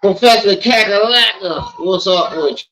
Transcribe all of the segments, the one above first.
Professor Kakalaka, what's up with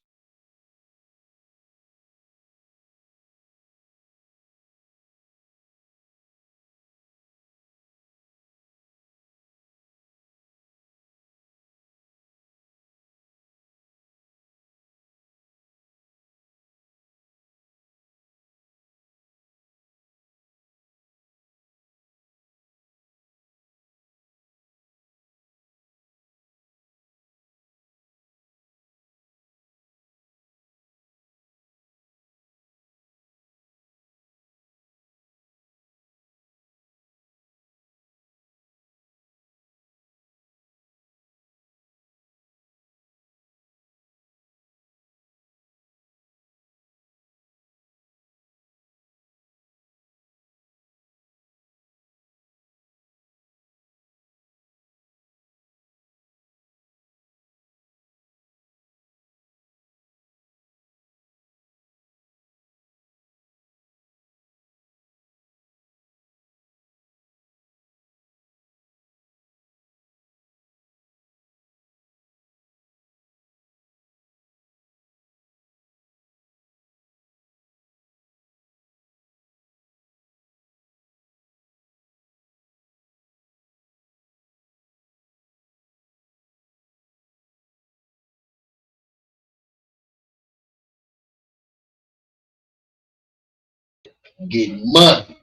you? Getting money.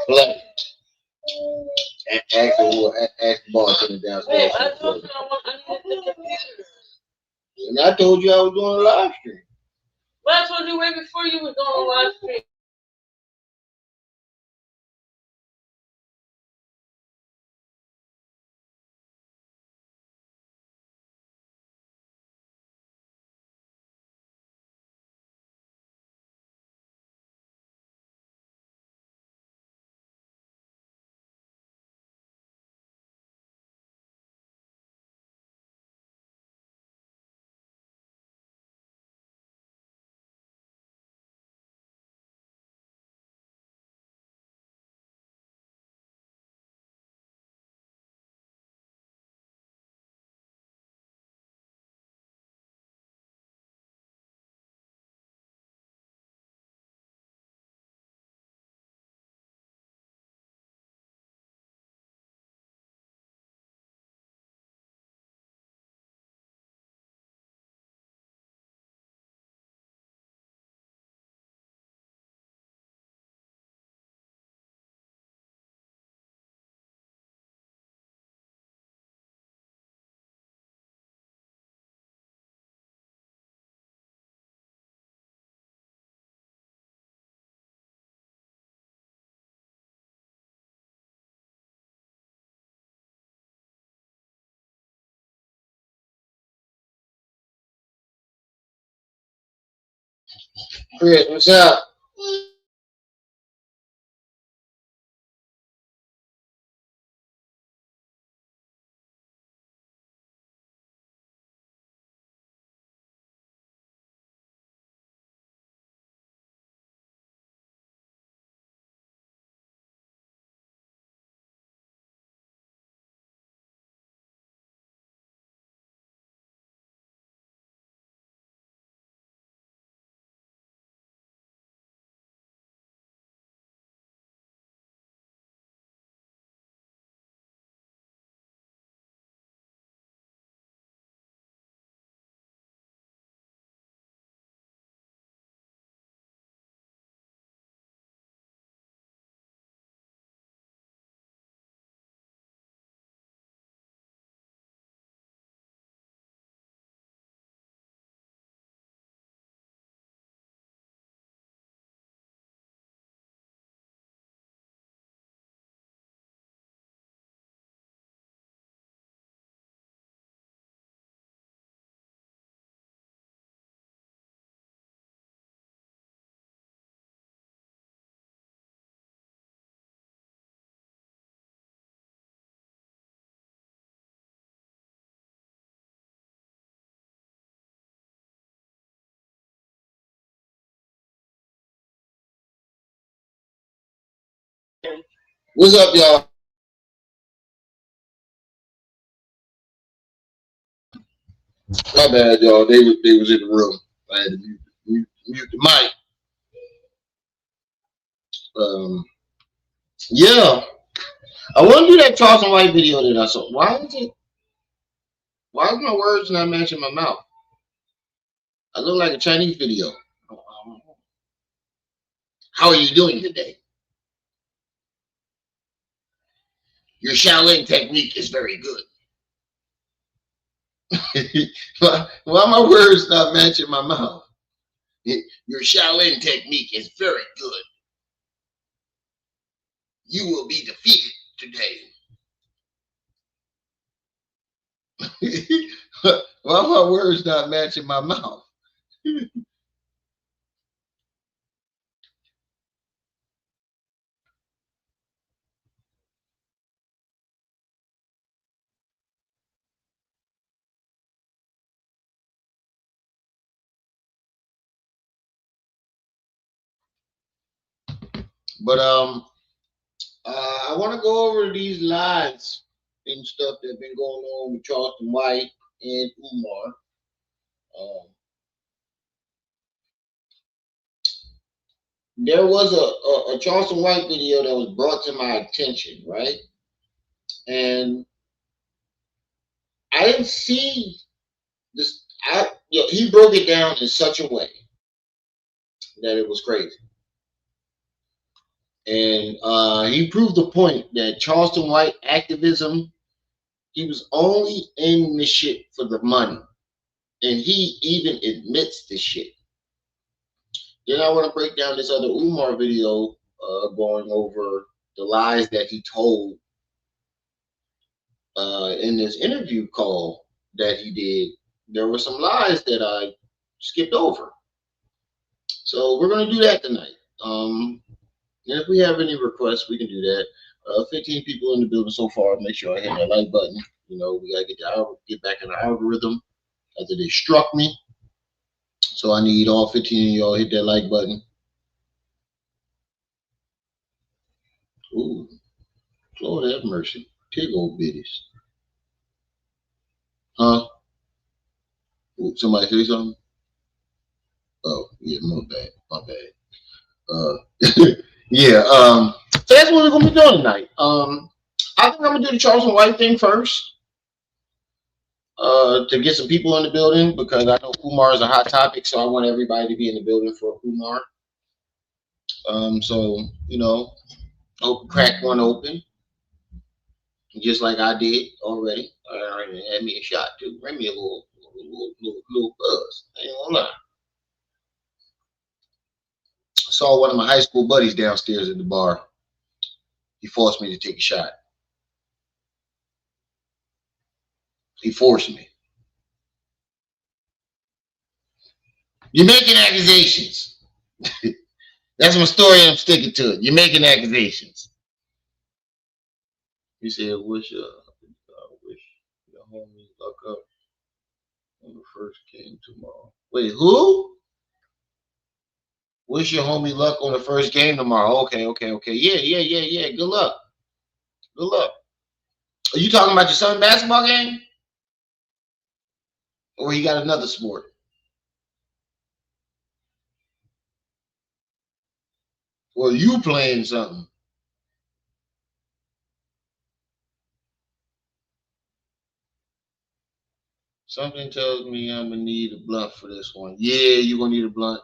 Play. Ask the bartender downstairs. Hey, I told you I needed the computer. And I told you I was doing a live stream. Well, I told you way before you was doing a live stream. Chris, what's up? What's up, y'all? My bad, y'all. They was in the room. I had to mute the mic. Um, yeah, I want to do that Charleston White video that I saw. Why is it? Why is my words not matching my mouth? I look like a Chinese video. How are you doing today? Your Shaolin technique is very good. Why my words not matching my mouth? Your Shaolin technique is very good. You will be defeated today. Why my words not matching my mouth? But I want to go over these lies and stuff that's been going on with Charleston White and Umar. There was a Charleston White video that was brought to my attention, right? And I didn't see this. He broke it down in such a way that it was crazy. And he proved the point that Charleston White activism, he was only in the shit for the money. And he even admits the shit. Then I want to break down this other Umar video going over the lies that he told in this interview call that he did. There were some lies that I skipped over. So we're going to do that tonight. And if we have any requests, we can do that. 15 people in the building so far. Make sure I hit that like button. You know, we got to get back in the algorithm after they struck me. So I need all 15 of y'all hit that like button. Ooh, Lord have mercy. Tig old biddies. Huh? Ooh, somebody say something? Oh, yeah, my bad. Yeah, so that's what we're gonna be doing tonight. I think I'm gonna do the Charleston White thing first. To get some people in the building because I know Umar is a hot topic, so I want everybody to be in the building for Umar. So you know, crack one open, just like I did already. Had me a shot too. Bring me a little buzz. I ain't gonna lie. I saw one of my high school buddies downstairs at the bar. He forced me to take a shot. He forced me. You're making accusations. That's my story. I'm sticking to it. You're making accusations. He said, wish your homie luck up on the first game tomorrow. Wait, who? Wish your homie luck on the first game tomorrow. Okay. Yeah. Good luck. Good luck. Are you talking about your son's basketball game? Or he got another sport? Or you playing something? Something tells me I'm gonna need a blunt for this one. Yeah, you're gonna need a blunt.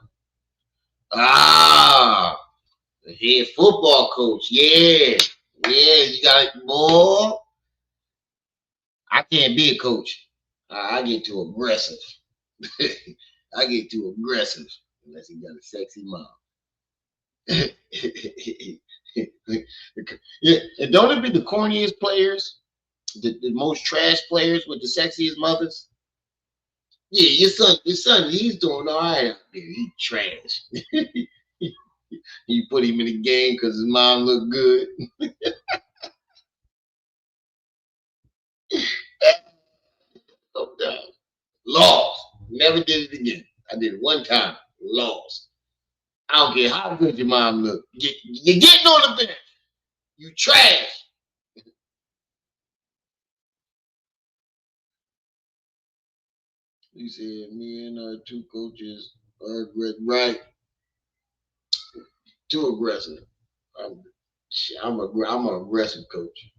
Ah, the head football coach. Yeah, you got it, boy. I can't be a coach. I get too aggressive. I get too aggressive unless he got a sexy mom. Yeah, and don't it be the corniest players, the most trash players with the sexiest mothers? Yeah, your son, he's doing all right out there. He trash. You put him in the game because his mom looked good. Oh, down. Lost. Never did it again. I did it one time. Lost. I don't care how good your mom look. You're getting on the bench. You trash. He said, me and our two coaches are right, too aggressive. I'm, I'm an aggressive coach.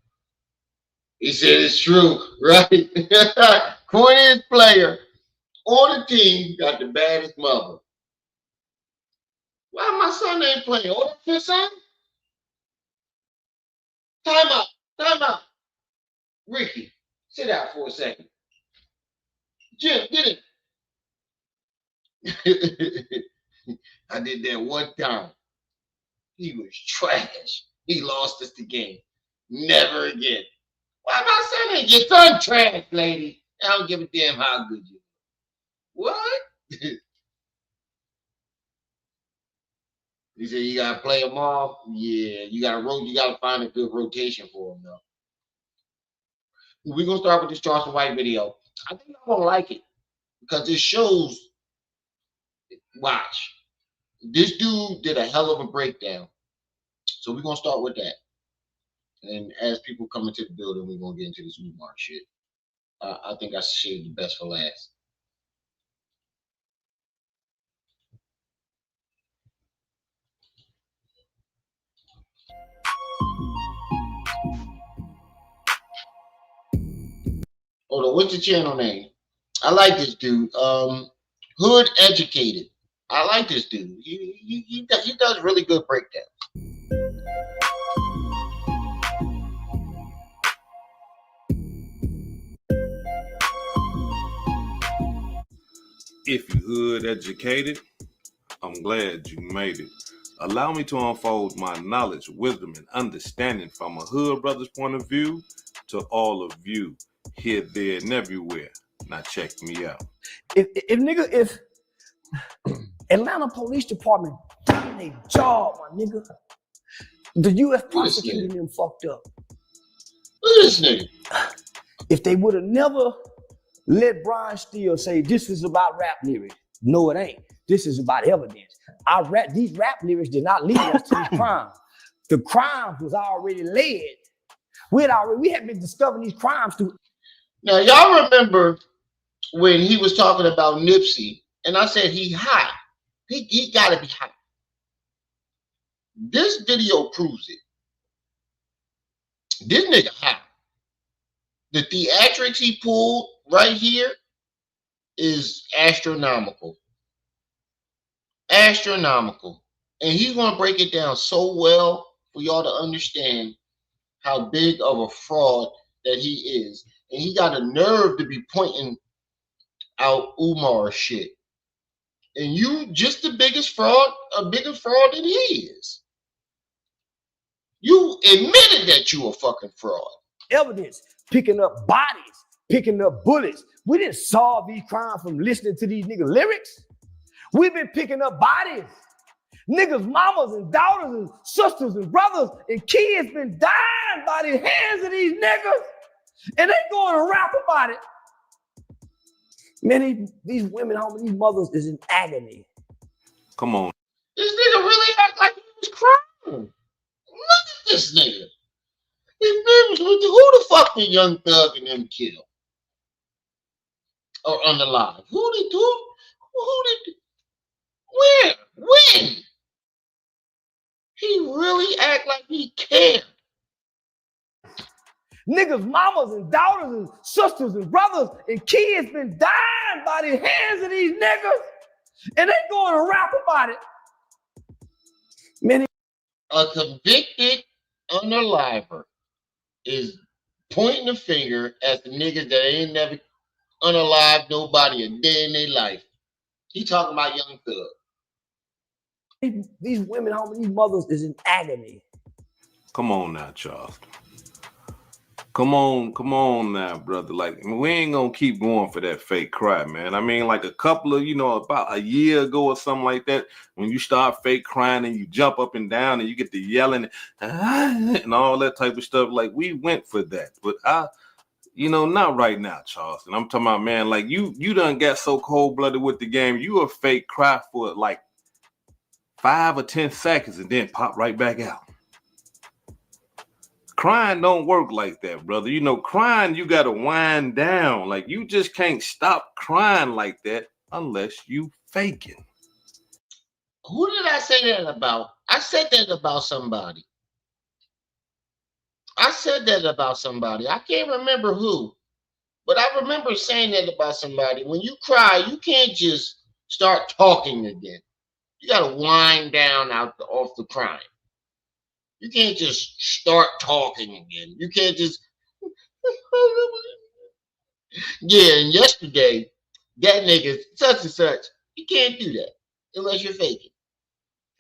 He said it's true, right? Corniest player on the team got the baddest mother. Why my son ain't playing? Oh, that's your son? Time out. Time out. Ricky, sit out for a second. Jim, get it. I did that one time. He was trash. He lost us the game. Never again. Why my son ain't your son trash, lady? I don't give a damn how good you are. What? He said you gotta play them off. Yeah, you gotta find a good rotation for them though. We're gonna start with this Charleston White video. I think I'm gonna like it because it shows. Watch, this dude did a hell of a breakdown. So we're gonna start with that. And as people come into the building, we're gonna get into this Umar shit. I think I saved the best for last. Hold on, what's the channel name? I like this dude. Hood Educated. I like this dude. He does really good breakdown. If you hood educated, I'm glad you made it. Allow me to unfold my knowledge, wisdom, and understanding from a hood brother's point of view to all of you here, there, and everywhere. Now check me out. If Atlanta Police Department done their job, my nigga, the U.S. prosecuting them fucked up. Look at this nigga. If they would have never let Brian Steele say this is about rap lyrics, no, it ain't. This is about evidence. These rap lyrics did not lead us to these crimes. The crimes was already led. We had been discovering these crimes through. Now y'all remember when he was talking about Nipsey, and I said he hot. He gotta be hot. This video proves it. This nigga hot. The theatrics he pulled right here is astronomical. Astronomical. And he's going to break it down so well for y'all to understand how big of a fraud that he is. And he got a nerve to be pointing out Umar shit. And you just the biggest fraud, a bigger fraud than he is. You admitted that you a fucking fraud. Evidence, picking up bodies, picking up bullets. We didn't solve these crimes from listening to these nigga lyrics. We've been picking up bodies. Niggas' mamas and daughters and sisters and brothers and kids been dying by the hands of these niggas. And they going to rap about it. Many these women, how many mothers is in agony. Come on. This nigga really act like he was crying. Look at this nigga. His name was, who the fuck did Young Thug and them kill? Or unalive? Who did, where? When? He really act like he cared. Niggas' mamas and daughters and sisters and brothers and kids been dying by the hands of these niggas. And they going to rap about it. A convicted unaliver is pointing the finger at the niggas that ain't never unalive nobody a day in their life. He talking about Young Thug. These women, how many mothers is in agony. Come on now, Charles. Come on now, brother. Like, we ain't gonna keep going for that fake cry, man. I mean, like a couple of, about a year ago or something like that, when you start fake crying and you jump up and down and you get the yelling and all that type of stuff, like we went for that. But not right now, Charleston. I'm talking about, man, like you done got so cold-blooded with the game, you a fake cry for like 5 or 10 seconds and then pop right back out. Crying don't work like that, brother. You know, crying, you got to wind down. Like, you just can't stop crying like that unless you faking. Who did I say that about? I said that about somebody. I can't remember who, but I remember saying that about somebody. When you cry, you can't just start talking again. You got to wind down off the crying. You can't just start talking again. You can't just yeah. And yesterday, that nigga such and such. You can't do that unless you're faking.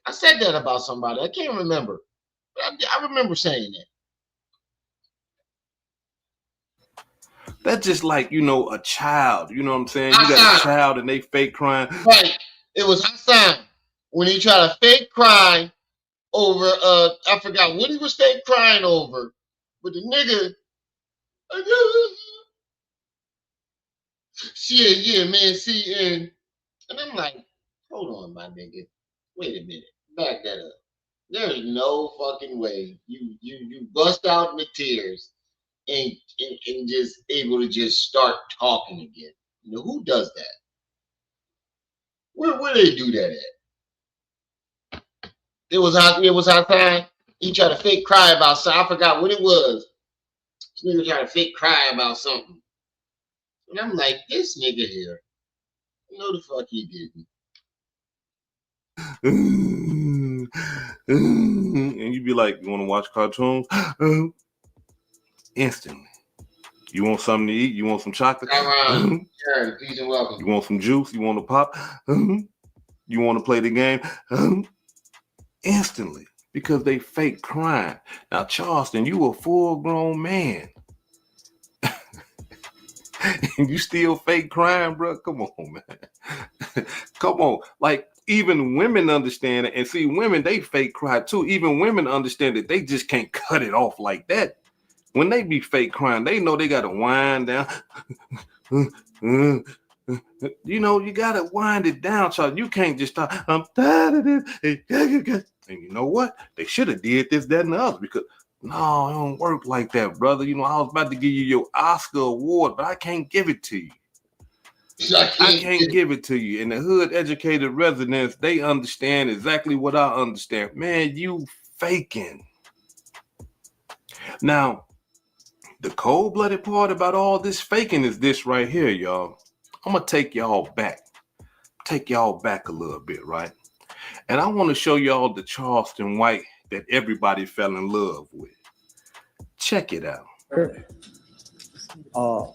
I said that about somebody. I can't remember. I remember saying that. That's just like, you know, a child. You know what I'm saying? You got a child and they fake crying. Right. It was Hassan when he tried to fake cry over I forgot what he was fake crying over, but the nigga yeah, man, see, and I'm like, hold on, my nigga. Wait a minute. Back that up. There's no fucking way you bust out in the tears and just able to just start talking again. You know, who does that? Where they do that at? It was outside. He tried to fake cry about something. I forgot what it was. This nigga tried to fake cry about something. And I'm like, this nigga here. No the fuck he didn't. And you'd be like, you want to watch cartoons? Instantly. You want something to eat? You want some chocolate? Sure, peace and welcome. You want some juice? You want to pop? You want to play the game? Instantly. Because they fake crying. Now, Charleston, you a full-grown man. And you still fake crying, bro? Come on, man. Come on. Like, even women understand it. And see, women, they fake cry too. Even women understand that they just can't cut it off like that. When they be fake crying, they know they got to wind down. You know, you got to wind it down, child. You can't just start, I'm tired of this. And you know what? They should have did this, that, and the other. Because, no, it don't work like that, brother. You know, I was about to give you your Oscar award, but I can't give it to you. I can't give it to you. And the hood educated residents, they understand exactly what I understand. Man, you faking. Now, the cold-blooded part about all this faking is this right here, y'all. I'm going to take y'all back. Take y'all back a little bit, right? And I want to show y'all the Charleston White that everybody fell in love with. Check it out.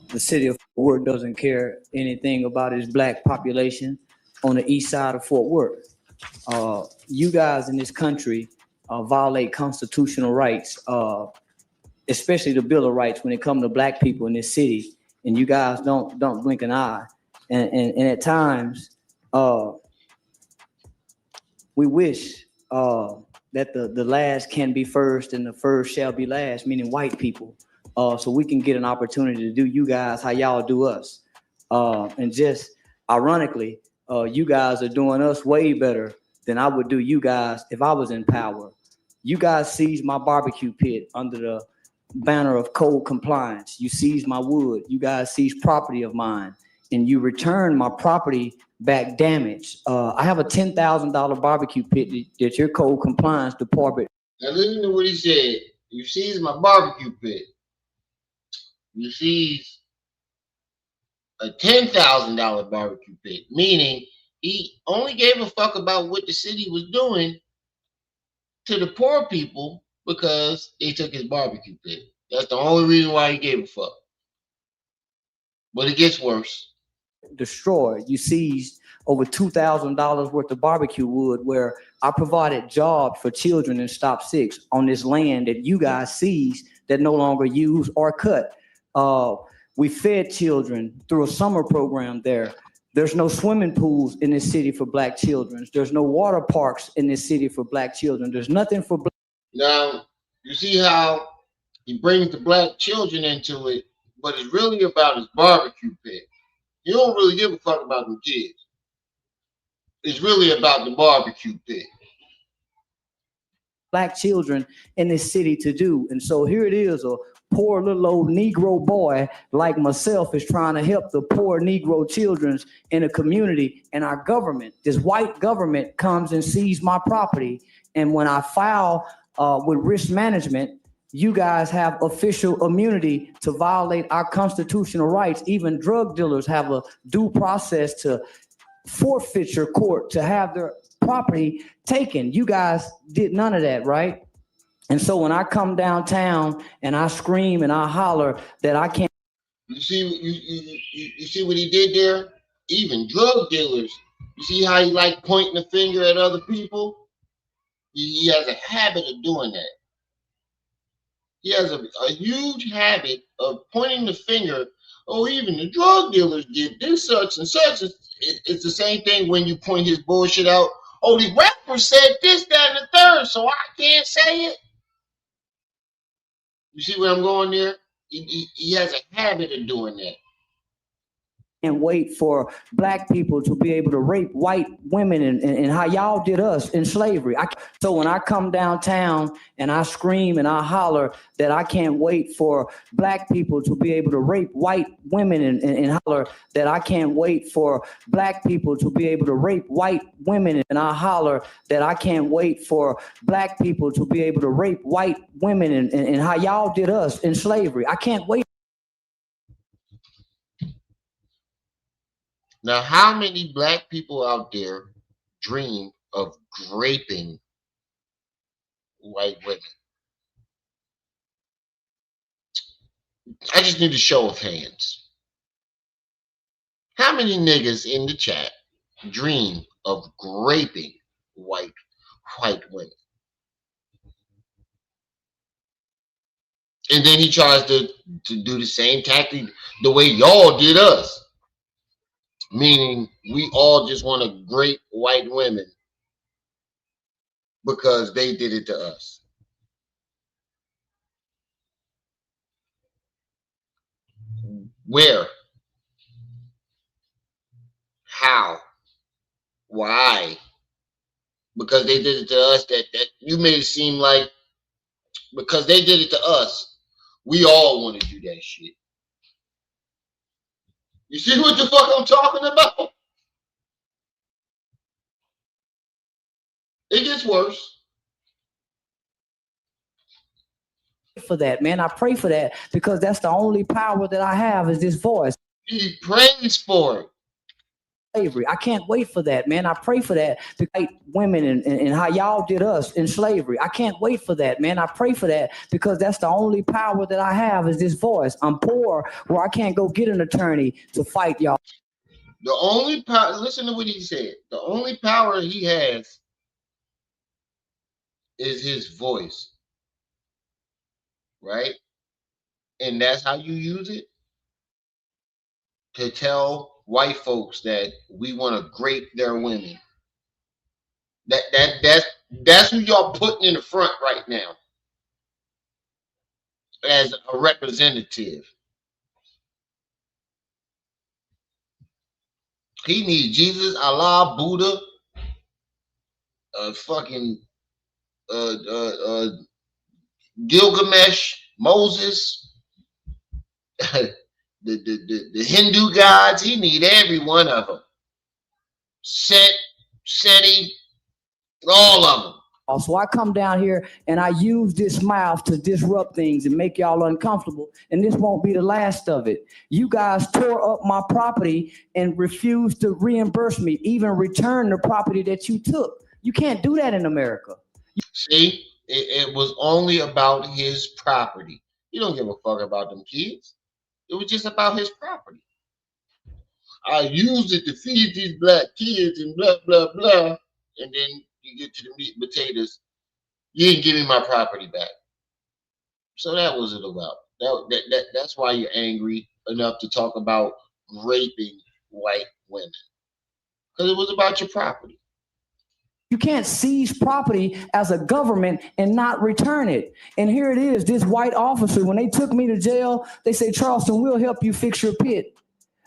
The city of Fort Worth doesn't care anything about its black population on the east side of Fort Worth. You guys in this country violate constitutional rights, especially the Bill of Rights when it comes to black people in this city, and you guys don't blink an eye. And at times, we wish that the last can be first and the first shall be last, meaning white people. So we can get an opportunity to do you guys how y'all do us. And just ironically, you guys are doing us way better than I would do you guys if I was in power. You guys seized my barbecue pit under the banner of code compliance. You seized my wood. You guys seized property of mine, and you returned my property back damaged. I have a $10,000 barbecue pit that your code compliance department. Now listen to what he said. You seized my barbecue pit. You seized a $10,000 barbecue pit, meaning he only gave a fuck about what the city was doing to the poor people because they took his barbecue pit. That's the only reason why he gave a fuck. But it gets worse. Destroyed. You seized over $2,000 worth of barbecue wood, where I provided jobs for children in Stop 6 on this land that you guys seized that no longer use or cut. We fed children through a summer program there. There's no swimming pools in this city for black children. There's no water parks in this city for black children. There's nothing for black. Now, you see how he brings the black children into it, but it's really about his barbecue pit. You don't really give a fuck about them kids. It's really about the barbecue pit. Black children in this city to do. And so here it is, a poor little old Negro boy like myself is trying to help the poor Negro children in a community, and our government, this white government, comes and sees my property. And when I file with risk management, you guys have official immunity to violate our constitutional rights. Even drug dealers have a due process to forfeiture court to have their property taken. You guys did none of that, right? And so when I come downtown and I scream and I holler that I can't. You see what he did there? Even drug dealers. You see how he like pointing the finger at other people? He has a habit of doing that. He has a huge habit of pointing the finger. Oh, even the drug dealers did this, such and such. It's the same thing when you point his bullshit out. Oh, the rapper said this, that, and the third, so I can't say it. You see where I'm going there? He has a habit of doing that. And wait for Black people to be able to rape white women and how y'all did us in slavery. So when I come downtown and I scream and I holler that I can't wait for Black people to be able to rape white women and holler that I can't wait for Black people to be able to rape white women, and I holler that I can't wait for Black people to be able to rape white women and how y'all did us in slavery. I can't wait. Now, how many Black people out there dream of raping white women? I just need a show of hands. How many niggas in the chat dream of raping white women? And then he tries to do the same tactic the way y'all did us. Meaning we all just want to grape white women because they did it to us. Where? How? Why? Because they did it to us, that you made it seem like because they did it to us, we all want to do that shit. You see what the fuck I'm talking about? It gets worse. For that, man, I pray for that because that's the only power that I have is this voice. He prays for it. Slavery. I can't wait for that, man. I pray for that to fight women and how y'all did us in slavery. I can't wait for that, man. I pray for that because that's the only power that I have is this voice. I'm poor where I can't go get an attorney to fight y'all. The only power, listen to what he said. The only power he has is his voice, right? And that's how you use it to tell white folks that we want to grape their women. That's who y'all putting in the front right now as a representative. He needs Jesus, Allah, Buddha, fucking Gilgamesh, Moses, the Hindu gods. He need every one of them. Seti, all of them. So I come down here and I use this mouth to disrupt things and make y'all uncomfortable. And this won't be the last of it. You guys tore up my property and refused to reimburse me, even return the property that you took. You can't do that in America. See, it was only about his property. You don't give a fuck about them kids. It was just about his property. I used it to feed these black kids and blah, blah, blah. And then you get to the meat and potatoes. You didn't give me my property back. So that was it about. That's why you're angry enough to talk about raping white women. Because it was about your property. You can't seize property as a government and not return it. And here it is, this white officer, when they took me to jail, they say, Charleston, we'll help you fix your pit.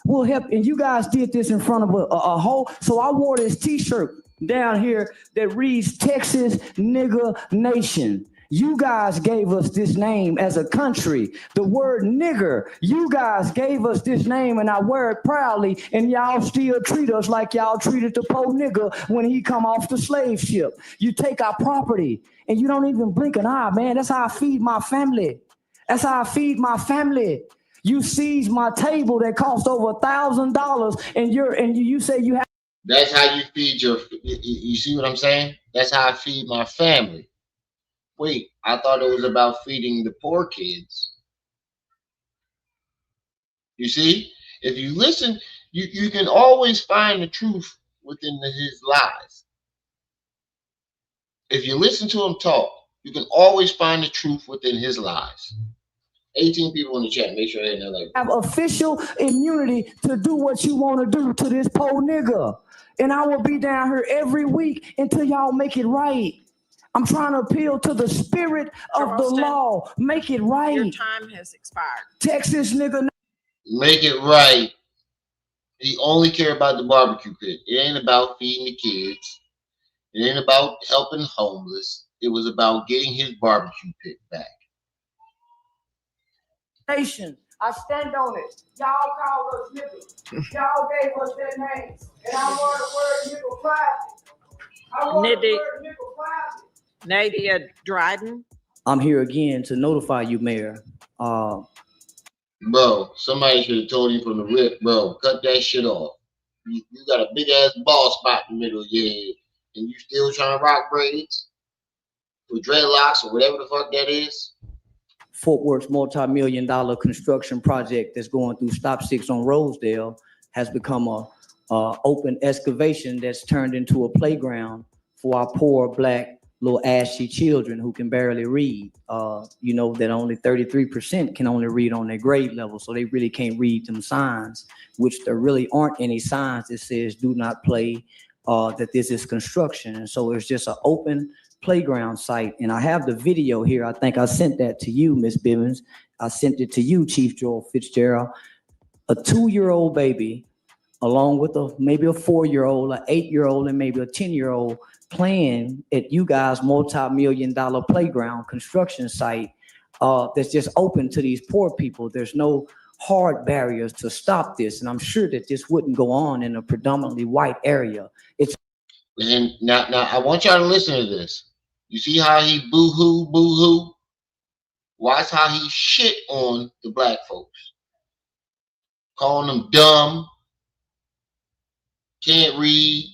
We'll help. And you guys did this in front of a whole. So I wore this T-shirt. down here that reads Texas Nigger Nation. You guys gave us this name as a country. The word nigger, you guys gave us this name, and I wear it proudly, and y'all still treat us like y'all treated the poor nigger when he come off the slave ship. You take our property, and you don't even blink an eye, man. That's how I feed my family. That's how I feed my family. You seize my table that cost over $1,000, and you say you have. That's how you feed your. You see what I'm saying? That's how I feed my family. Wait, I thought it was about feeding the poor kids. You see, if you listen, you can always find the truth within his lies. If you listen to him talk, you can always find the truth within his lies. 18 people in the chat. Make sure they're like have official immunity to do what you want to do to this poor nigga. And I will be down here every week until y'all make it right. I'm trying to appeal to the spirit of the law. Make it right. Your time has expired. Texas nigga. Make it right. He only care about the barbecue pit. It ain't about feeding the kids. It ain't about helping homeless. It was about getting his barbecue pit back. Nation, I stand on it. Y'all called us niggas. Y'all gave us that name. And I want the word nigga private. I want the word nigga private. Nadia Dryden. I'm here again to notify you, Mayor. Bro, somebody should have told you from the rip, bro, cut that shit off. You got a big ass bald spot in the middle of your head, and you still trying to rock braids with dreadlocks or whatever the fuck that is. Fort Worth's multi-million-dollar construction project that's going through Stop 6 on Rosedale has become a open excavation that's turned into a playground for our poor black little ashy children who can barely read. You know that only 33% can only read on their grade level, so they really can't read them signs, which there really aren't any signs that says do not play, that this is construction. And so it's just an open playground site. And I have the video here. I think I sent that to you, Miss Bivens. I sent it to you, Chief Joel Fitzgerald. A 2-year-old baby, along with maybe a 4-year-old, an 8-year-old, and maybe a 10-year-old playing at you guys' multi-million-dollar playground construction site that's just open to these poor people. There's no hard barriers to stop this, and I'm sure that this wouldn't go on in a predominantly white area. And now I want y'all to listen to this. You see how he boo-hoo? Watch how he shit on the black folks. Calling them dumb, can't read.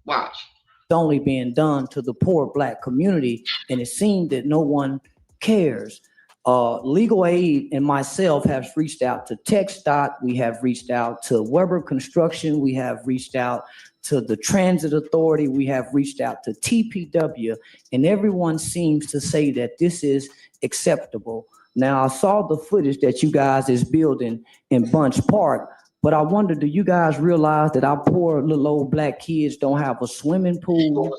Watch. It's only being done to the poor black community, and it seemed that no one cares. Legal Aid and myself have reached out to TxDOT. We have reached out to Weber Construction. We have reached out to the Transit Authority. We have reached out to TPW, and everyone seems to say that this is acceptable. Now, I saw the footage that you guys is building in Bunch Park, but I wonder, do you guys realize that our poor little old black kids don't have a swimming pool?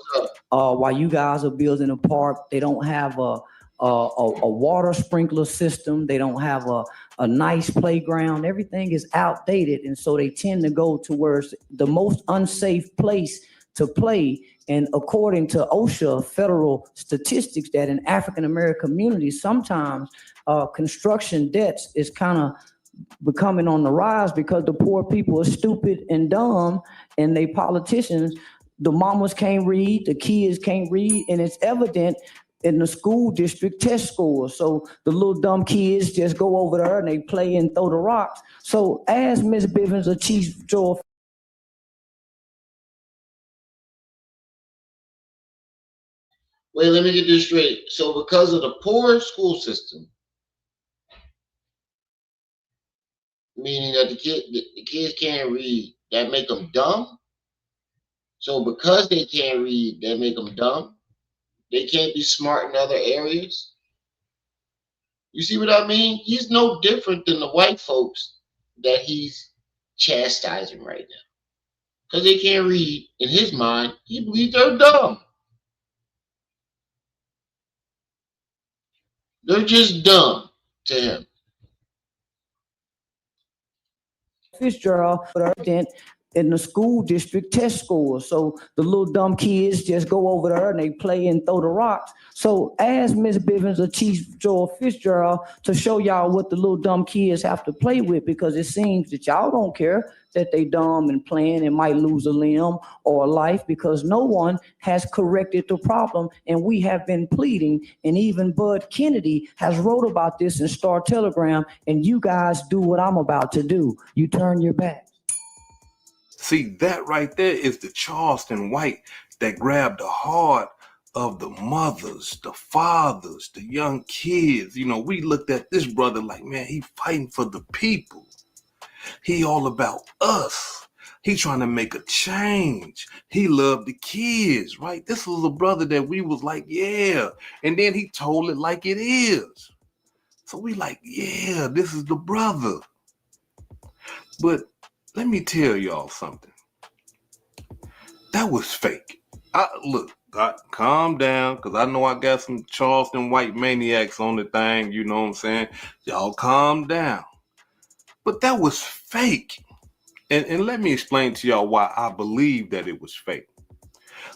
While you guys are building a park, they don't have a water sprinkler system. They don't have a nice playground. Everything is outdated. And so they tend to go towards the most unsafe place to play. And according to OSHA federal statistics, that in African-American communities, sometimes construction debts is kind of becoming on the rise because the poor people are stupid and dumb, and they politicians, the mamas can't read, the kids can't read, and it's evident in the school district test scores. So the little dumb kids just go over there and they play and throw the rocks. So as Ms. Bivens or Chief Joel. Wait, let me get this straight. So because of the poor school system, meaning that the kids can't read, that make them dumb? So because they can't read, that make them dumb? They can't be smart in other areas? You see what I mean? He's no different than the white folks that he's chastising right now. Because they can't read, in his mind, he believes they're dumb. They're just dumb to him. Fitzgerald, in the school district test scores. So the little dumb kids just go over there and they play and throw the rocks. So ask Miss Bivens or Chief Joel Fitzgerald to show y'all what the little dumb kids have to play with, because it seems that y'all don't care that they dumb and playing and might lose a limb or a life, because no one has corrected the problem, and we have been pleading. And even Bud Kennedy has wrote about this in Star Telegram, and you guys do what I'm about to do. You turn your back. See, that right there is the Charleston White that grabbed the heart of the mothers, the fathers, the young kids. You know, we looked at this brother like, man, he fighting for the people. He all about us. He trying to make a change. He loved the kids, right? This was a brother that we was like, yeah. And then he told it like it is. So we like, yeah, this is the brother. But let me tell y'all something. That was fake. Calm down, because I know I got some Charleston White maniacs on the thing, you know what I'm saying? Y'all calm down. But that was fake. And let me explain to y'all why I believe that it was fake.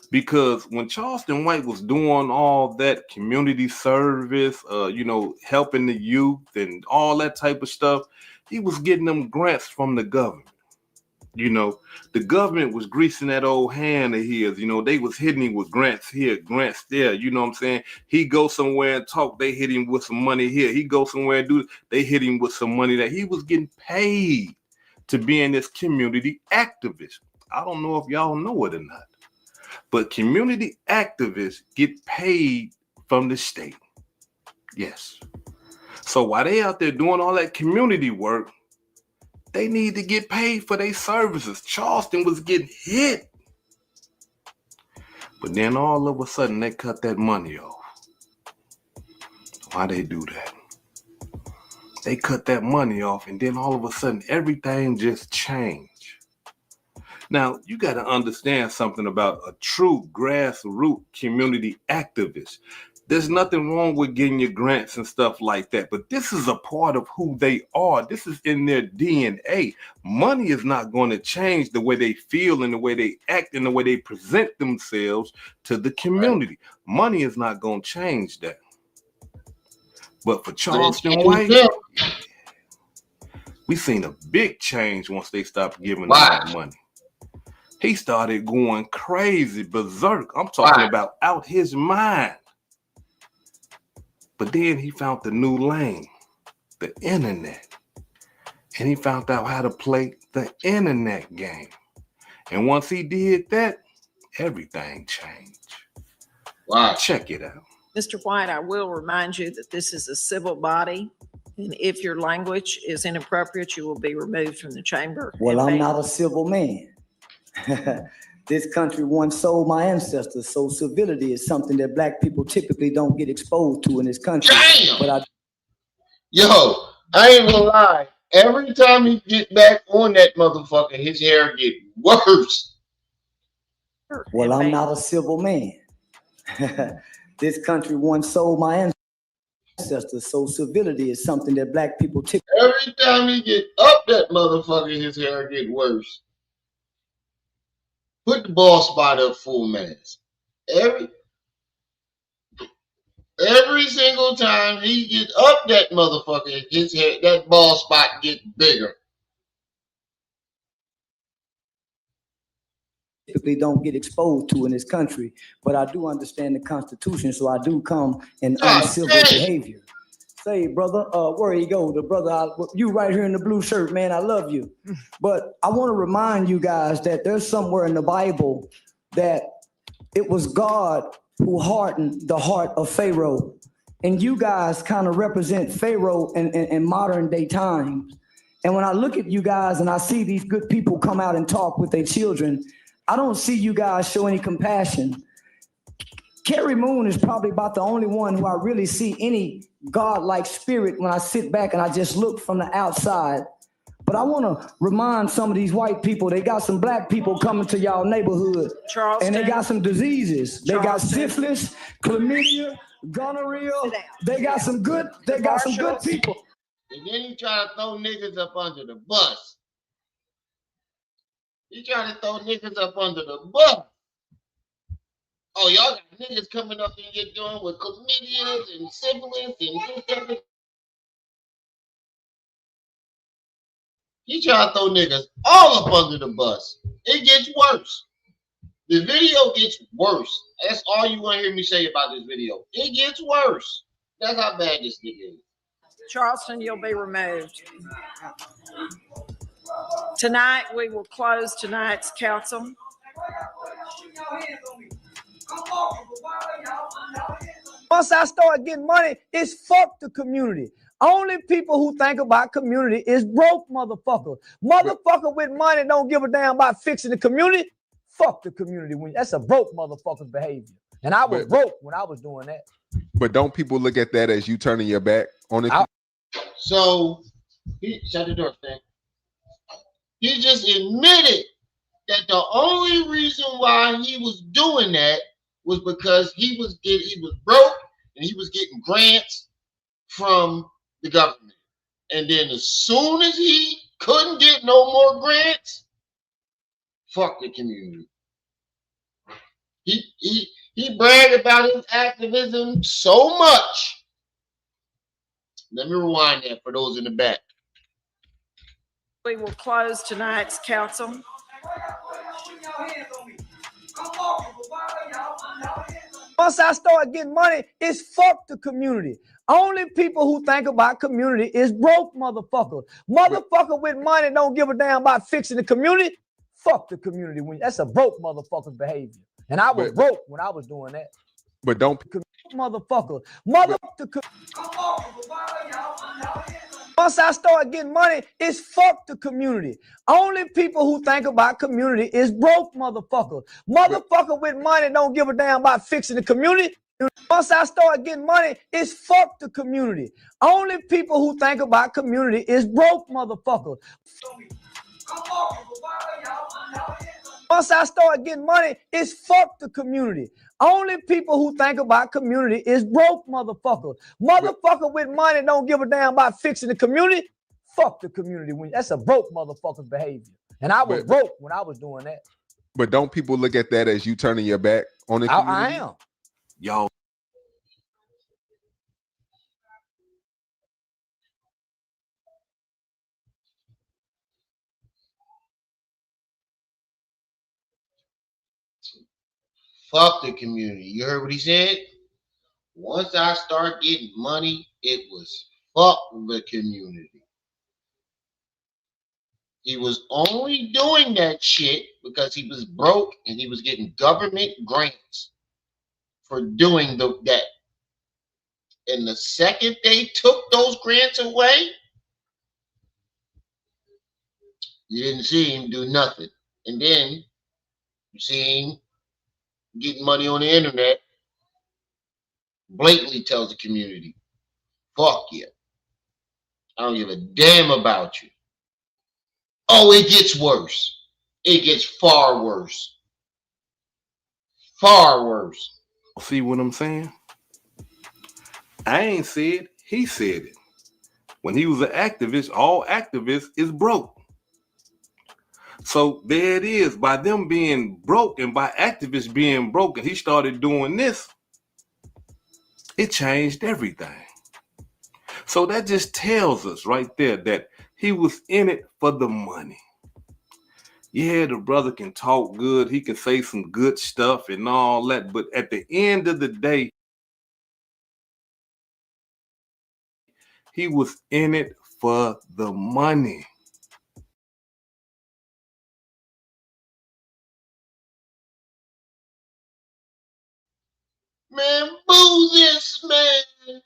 Because when Charleston White was doing all that community service, helping the youth and all that type of stuff, he was getting them grants from the government. You know, the government was greasing that old hand of his. You know, they was hitting him with grants here, grants there. You know what I'm saying? He go somewhere and talk, they hit him with some money here. He go somewhere and do, they hit him with some money that he was getting paid to be in this community activist. I don't know if y'all know it or not, but community activists get paid from the state. Yes. So while they out there doing all that community work, they need to get paid for their services. Charleston was getting hit. But then all of a sudden, they cut that money off. Why they do that? They cut that money off, and then all of a sudden, everything just changed. Now, you got to understand something about a true grassroots community activist. There's nothing wrong with getting your grants and stuff like that, but this is a part of who they are. This is in their DNA. Money is not going to change the way they feel and the way they act and the way they present themselves to the community. Money is not going to change that. But for Charleston White, we seen a big change once they stopped giving out money. He started going crazy, berserk. I'm talking about out his mind. But then he found the new lane, the internet. And he found out how to play the internet game. And once he did that, everything changed. Wow. Check it out. Mr. White, I will remind you that this is a civil body, and if your language is inappropriate, you will be removed from the chamber. Well, I'm not a civil man. This country once sold my ancestors, so civility is something that black people typically don't get exposed to in this country. Damn. But I ain't gonna lie. Every time he get back on that motherfucker, his hair get worse. Well, I'm not a civil man. This country once sold my ancestors, so civility is something that black people typically. Every time he get up that motherfucker, his hair get worse. Put the ball spot up full mass. Every single time he get up that motherfucker, his hair, that ball spot get bigger. Typically don't get exposed to in this country, but I do understand the Constitution, so I do come in uncivil behavior. Say, brother, where you go? The brother, you right here in the blue shirt, man, I love you. But I want to remind you guys that there's somewhere in the Bible that it was God who hardened the heart of Pharaoh. And you guys kind of represent Pharaoh in modern day times. And when I look at you guys and I see these good people come out and talk with their children, I don't see you guys show any compassion. Carrie Moon is probably about the only one who I really see any God-like spirit when I sit back and I just look from the outside. But I want to remind some of these white people, they got some black people coming to y'all neighborhood, Charleston, and they got some diseases. They got Charleston, syphilis, chlamydia, gonorrhea. They got some good people. And then he try to throw niggas up under the bus. He trying to throw niggas up under the bus. Oh, y'all got niggas coming up in here doing with comedians and siblings and this, that. He trying to throw niggas all up under the bus. It gets worse. The video gets worse. That's all you want to hear me say about this video. It gets worse. That's how bad this nigga is. Charleston, you'll be removed. Tonight, we will close tonight's council. Once I start getting money, it's fuck the community. Only people who think about community is broke motherfuckers. Motherfucker with money don't give a damn about fixing the community. Fuck the community. That's a broke motherfucker's behavior. And I was broke when I was doing that. But don't people look at that as you turning your back on it? So, shut the door, man. He just admitted that the only reason why he was doing that was because he was broke and he was getting grants from the government. And then as soon as he couldn't get no more grants, fuck the community. He bragged about his activism so much. Let me rewind that for those in the back. We will close tonight's council. Once I start getting money, it's fuck the community. Only people who think about community is broke motherfuckers. Motherfucker with money don't give a damn about fixing the community. Fuck the community. That's a broke motherfucker's behavior. And I was broke when I was doing that. But don't motherfucker. Once I start getting money, it's fuck the community. Only people who think about community is broke motherfuckers. Motherfucker with money don't give a damn about fixing the community. Once I start getting money, it's fuck the community. Only people who think about community is broke motherfuckers. Once I start getting money, it's fuck the community. Only people who think about community is broke motherfuckers. Motherfucker with money don't give a damn about fixing the community. Fuck the community. That's a broke motherfucker's behavior. And I was broke when I was doing that. But don't people look at that as you turning your back on the community? I am. Y'all. Fuck the community. You heard what he said? Once I start getting money, it was fuck the community. He was only doing that shit because he was broke and he was getting government grants for doing that. And the second they took those grants away, you didn't see him do nothing. And then you see him getting money on the internet, blatantly tells the community, fuck you. I don't give a damn about you. Oh, it gets worse. It gets far worse. Far worse. See what I'm saying? I ain't said, he said it. When he was an activist, all activists is broke. So there it is. By them being broke and by activists being broke, and he started doing this, it changed everything. So that just tells us right there that he was in it for the money. Yeah, the brother can talk good. He can say some good stuff and all that. But at the end of the day, he was in it for the money. Man, boo this man.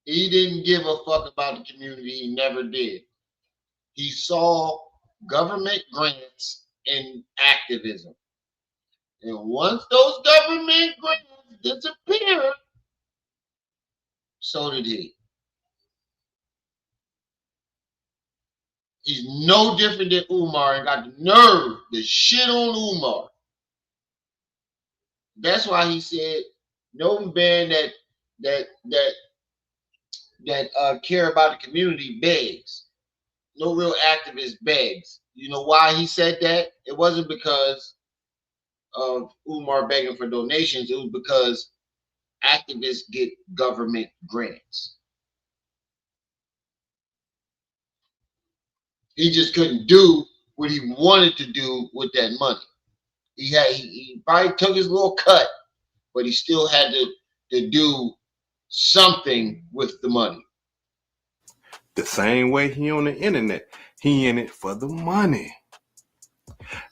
He didn't give a fuck about the community. He never did. He saw government grants and activism. And once those government grants disappeared, so did he. He's no different than Umar and got the nerve to shit on Umar. That's why he said no man that care about the community begs. No real activist begs. You know why he said that? It wasn't because of Umar begging for donations. It was because activists get government grants. He just couldn't do what he wanted to do with that money. He probably took his little cut, but he still had to do something with the money. The same way he on the internet. He in it for the money.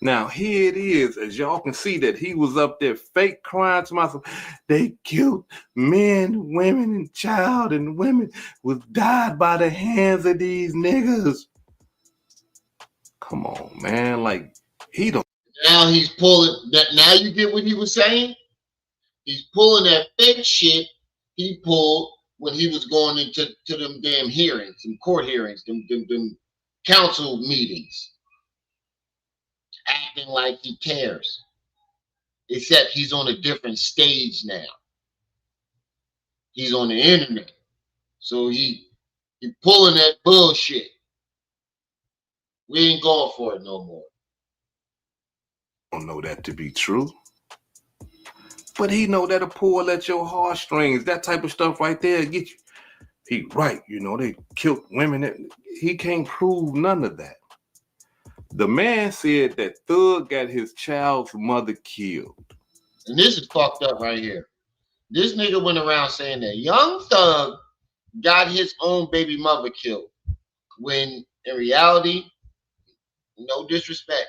Now, here it is, as y'all can see that he was up there fake crying to myself. They killed men, women, and child, and women was died by the hands of these niggas. Come on, man. Like, he don't. Now he's pulling that. Now you get what he was saying? He's pulling that fake shit he pulled when he was going into them damn hearings, them court hearings, them council meetings. Acting like he cares. Except he's on a different stage now. He's on the internet. So he pulling that bullshit. We ain't going for it no more. I don't know that to be true. But he know that'll pull at your heartstrings. That type of stuff right there get you. He right, you know, they killed women. He can't prove none of that. The man said that Thug got his child's mother killed. And this is fucked up right here. This nigga went around saying that Young Thug got his own baby mother killed. When in reality, no disrespect,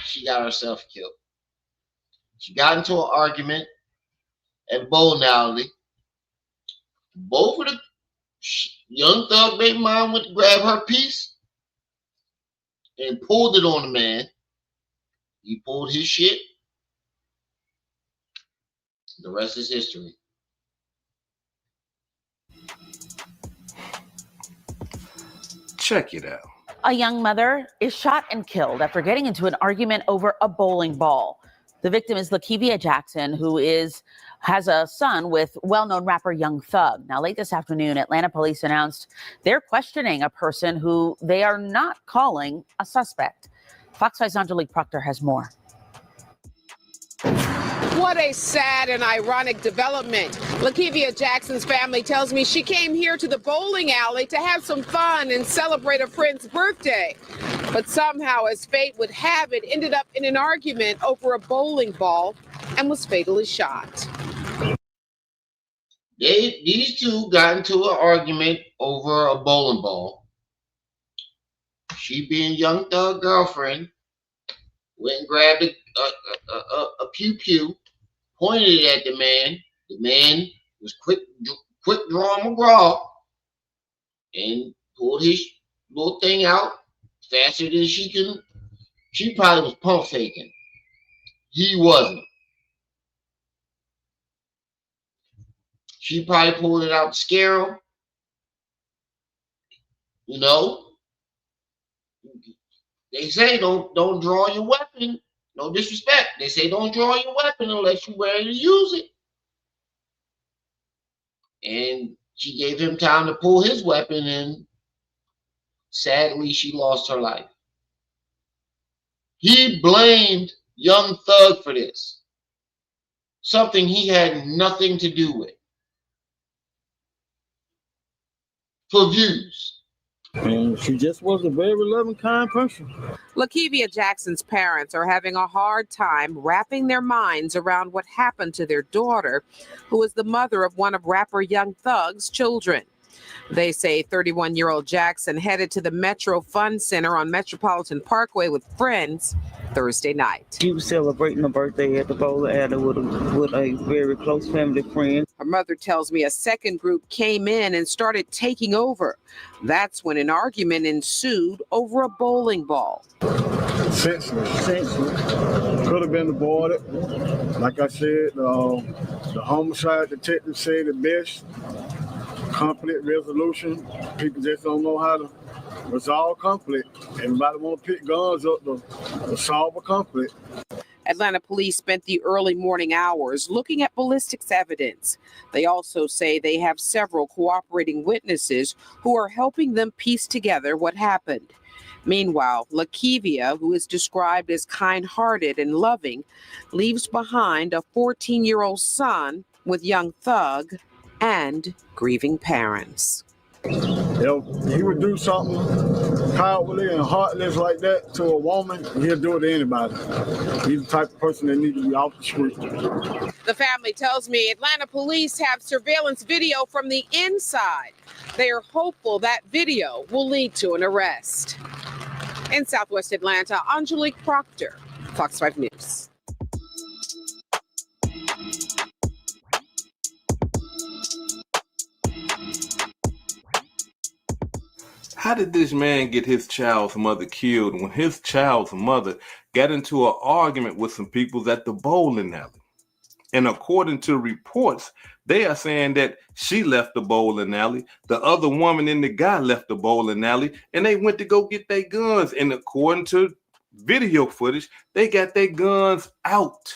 she got herself killed. She got into an argument at a bowling alley. Both of the Young Thug baby mom went to grab her piece and pulled it on the man. He pulled his shit. The rest is history. Check it out. A young mother is shot and killed after getting into an argument over a bowling ball. The victim is Lakevia Jackson, who has a son with well-known rapper Young Thug. Now, late this afternoon, Atlanta police announced they're questioning a person who they are not calling a suspect. Fox 5's Angelique Proctor has more. What a sad and ironic development. Lakevia Jackson's family tells me she came here to the bowling alley to have some fun and celebrate a friend's birthday. But somehow, as fate would have it, ended up in an argument over a bowling ball and was fatally shot. These two got into an argument over a bowling ball. She, being Young Thug girlfriend, went and grabbed a pew, pointed it at the man. The man was quick drawing McGraw and pulled his little thing out faster than she can. She probably was pump faking. He wasn't. She probably pulled it out to scare him. You know, they say don't draw your weapon. No disrespect. They say don't draw your weapon unless you're ready to use it. And she gave him time to pull his weapon, and sadly, she lost her life. He blamed Young Thug for this. Something he had nothing to do with. For views. And she just was a very loving, kind person. Lakevia Jackson's parents are having a hard time wrapping their minds around what happened to their daughter, who is the mother of one of rapper Young Thug's children. They say 31-year-old Jackson headed to the Metro Fun Center on Metropolitan Parkway with friends Thursday night. She was celebrating her birthday at the bowling alley with a very close family friend. Her mother tells me a second group came in and started taking over. That's when an argument ensued over a bowling ball. Senseless. Could have been aborted. Like I said, the homicide detective said it best. Conflict resolution. People just don't know how to resolve conflict. Everybody want to pick guns up to solve a conflict. Atlanta police spent the early morning hours looking at ballistics evidence. They also say they have several cooperating witnesses who are helping them piece together what happened. Meanwhile, Lakivia, who is described as kind-hearted and loving, leaves behind a 14-year-old son with young Thug and grieving parents. If he would do something cowardly and heartless like that to a woman, he'll do it to anybody. He's the type of person that needs to be off the street. The family tells me Atlanta police have surveillance video from the inside. They are hopeful that video will lead to an arrest. In Southwest Atlanta, Angelique Proctor, Fox 5 News. How did this man get his child's mother killed when his child's mother got into an argument with some people at the bowling alley? And according to reports, they are saying that she left the bowling alley, the other woman and the guy left the bowling alley, and they went to go get their guns. And according to video footage, they got their guns out.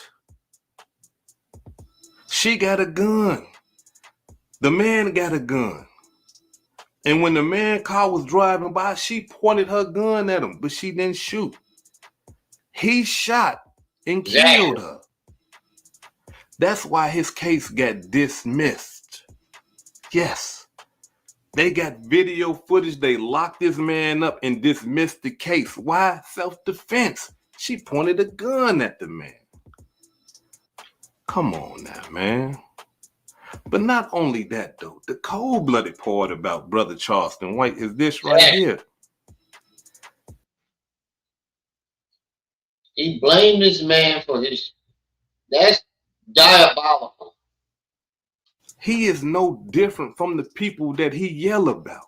She got a gun. The man got a gun. And when the man car was driving by, she pointed her gun at him, but she didn't shoot. He shot and killed her. That's why his case got dismissed. Yes, they got video footage. They locked this man up and dismissed the case. Why? Self-defense. She pointed a gun at the man. Come on now, man. But not only that, though, the cold-blooded part about Brother Charleston White is this right here. He blamed this man for his, that's diabolical. He is no different from the people that he yell about.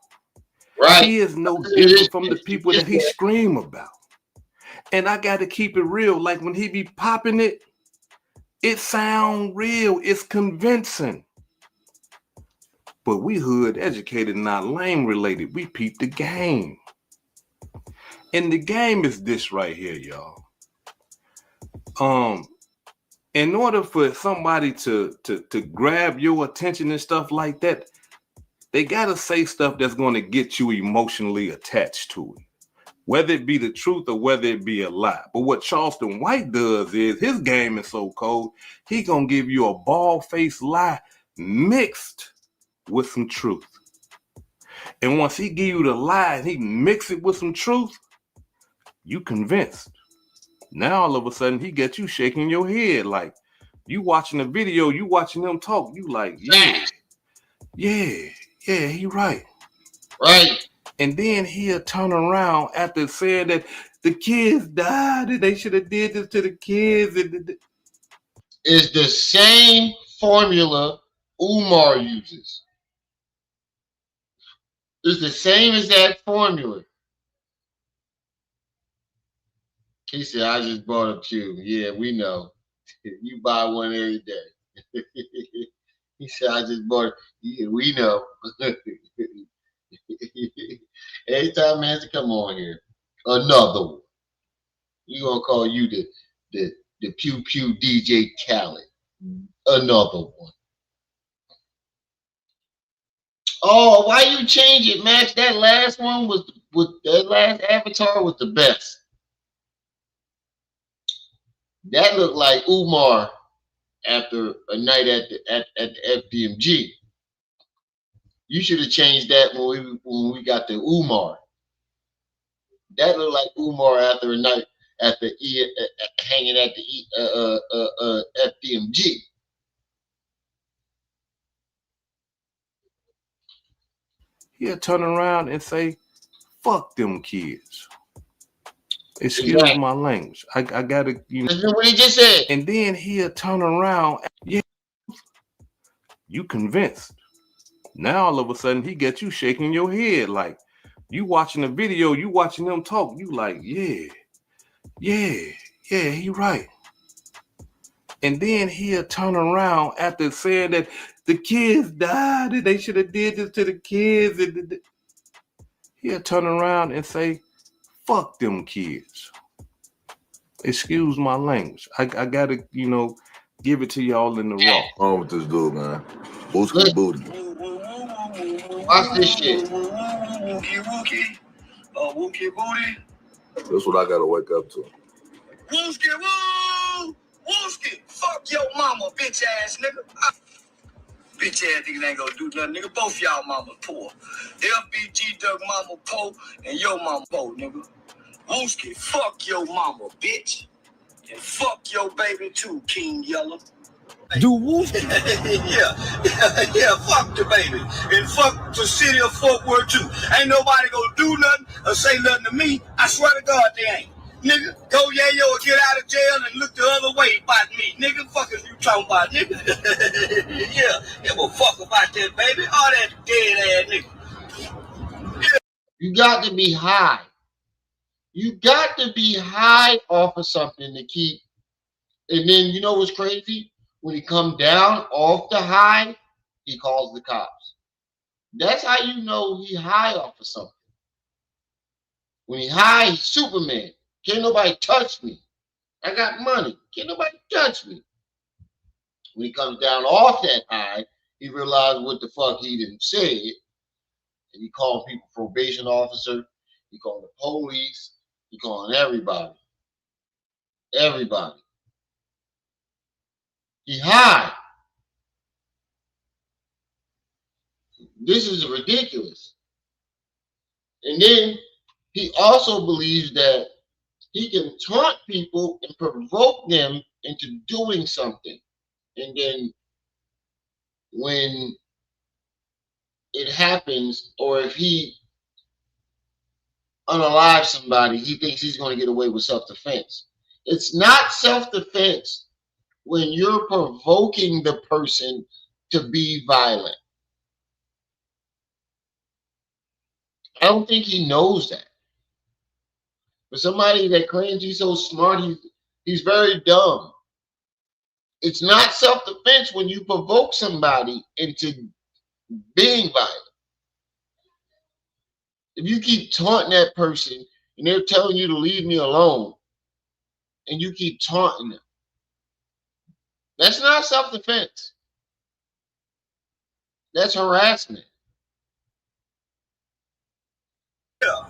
Right. He is no different from the people that he scream about. And I got to keep it real. Like when he be popping it, it sound real. It's convincing. But we hood educated, not lame related. We peep the game. And the game is this right here, y'all. In order for somebody to grab your attention and stuff like that, they gotta say stuff that's gonna get you emotionally attached to it. Whether it be the truth or whether it be a lie. But what Charleston White does is, his game is so cold, he gonna give you a bald-faced lie mixed with some truth. And once he give you the lie and he mix it with some truth, you convinced. Now all of a sudden he gets you shaking your head like you watching a video, you watching them talk, you like, yeah, he right. Right. And then he'll turn around after saying that the kids died and they should have did this to the kids. It's the same formula Umar uses. It's the same as that formula. He said, I just bought a pew. Yeah, we know. You buy one every day. He said, I just bought it. Yeah, we know. Every time man to come on here. Another one. You gonna call you the Pew Pew DJ Khaled. Another one. Oh, why you change it, Max? That last one was that last avatar was the best. That looked like Umar after a night at the FDMG. You should have changed that when we got the Umar. That looked like Umar after a night at the hanging at the FDMG. He'll turn around and say, fuck them kids. Excuse my language. I gotta, you know. That's what he just said. And then he'll turn around. Yeah, you convinced. Now all of a sudden he gets you shaking your head like you watching a video, you watching them talk. You like, yeah, he right. And then he'll turn around after saying that the kids died and they should have did this to the kids. And he'll turn around and say, fuck them kids. Excuse my language. I gotta, you know, give it to y'all in the raw. What's wrong with this dude, man? Booski booty. Watch this shit. Wookie booty. That's what I gotta wake up to. Wooski, woo! Wooski! Fuck your mama, bitch ass nigga. Bitch ass niggas ain't gonna do nothing, nigga. Both y'all mama poor. FBG Doug mama poor and your mama poor, nigga. Wooski, fuck your mama, bitch. And fuck your baby too, King Yellow. Do Wooski? yeah, fuck the baby. And fuck the city of Fort Worth too. Ain't nobody gonna do nothing or say nothing to me. I swear to God they ain't. Nigga, go yayo or get out of jail and look the other way about me. Nigga, fuck is you talking about, nigga? Yeah, give a fuck about that, baby. All that dead ass nigga. Yeah. You got to be high. You got to be high off of something to keep. And then you know what's crazy? When he come down off the high, he calls the cops. That's how you know he high off of something. When he high, he's Superman. Can't nobody touch me. I got money. Can't nobody touch me. When he comes down off that high, he realized what the fuck he didn't say. And he called people probation officer. He called the police. He calling everybody. Everybody. He high. This is ridiculous. And then he also believes that he can taunt people and provoke them into doing something. And then when it happens, or if he unalives somebody, he thinks he's going to get away with self-defense. It's not self-defense when you're provoking the person to be violent. I don't think he knows that. For somebody that claims he's so smart, he's very dumb. It's not self-defense when you provoke somebody into being violent. If you keep taunting that person and they're telling you to leave me alone, and you keep taunting them, that's not self-defense. That's harassment. Yeah.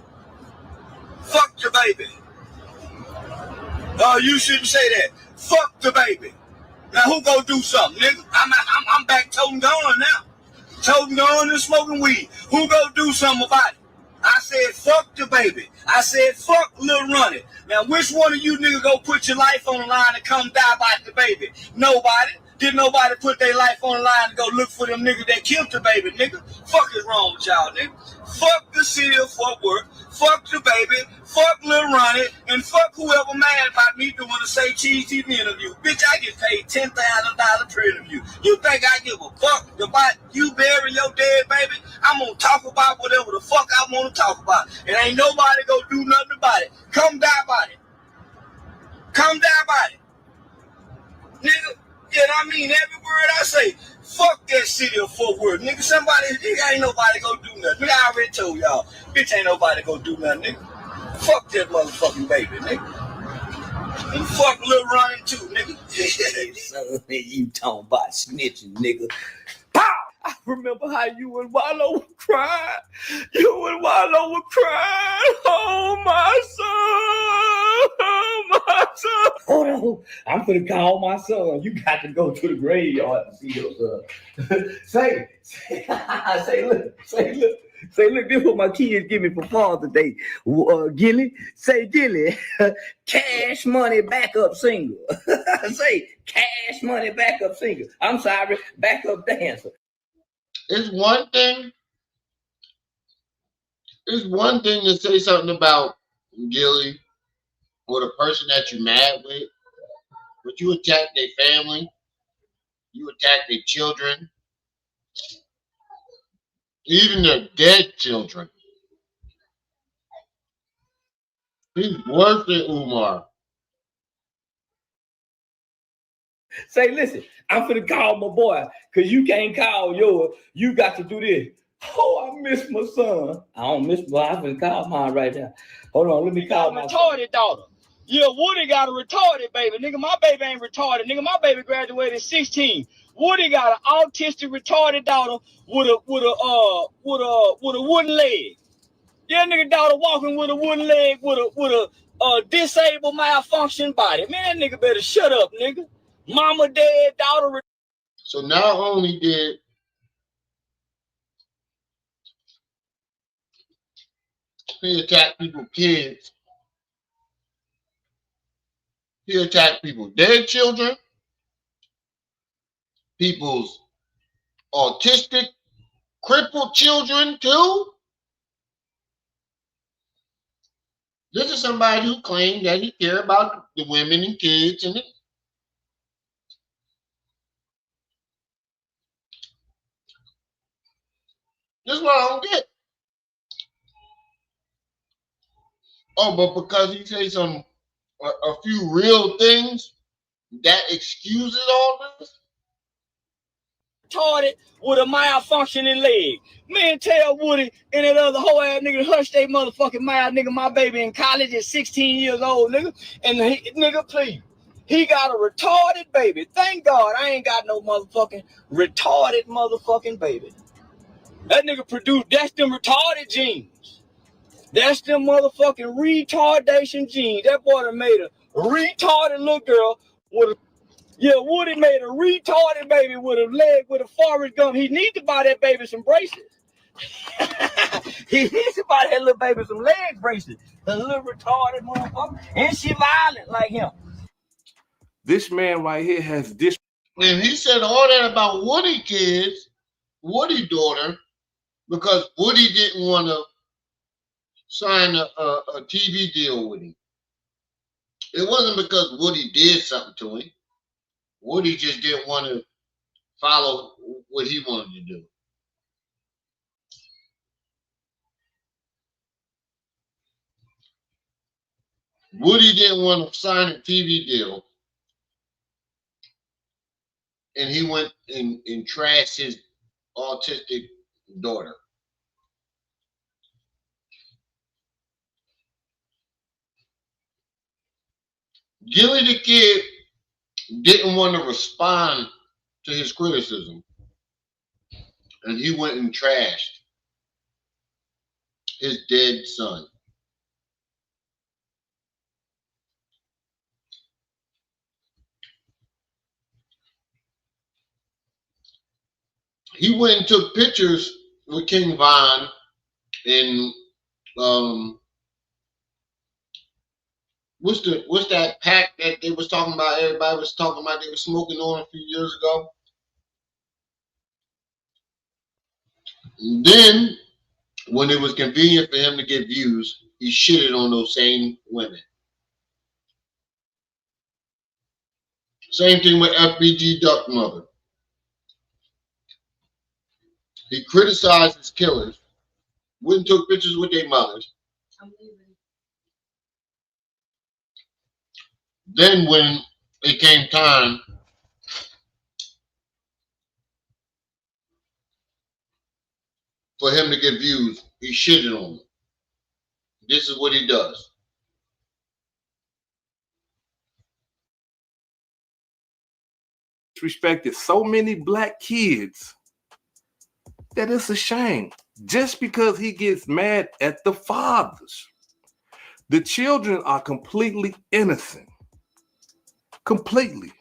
Fuck the baby. You shouldn't say that. Fuck the baby. Now who gonna do something, nigga? I'm back toting gone now. Toting gone and smoking weed. Who gonna do something about it? I said fuck the baby. I said fuck Lil Ronnie. Now which one of you niggas gonna put your life on the line and come die by the baby? Nobody. Didn't nobody put their life on the line to go look for them niggas that killed the baby, nigga? Fuck is wrong with y'all, nigga? Fuck the city of Fort Worth. Fuck the baby. Fuck Lil Ronnie. And fuck whoever mad about me doing a Say Cheese TV interview. Bitch, I get paid $10,000 per interview. You think I give a fuck about you burying your dead baby? I'm gonna talk about whatever the fuck I wanna talk about. And ain't nobody gonna do nothing about it. Come die about it. Come die about it. Nigga. Yeah, I mean every word I say. Fuck that city of Fort Worth, nigga. Ain't nobody gonna do nothing. Nigga, I already told y'all, bitch, ain't nobody gonna do nothing, nigga. Fuck that motherfucking baby, nigga. And fuck Lil Ronnie too, nigga. So, you talking about snitching, nigga. Pow! I remember how you and Wallow were crying. You and Wallow were crying. Oh, my son. Oh, my son. Hold on. I'm going to call my son. You got to go to the graveyard to see your son. Say, look, this is what my kids give me for Father's Day. Gilly, say Gilly, cash money backup singer. Say cash money backup singer. I'm sorry, backup dancer. It's one thing to say something about Gilly or the person that you're mad with, but you attack their family, you attack their children, even their dead children. He's worse than Umar. Say, listen, I'm finna call my boy, because you can't call yours. You got to do this. Oh, I miss my son. I don't miss my, I'm finna call mine right now. Hold on, let me call my retarded daughter. Yeah, Woody got a retarded baby. Nigga, my baby ain't retarded. Nigga, my baby graduated at 16. Woody got an autistic retarded daughter with a wooden leg. Yeah, nigga daughter walking with a wooden leg with a disabled malfunction body. Man, that nigga better shut up, nigga. Mama dead, daughter. So not only did he attack people's kids, he attacked people's dead children, people's autistic, crippled children too. This is somebody who claimed that he cared about the women and kids, and this is what I don't get. Oh, but because he says a few real things, that excuses all this? Retarded with a malfunctioning leg. Man, tell Woody and that other whole ass nigga hush they motherfucking mouth, nigga. My baby in college is 16 years old, nigga. And nigga, please. He got a retarded baby. Thank God I ain't got no motherfucking retarded motherfucking baby. That nigga produced, that's them retarded genes. That's them motherfucking retardation genes. That boy done made a retarded little girl with a, yeah, Woody made a retarded baby with a leg with a Forrest Gump. He needs to buy that baby some braces. He needs to buy that little baby some leg braces. The little retarded motherfucker. And she violent like him. This man right here has this. And he said all that about Woody kids, Woody daughter, because Woody didn't want to sign a TV deal with him. It wasn't because Woody did something to him. Woody just didn't want to follow what he wanted to do. Woody didn't want to sign a TV deal, and he went and trashed his autistic daughter. Gilly the Kid didn't want to respond to his criticism, and he went and trashed his dead son. He went and took pictures with King Von and what's that pack that they was talking about? Everybody was talking about they were smoking on a few years ago. And then, when it was convenient for him to get views, he shitted on those same women. Same thing with FBG Duck Mother. He criticized his killers, went and took pictures with their mothers. Then when it came time for him to get views, he shitted on them. This is what he does. Disrespected so many black kids that it's a shame. Just because he gets mad at the fathers. The children are completely innocent. Completely.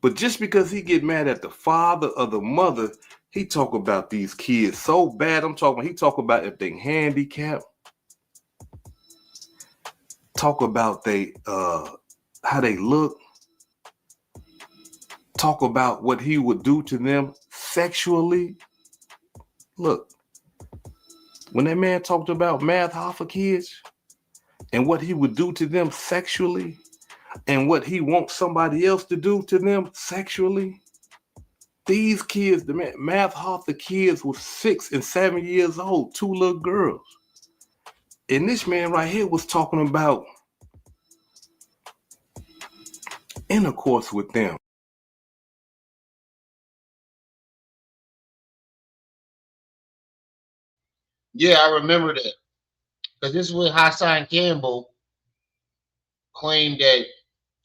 But just because he get mad at the father or the mother, he talk about these kids so bad. He talk about if they handicapped. Talk about how they look. Talk about what he would do to them sexually. Look, when that man talked about Math Hoffa kids and what he would do to them sexually and what he wants somebody else to do to them sexually, these kids, the Math Hoffa kids were 6 and 7 years old, 2 little girls. And this man right here was talking about intercourse with them. Yeah, I remember that. Because this is what Hassan Campbell claimed that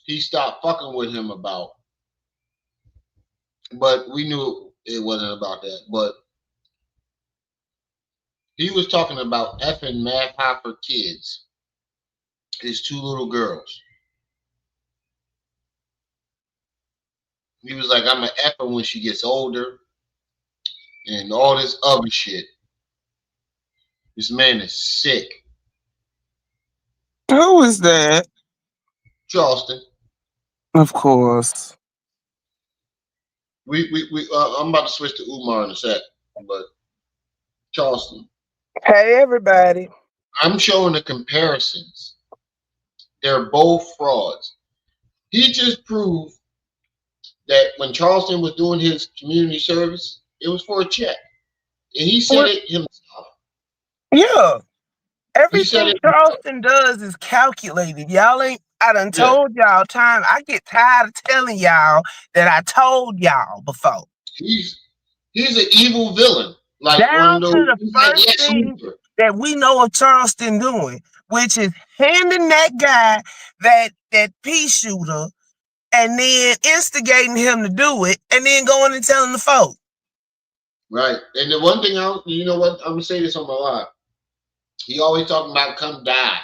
he stopped fucking with him about. But we knew it wasn't about that. But He was talking about effing math hopper kids. His 2 little girls. He was like, I'm an effer when she gets older, and all this other shit. This man is sick. Who is that? Charleston. Of course. I'm about to switch to Umar in a sec, but Charleston. Hey, everybody. I'm showing the comparisons. They're both frauds. He just proved that when Charleston was doing his community service, it was for a check. And he said it himself. Yeah. Everything Charleston does is calculated. Y'all ain't, I done told y'all time. I get tired of telling y'all that I told y'all before. He's an evil villain. Like down to the first thing that we know of Charleston doing, which is handing that guy that pea shooter and then instigating him to do it and then going and telling the folk. Right. And the one thing you know what? I'm gonna say this on my live. He always talking about come die.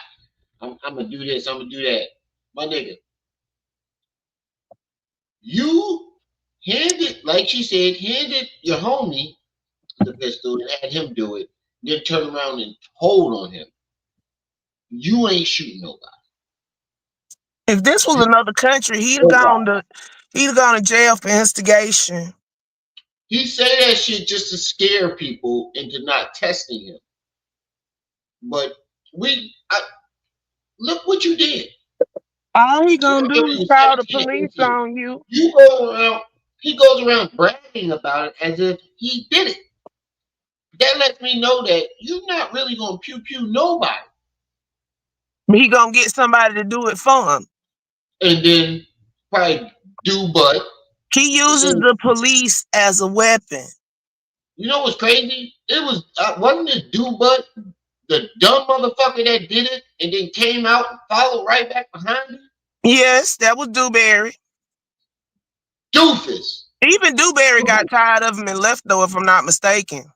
I'm gonna do this, I'm gonna do that. My nigga. You handed, like she said, handed your homie the pistol and had him do it, then turn around and hold on him. You ain't shooting nobody. If this was another country, he'd have gone to jail for instigation. He say that shit just to scare people into not testing him. But look what you did. All he gonna do is call the police on you. You go around, he goes around bragging about it as if he did it. That lets me know that you're not really gonna pew nobody. He gonna get somebody to do it for him. And then probably do but. He uses the police as a weapon. You know what's crazy? It was wasn't it do but the dumb motherfucker that did it and then came out and followed right back behind him? Yes, that was Dewberry. Doofus. Even Dewberry got tired of him and left, though, if I'm not mistaken.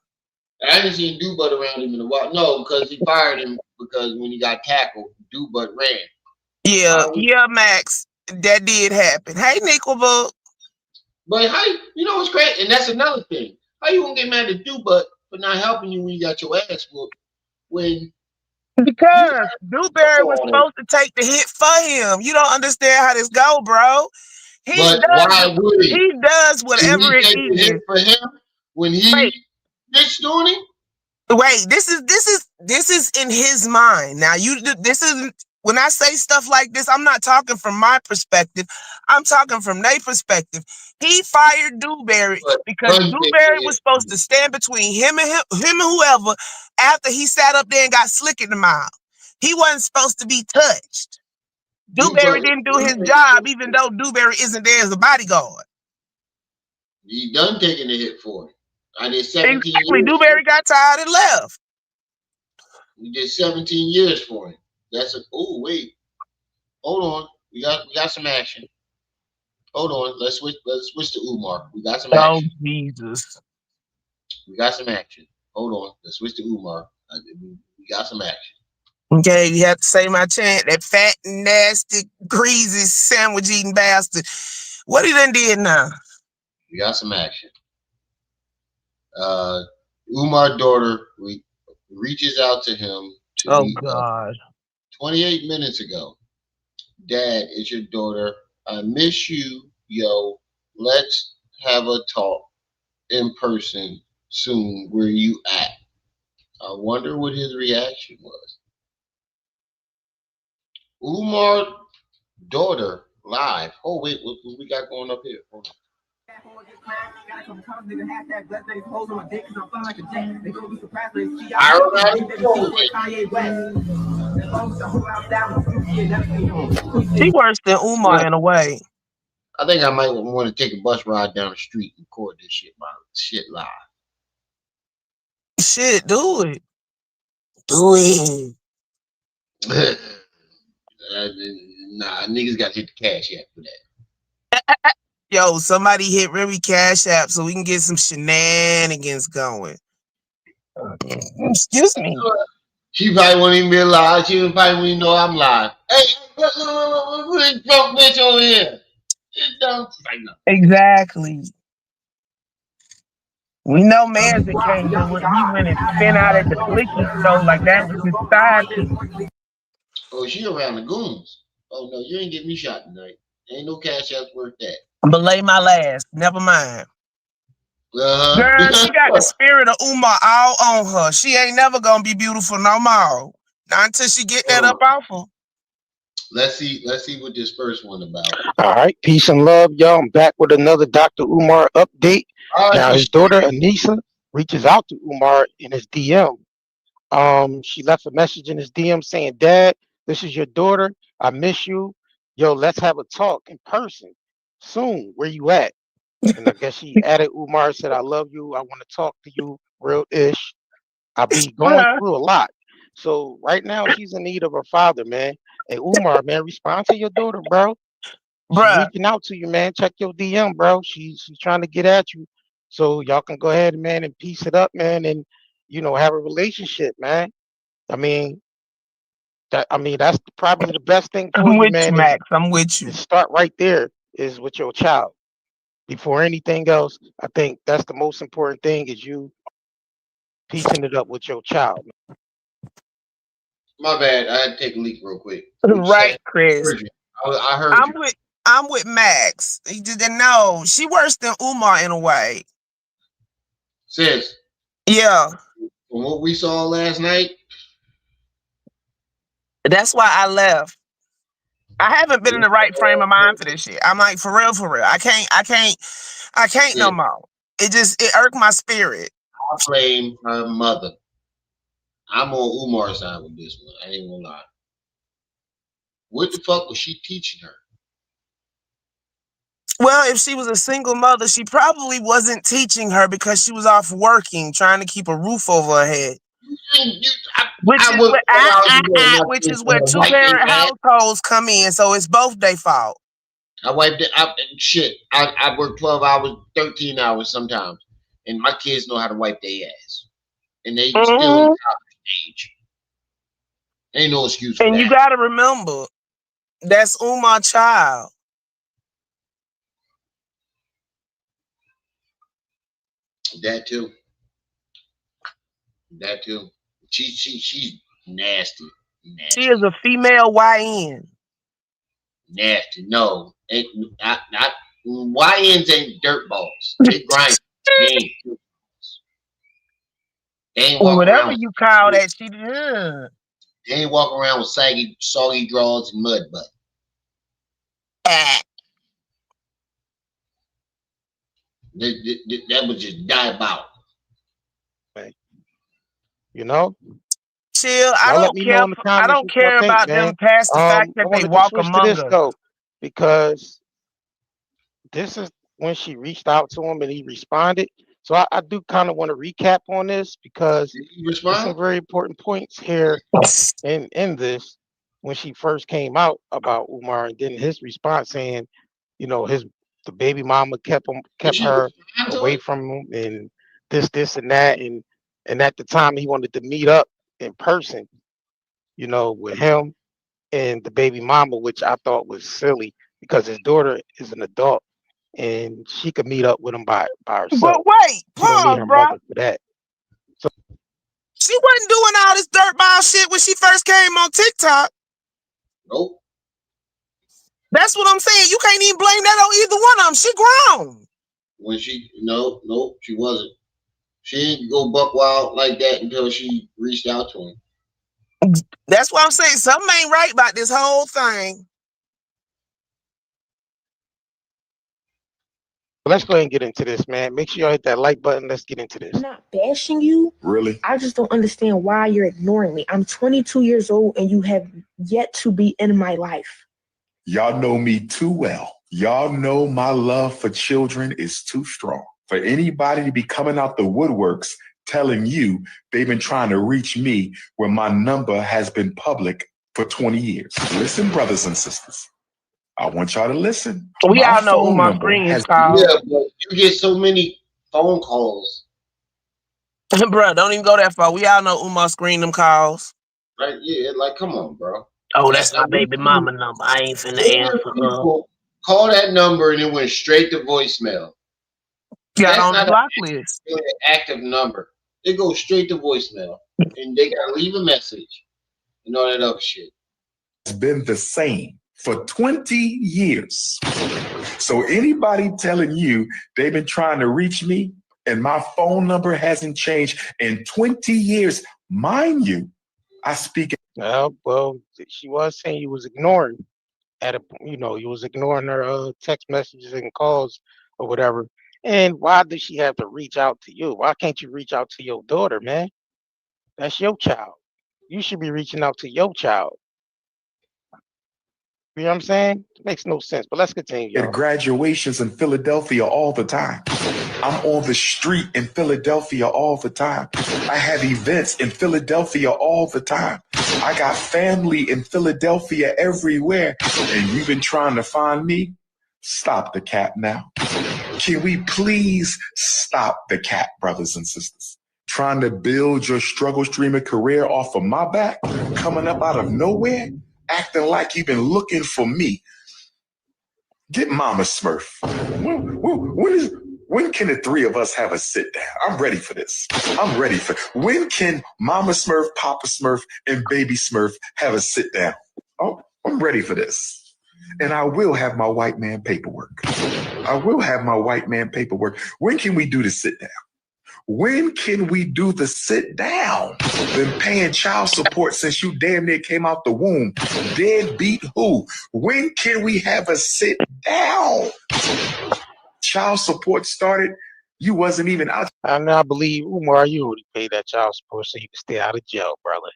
I didn't see Dewbutt around him in a while. No, because he fired him because when he got tackled, Dewbutt ran. Yeah, Max. That did happen. Hey, Nickelbook. But how you know what's great? And that's another thing. How you gonna get mad at Dewbutt for not helping you when you got your ass whooped? Because Dewberry was supposed to take the hit for him. You don't understand how this go, bro. He does whatever it is for him when he bitch doing it. Wait, this is in his mind. Now this isn't, when I say stuff like this, I'm not talking from my perspective. I'm talking from their perspective. He fired Dewberry because Dewberry was supposed to stand between him and whoever after he sat up there and got slick in the mouth. He wasn't supposed to be touched. Dewberry didn't do his job, even though Dewberry isn't there as a bodyguard. He done taking the hit for it. I did 17 years. Dewberry got tired and left. We did 17 years for him. Wait. Hold on. We got some action. Hold on. Let's switch to Umar. We got some action. Oh, Jesus. We got some action. Hold on. Let's switch to Umar. We got some action. Okay, you have to say my chant. That fat, nasty, greasy, sandwich-eating bastard. What he done did now? We got some action. Umar's daughter reaches out to him. Oh, God. 28 minutes ago. Dad, it's your daughter. I miss you, yo. Let's have a talk in person soon. Where you at? I wonder what his reaction was. Umar's daughter live. Oh, wait, what we got going up here? Hold on. She worse than Umar in a way. I think I might want to take a bus ride down the street and record this shit live. Shit, do it. Do it. Nah, niggas got to hit the cash app for that. Yo, somebody hit Remy Cash App so we can get some shenanigans going. Excuse me. She probably won't even be alive. She probably won't even know I'm live. Hey, look this drunk bitch over here. It's dumb. Like, no. Exactly. We know Mayor's occasion when he went and spent out at the Flicky store, like that was his side piece. Oh, she around the goons. Oh no, you ain't getting me shot tonight. Ain't no cash app worth that. Belay my last. Never mind. Girl, she got the spirit of Umar all on her. She ain't never gonna be beautiful no more. Not until she get that up off her. Let's see what this first one about. All right, peace and love, y'all. I'm back with another Dr. Umar update. Now, his daughter Anissa reaches out to Umar in his DM. She left a message in his DM saying, "Dad, this is your daughter. I miss you. Yo, let's have a talk in person soon. Where you at?" And I guess she added Umar, said, "I love you. I want to talk to you real ish. I be going through a lot." So right now she's in need of her father, man. Hey Umar, man, respond to your daughter, bro. She's reaching out to you, man. Check your DM, bro. She's trying to get at you. So y'all can go ahead, man, and piece it up, man, and have a relationship, man. I mean, that's probably the best thing for I'm you, with man. you, Max. I'm with you. Start right there is with your child. Before anything else, I think that's the most important thing is you piecing it up with your child. My bad. I had to take a leak real quick. Right, Chris. I heard you. I'm with Max. He didn't know. She worse than Umar in a way. Sis. Yeah. From what we saw last night. That's why I left. I haven't been in the right frame of mind for this shit. I'm like, for real. I can't no more. It irked my spirit. I blame her mother. I'm on Umar's side with this one. I ain't gonna lie. What the fuck was she teaching her? Well, if she was a single mother, she probably wasn't teaching her because she was off working, trying to keep a roof over her head. Which is where two-parent households come in, so it's both their fault. I wiped it out. Shit, I work 12 hours, 13 hours sometimes, and my kids know how to wipe their ass, and they still in college age. Ain't no excuse for that. And you gotta remember, that's Umar's child. That too. She's nasty. She is a female YN. Nasty. No, not YNs ain't dirt balls. They grind. They ain't walking whatever around. You call that, she did. They ain't walking around with saggy, soggy drawers and mud butt. That was just diabolical. Chill. I don't care. I don't care about them past the fact that they walk among us. Though, because this is when she reached out to him and he responded. So I do kind of want to recap on this because there's some very important points here in this when she first came out about Umar, and then his response saying, the baby mama kept her away from him and this and that, and at the time he wanted to meet up in person, with him and the baby mama, which I thought was silly because his daughter is an adult and she could meet up with him by herself. But wait, pause, bro. For that. So she wasn't doing all this dirtball shit when she first came on TikTok. Nope. That's what I'm saying. You can't even blame that on either one of them. She grown. When nope, she wasn't. She didn't go buck wild like that until she reached out to him. That's what I'm saying. Something ain't right about this whole thing. Let's go ahead and get into this, man. Make sure y'all hit that like button. Let's get into this. I'm not bashing you. Really? I just don't understand why you're ignoring me. I'm 22 years old and you have yet to be in my life. Y'all know me too well. Y'all know my love for children is too strong. For anybody to be coming out the woodworks telling you they've been trying to reach me when my number has been public for 20 years. Listen, brothers and sisters. I want y'all to listen. We all know Umar Green is called. Yeah, but you get so many phone calls Bro, don't even go that far. We all know Umar screened them calls. Right? Yeah, like come on, bro. Oh, that's my baby mama number. I ain't finna answer her. People call that number and it went straight to voicemail. Got That's on the not block list. an active number. It goes straight to voicemail, and they gotta leave a message and all that other shit. It's been the same for 20 years. So anybody telling you they've been trying to reach me and my phone number hasn't changed in 20 years, mind you, I speak. Well, she was saying you was ignoring you was ignoring her text messages and calls or whatever. And why does she have to reach out to you? Why can't you reach out to your daughter, man? That's your child. You should be reaching out to your child. You know what I'm saying? It makes no sense. But let's continue. At graduations in Philadelphia all the time. I'm on the street in Philadelphia all the time. I have events in Philadelphia all the time. I got family in Philadelphia everywhere. And you've been trying to find me? Stop the cap now. Can we please stop the cap, brothers and sisters? Trying to build your struggle streamer career off of my back, coming up out of nowhere, acting like you've been looking for me. Get Mama Smurf. When can the three of us have a sit down? I'm ready for this. When can Mama Smurf, Papa Smurf, and Baby Smurf have a sit down? Oh, I'm ready for this. And I will have my white man paperwork. When can we do the sit down? When can we do the sit down? Been paying child support since you damn near came out the womb. Deadbeat who? When can we have a sit down? Child support started. You wasn't even out. I believe Umar, you already paid that child support so you can stay out of jail, brother.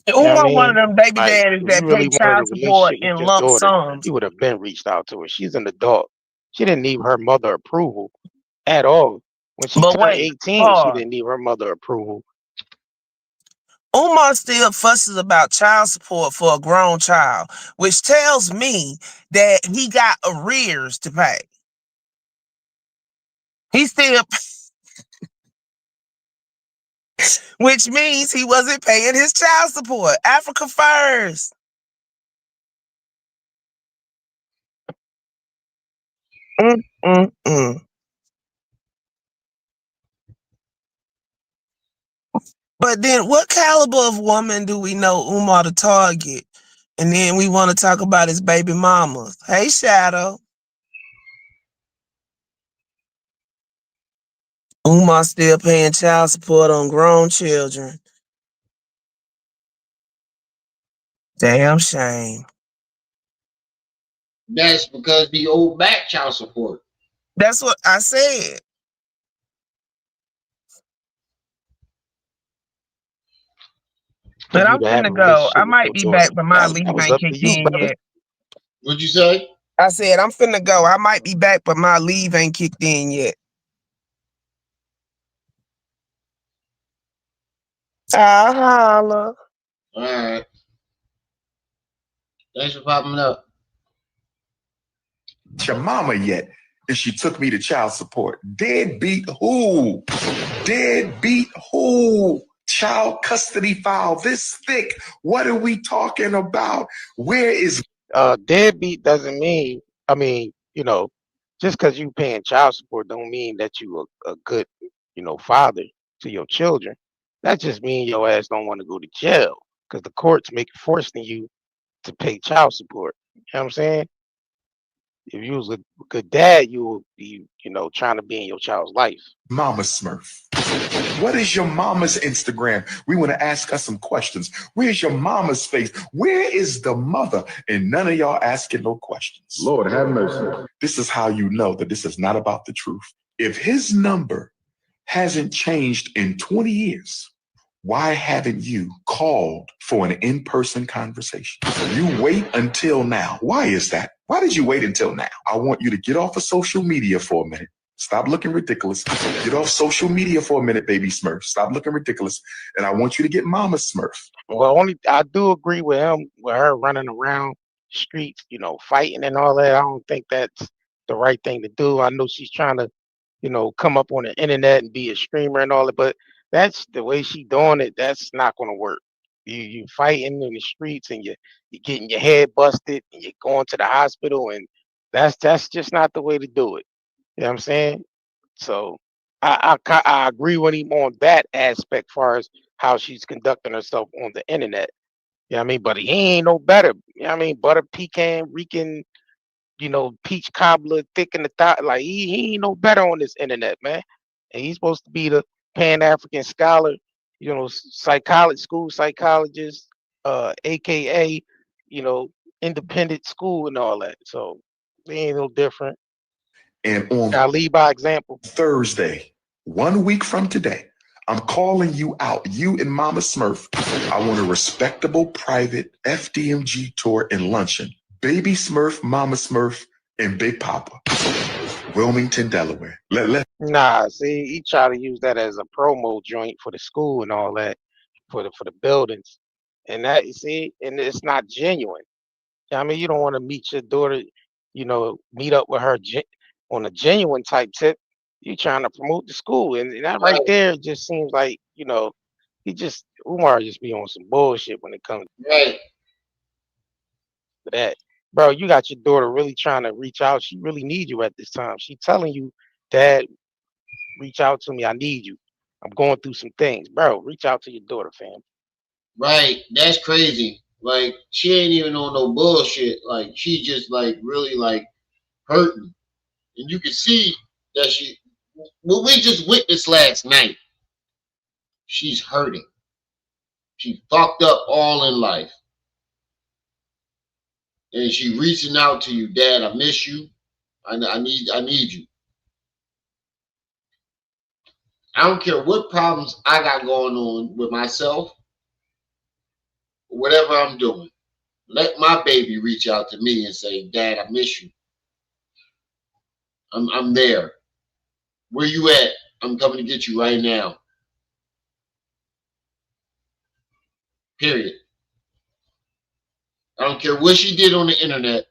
Umar, one of them baby daddies that pay child support in lump sums. You would have been reached out to her. She's an adult. She didn't need her mother approval at all. When she turned 18, she didn't need her mother approval. Umar still fusses about child support for a grown child, which tells me that he got arrears to pay. He still, which means he wasn't paying his child support. Africa first. But then what caliber of woman do we know Umar to target? And then we want to talk about his baby mamas. Hey, Shadow. Umar still paying child support on grown children. Damn shame. That's because he owed back child support. That's what I said. But I'm finna go. I might be back, but my leave ain't kicked in yet. What'd you say? I said I'm finna go. I might be back, but my leave ain't kicked in yet. I'll holla. All right. Thanks for popping up. Your mama yet, and she took me to child support. Deadbeat who? Child custody file this thick. What are we talking about? Where is deadbeat doesn't mean, just because you paying child support don't mean that you a good, father to your children. That just means your ass don't want to go to jail because the courts forcing you to pay child support. You know what I'm saying? If you was a good dad, you would be, trying to be in your child's life. Mama Smurf? What is your mama's Instagram? We want to ask us some questions. Where's your mama's face? Where is the mother? And none of y'all asking no questions. Lord have mercy. This is how you know that this is not about the truth. If his number hasn't changed in 20 years, why haven't you called for an in-person conversation? You wait until now. Why is that? Why did you wait until now? I want you to get off of social media for a minute. Stop looking ridiculous. Get off social media for a minute, baby Smurf. Stop looking ridiculous. And I want you to get Mama Smurf. Well, I do agree with him, with her running around streets, fighting and all that. I don't think that's the right thing to do. I know she's trying to, come up on the internet and be a streamer and all that, but That's the way she doing it. That's not gonna work. You fighting in the streets and you're getting your head busted and you're going to the hospital, and that's just not the way to do it. You know what I'm saying? So I agree with him on that aspect, far as how she's conducting herself on the internet. You know what I mean? But he ain't no better. You know what I mean? Butter pecan, Rican, peach cobbler, thick in the thought. Like he ain't no better on this internet, man. And he's supposed to be the Pan African scholar, school psychologist, aka, you know, independent school and all that. So they ain't no different. And on I lead by example. Thursday, 1 week from today, I'm calling you out, you and Mama Smurf. I want a respectable private FDMG tour and luncheon. Baby Smurf, Mama Smurf, and Big Papa. Wilmington, Delaware. Nah, see, he try to use that as a promo joint for the school and all that, for the buildings. And that, you see, and it's not genuine. I mean, you don't want to meet your daughter, meet up with her on a genuine type tip. You trying to promote the school, and that right there just seems like, Umar just be on some bullshit when it comes to that. Bro, you got your daughter really trying to reach out. She really needs you at this time. She telling you, Dad, reach out to me. I need you. I'm going through some things. Bro, reach out to your daughter, fam. Right. That's crazy. Like, she ain't even on no bullshit. Like, she just, like, really, like, hurting. And you can see that what we just witnessed last night, she's hurting. She fucked up all in life. And she reaching out to you, Dad, I miss you. I need you. I don't care what problems I got going on with myself, whatever I'm doing. Let my baby reach out to me and say, Dad, I miss you. I'm there. Where you at? I'm coming to get you right now. Period. I don't care what she did on the internet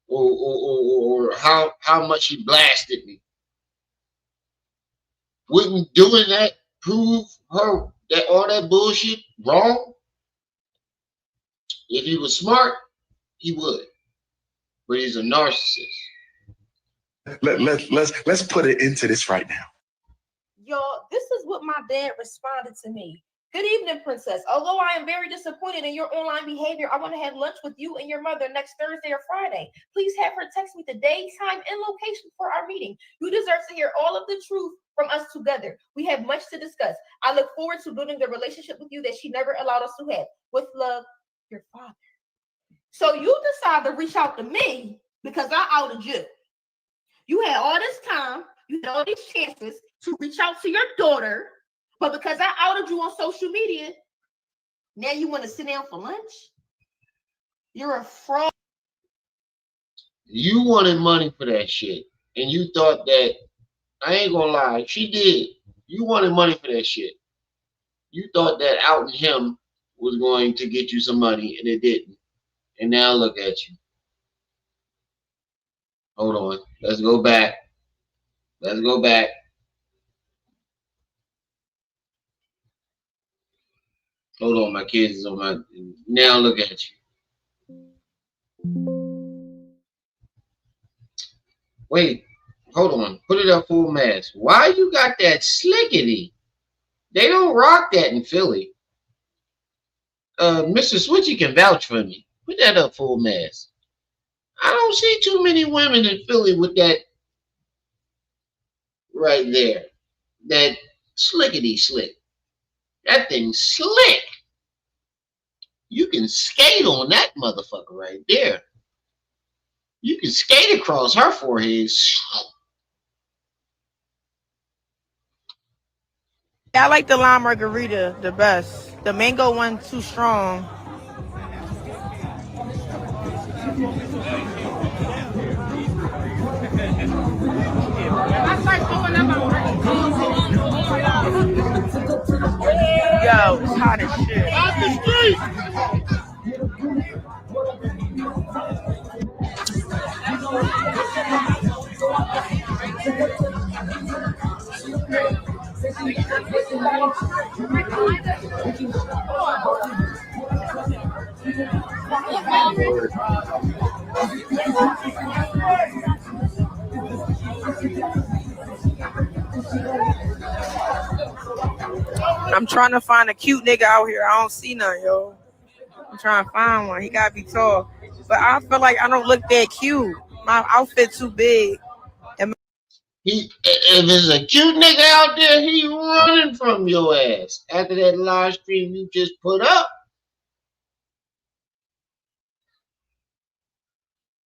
or how much she blasted me. Wouldn't doing that prove her that all that bullshit wrong? If he was smart, he would. But he's a narcissist. Let's put it into this right now. Y'all, this is what my dad responded to me. Good evening, Princess. Although I am very disappointed in your online behavior, I want to have lunch with you and your mother next Thursday or Friday. Please have her text me the day, time, and location for our meeting. You deserve to hear all of the truth from us together. We have much to discuss. I look forward to building the relationship with you that she never allowed us to have. With love, your father. So you decide to reach out to me because I outed you. You had all this time, you had all these chances to reach out to your daughter, but because I outed you on social media, now you want to sit down for lunch? You're a fraud. You wanted money for that shit. And you thought that, I ain't gonna lie, she did. You wanted money for that shit. You thought that outing him was going to get you some money, and it didn't. And now look at you. Hold on. Let's go back. Let's go back. Hold on, my kids is on my. Now look at you. Wait, hold on. Put it up full mask. Why you got that slickety? They don't rock that in Philly. Mr. Switchy can vouch for me. Put that up full mask. I don't see too many women in Philly with that right there. That slickety slick. That thing's slick. You can skate on that motherfucker right there. You can skate across her forehead. I like the lime margarita the best. The mango one too strong. Yo, it's hot as shit. Off the street! I'm trying to find a cute nigga out here. I don't see none, yo. I'm trying to find one. He gotta be tall. But I feel like I don't look that cute. My outfit too big. If there's a cute nigga out there, he running from your ass after that live stream you just put up.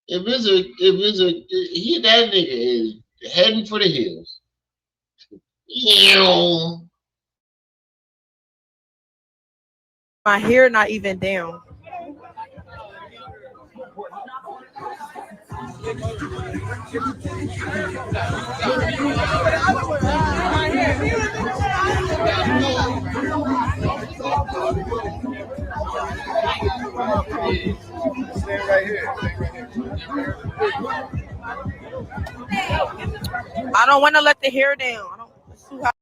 That nigga is heading for the hills. My hair not even down. I don't want to let the hair down. I don't. It's too hot.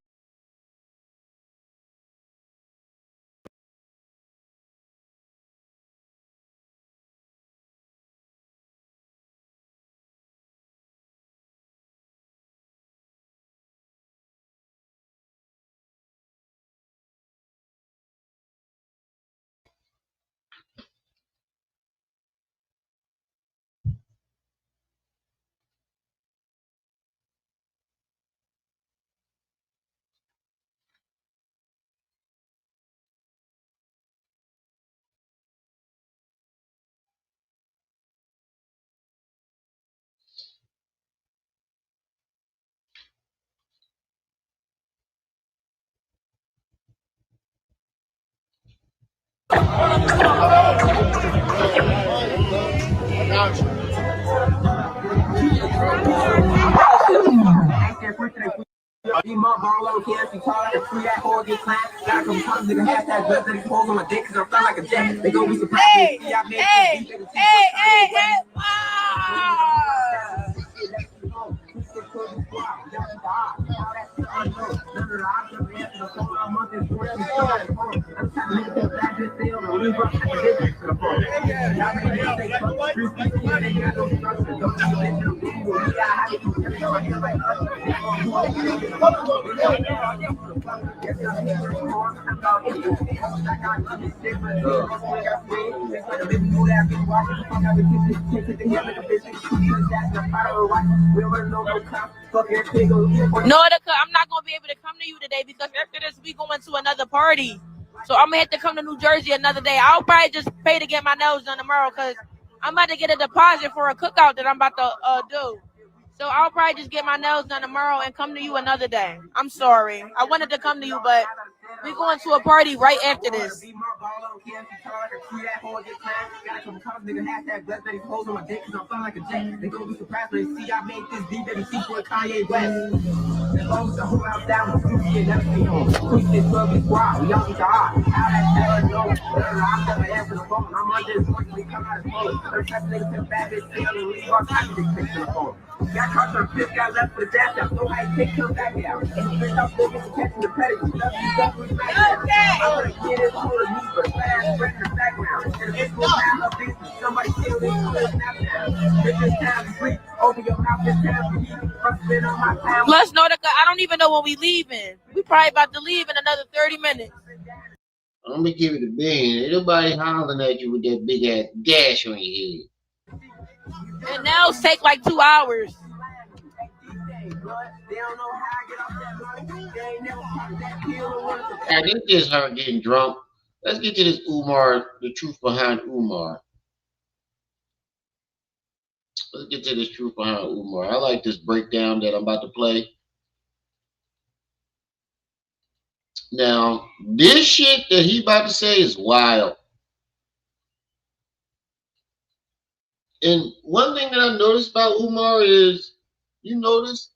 Nordica, I'm not gonna be able to come to you today because after this we going to another party. So I'm gonna have to come to New Jersey another day. I'll probably just pay to get my nails done tomorrow because I'm about to get a deposit for a cookout that I'm about to do. So I'll probably just get my nails done tomorrow and come to you another day. I'm sorry. I wanted to come to you, but we're going to a party right after this. Plus, Nordica, I don't even know when we leaving. We probably about to leave in another 30 minutes. I'm gonna give you the bean. Ain't nobody hollering at you with that big ass gash on your head. And nails take like 2 hours. And this is her getting drunk. Let's get to this Umar, the truth behind Umar. Let's get to this truth behind Umar. I like this breakdown that I'm about to play. Now, this shit that he about to say is wild. And one thing that I noticed about Umar is, you notice,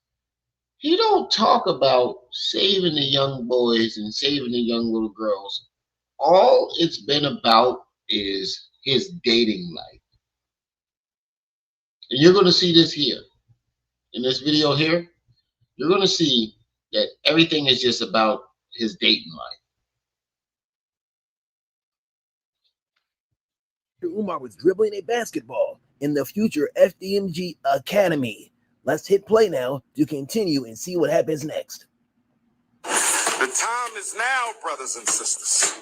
he don't talk about saving the young boys and saving the young little girls. All it's been about is his dating life. And you're going to see this here. In this video here, you're going to see that everything is just about his dating life. Umar was dribbling a basketball in the future FDMG Academy. Let's hit play now to continue and see what happens next. The time is now, brothers and sisters.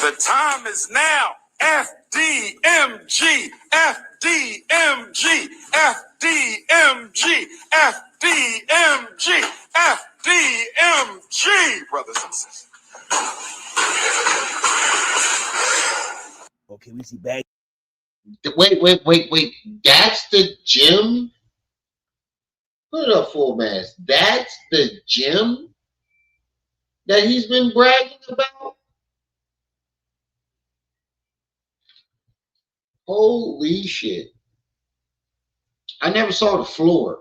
The time is now. FDMG, FDMG, FDMG, FDMG, FDMG, brothers and sisters. Okay, we see back. Wait. That's the gym? Put it up, full mass. That's the gym that he's been bragging about? Holy shit. I never saw the floor.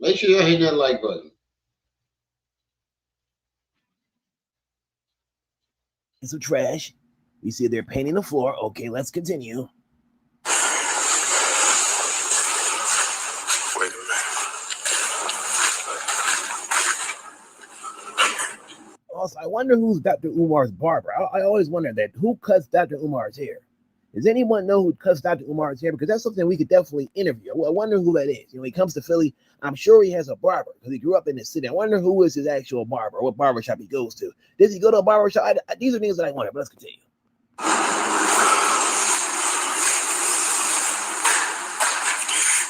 Make sure you're hitting that like button. Some trash. We see they're painting the floor. Okay, let's continue. Wait a minute. Also, I wonder who's Dr. Umar's barber. I always wonder that. Who cuts Dr. Umar's hair? Does anyone know who cuts Dr. Umar's hair? Because that's something we could definitely interview. I wonder who that is. You know, he comes to Philly. I'm sure he has a barber because he grew up in the city. I wonder who is his actual barber, what barbershop he goes to. Does he go to a barbershop? These are things that I wonder, but let's continue.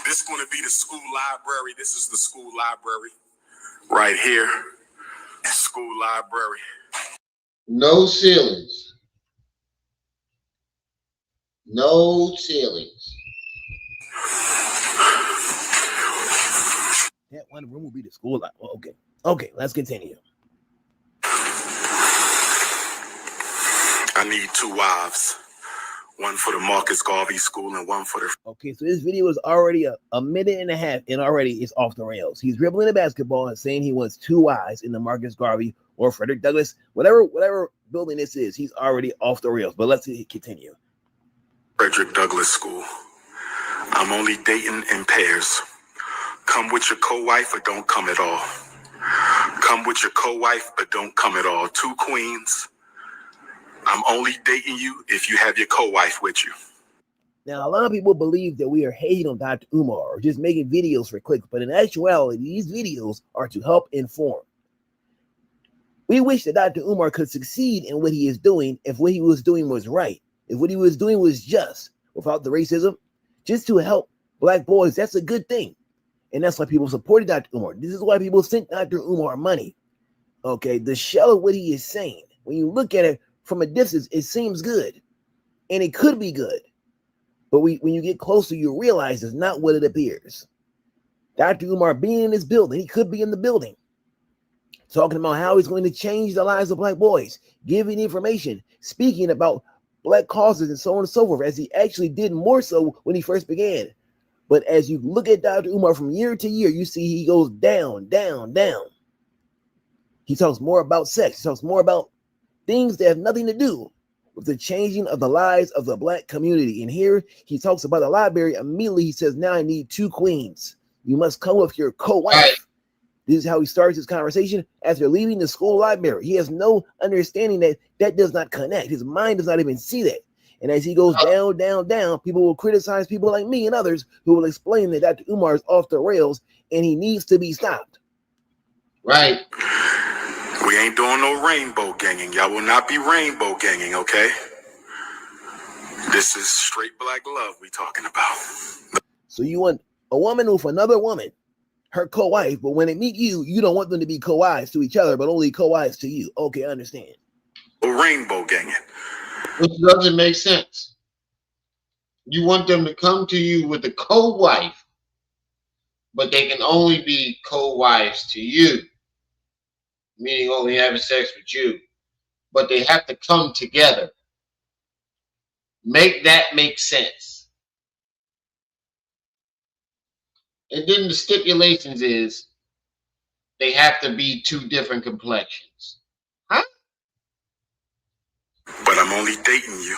This is going to be the school library. This is the school library right here. School library. No ceilings. No ceilings. That one room will be the school library. Oh, okay. Okay, let's continue. I need 2 wives. One for the Marcus Garvey School and one for the... Okay, so this video is already a minute and a half and already it's off the rails. He's dribbling a basketball and saying he wants 2 wives in the Marcus Garvey or Frederick Douglass, whatever building this is, he's already off the rails. But let's continue. Frederick Douglass School. I'm only dating in pairs. Come with your co-wife or don't come at all. Come with your co-wife or don't come at all. 2 queens. I'm only dating you if you have your co-wife with you. Now, a lot of people believe that we are hating on Dr. Umar or just making videos for clicks, but in actuality, these videos are to help inform. We wish that Dr. Umar could succeed in what he is doing if what he was doing was right, if what he was doing was just, without the racism, just to help Black boys. That's a good thing. And that's why people supported Dr. Umar. This is why people sent Dr. Umar money. Okay, the shell of what he is saying, when you look at it from a distance, it seems good. And it could be good. But when you get closer, you realize it's not what it appears. Dr. Umar being in this building, he could be in the building, talking about how he's going to change the lives of Black boys, giving information, speaking about Black causes and so on and so forth, as he actually did more so when he first began. But as you look at Dr. Umar from year to year, you see he goes down, down, down. He talks more about sex. He talks more about things that have nothing to do with the changing of the lives of the Black community. And here he talks about the library. Immediately he says, now I need 2 queens. You must come with your co-wife. This is how he starts his conversation after leaving the school library. He has no understanding that that does not connect. His mind does not even see that. And as he goes down, down, down, people will criticize people like me and others who will explain that Dr. Umar is off the rails and he needs to be stopped. Right. We ain't doing no rainbow ganging. Y'all will not be rainbow ganging, okay? This is straight Black love we talking about. So you want a woman with another woman, her co-wife, but when they meet you, you don't want them to be co-wives to each other, but only co-wives to you. Okay, I understand. Rainbow ganging. Which doesn't make sense. You want them to come to you with a co-wife, but they can only be co-wives to you, meaning only having sex with you, but they have to come together. Make that make sense. And then the stipulations is they have to be 2 different complexions. Huh? But I'm only dating you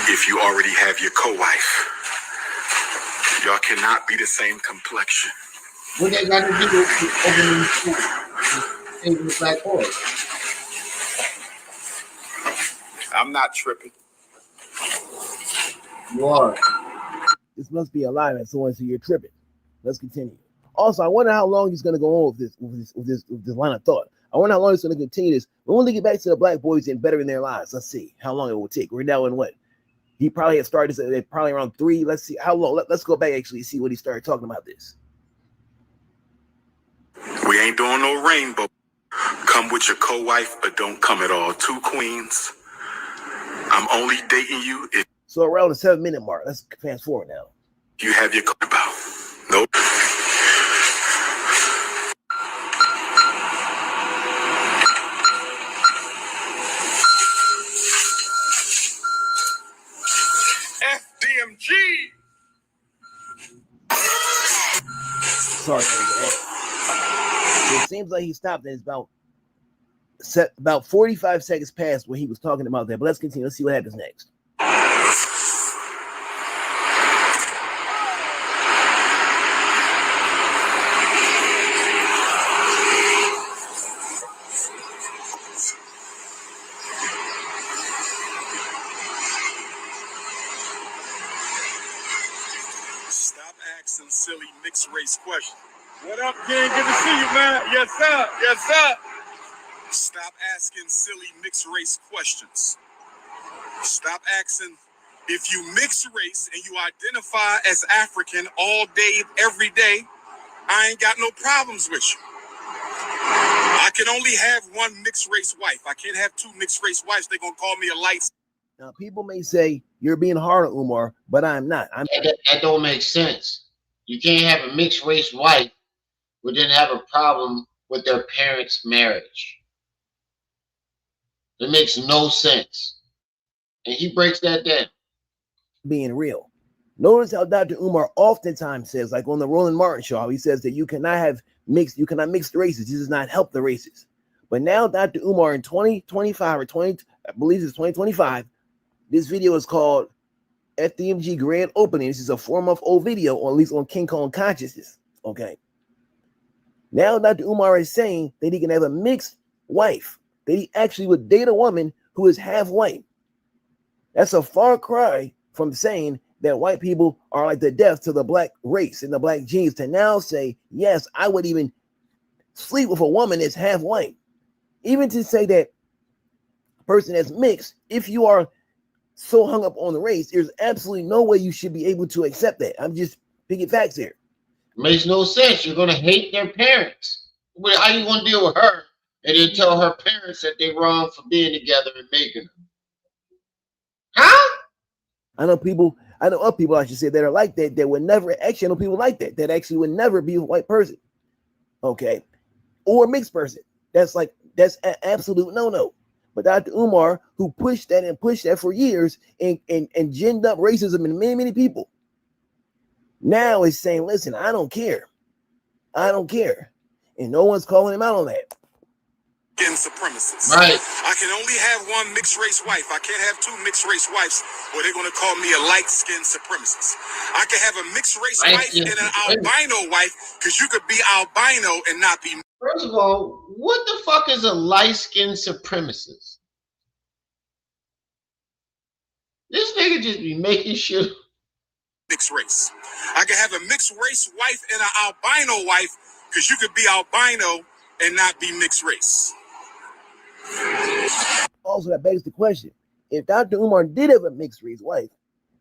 if you already have your co-wife. Y'all cannot be the same complexion. What they got to do with opening school and saving the black boy? I'm not tripping. You are. This must be a lie that someone said you're tripping. Let's continue. Also, I wonder how long he's going to go on with this line of thought. I wonder how long he's going to continue this. We want to get back to the black boys and bettering their lives. Let's see how long it will take. We're now in what? He probably had started this at probably around 3. Let's see how long. Let's go back actually see what he started talking about this. We ain't doing no rainbow. Come with your co-wife, but don't come at all. 2 queens. I'm only dating you if So around the 7-minute mark. Let's fast forward now. you have your about. Nope. FDMG. Sorry. It seems like he stopped and it's about 45 seconds past where he was talking about that. But let's continue. Let's see what happens next. Stop asking silly mixed race questions. What up, King? Good to see you, man. Yes, sir. Yes, sir. Stop asking silly mixed race questions. Stop asking if you mix race and you identify as African all day, every day. I ain't got no problems with you. I can only have one mixed race wife. I can't have 2 mixed race wives. They're gonna call me a light. Now, people may say you're being hard on Umar, but I'm not. That don't make sense. You can't have a mixed race wife who didn't have a problem with their parents' marriage. It makes no sense. And he breaks that down. Being real. Notice how Dr. Umar oftentimes says, like on the Roland Martin show, he says that you cannot mix the races. This does not help the races. But now Dr. Umar in 2025 or 20, I believe it's 2025, this video is called FDMG Grand Opening. This is a 4-month-old video, or at least on King Kong Consciousness. Okay. Now Dr. Umar is saying that he can have a mixed wife, that he actually would date a woman who is half white. That's a far cry from saying that white people are like the death to the black race and the black genes, to now say, yes, I would even sleep with a woman that's half white. Even to say that a person that's mixed, if you are so hung up on the race, there's absolutely no way you should be able to accept that. I'm just picking facts here. Makes no sense. You're going to hate their parents. Well, how you going to deal with her and then tell her parents that they're wrong for being together and making them? Huh? I know other people, I should say, that are like that, that would never, actually, I know people like that actually would never be a white person. Okay. Or a mixed person. That's an absolute no-no. But Dr. Umar, who pushed that for years and ginned up racism in many, many people, now is saying, listen, I don't care. And no one's calling him out on that. Supremacists. Right. I can only have one mixed race wife. I can't have 2 mixed race wives, or they're going to call me a light-skinned supremacist. I can have a mixed race wife and an albino wife, because you could be albino and not be. First of all, what the fuck is a light-skinned supremacist? This nigga just be making shit. Mixed race. I can have a mixed race wife and an albino wife, because you could be albino and not be mixed race. Also, that begs the question: if Dr. Umar did have a mixed race wife,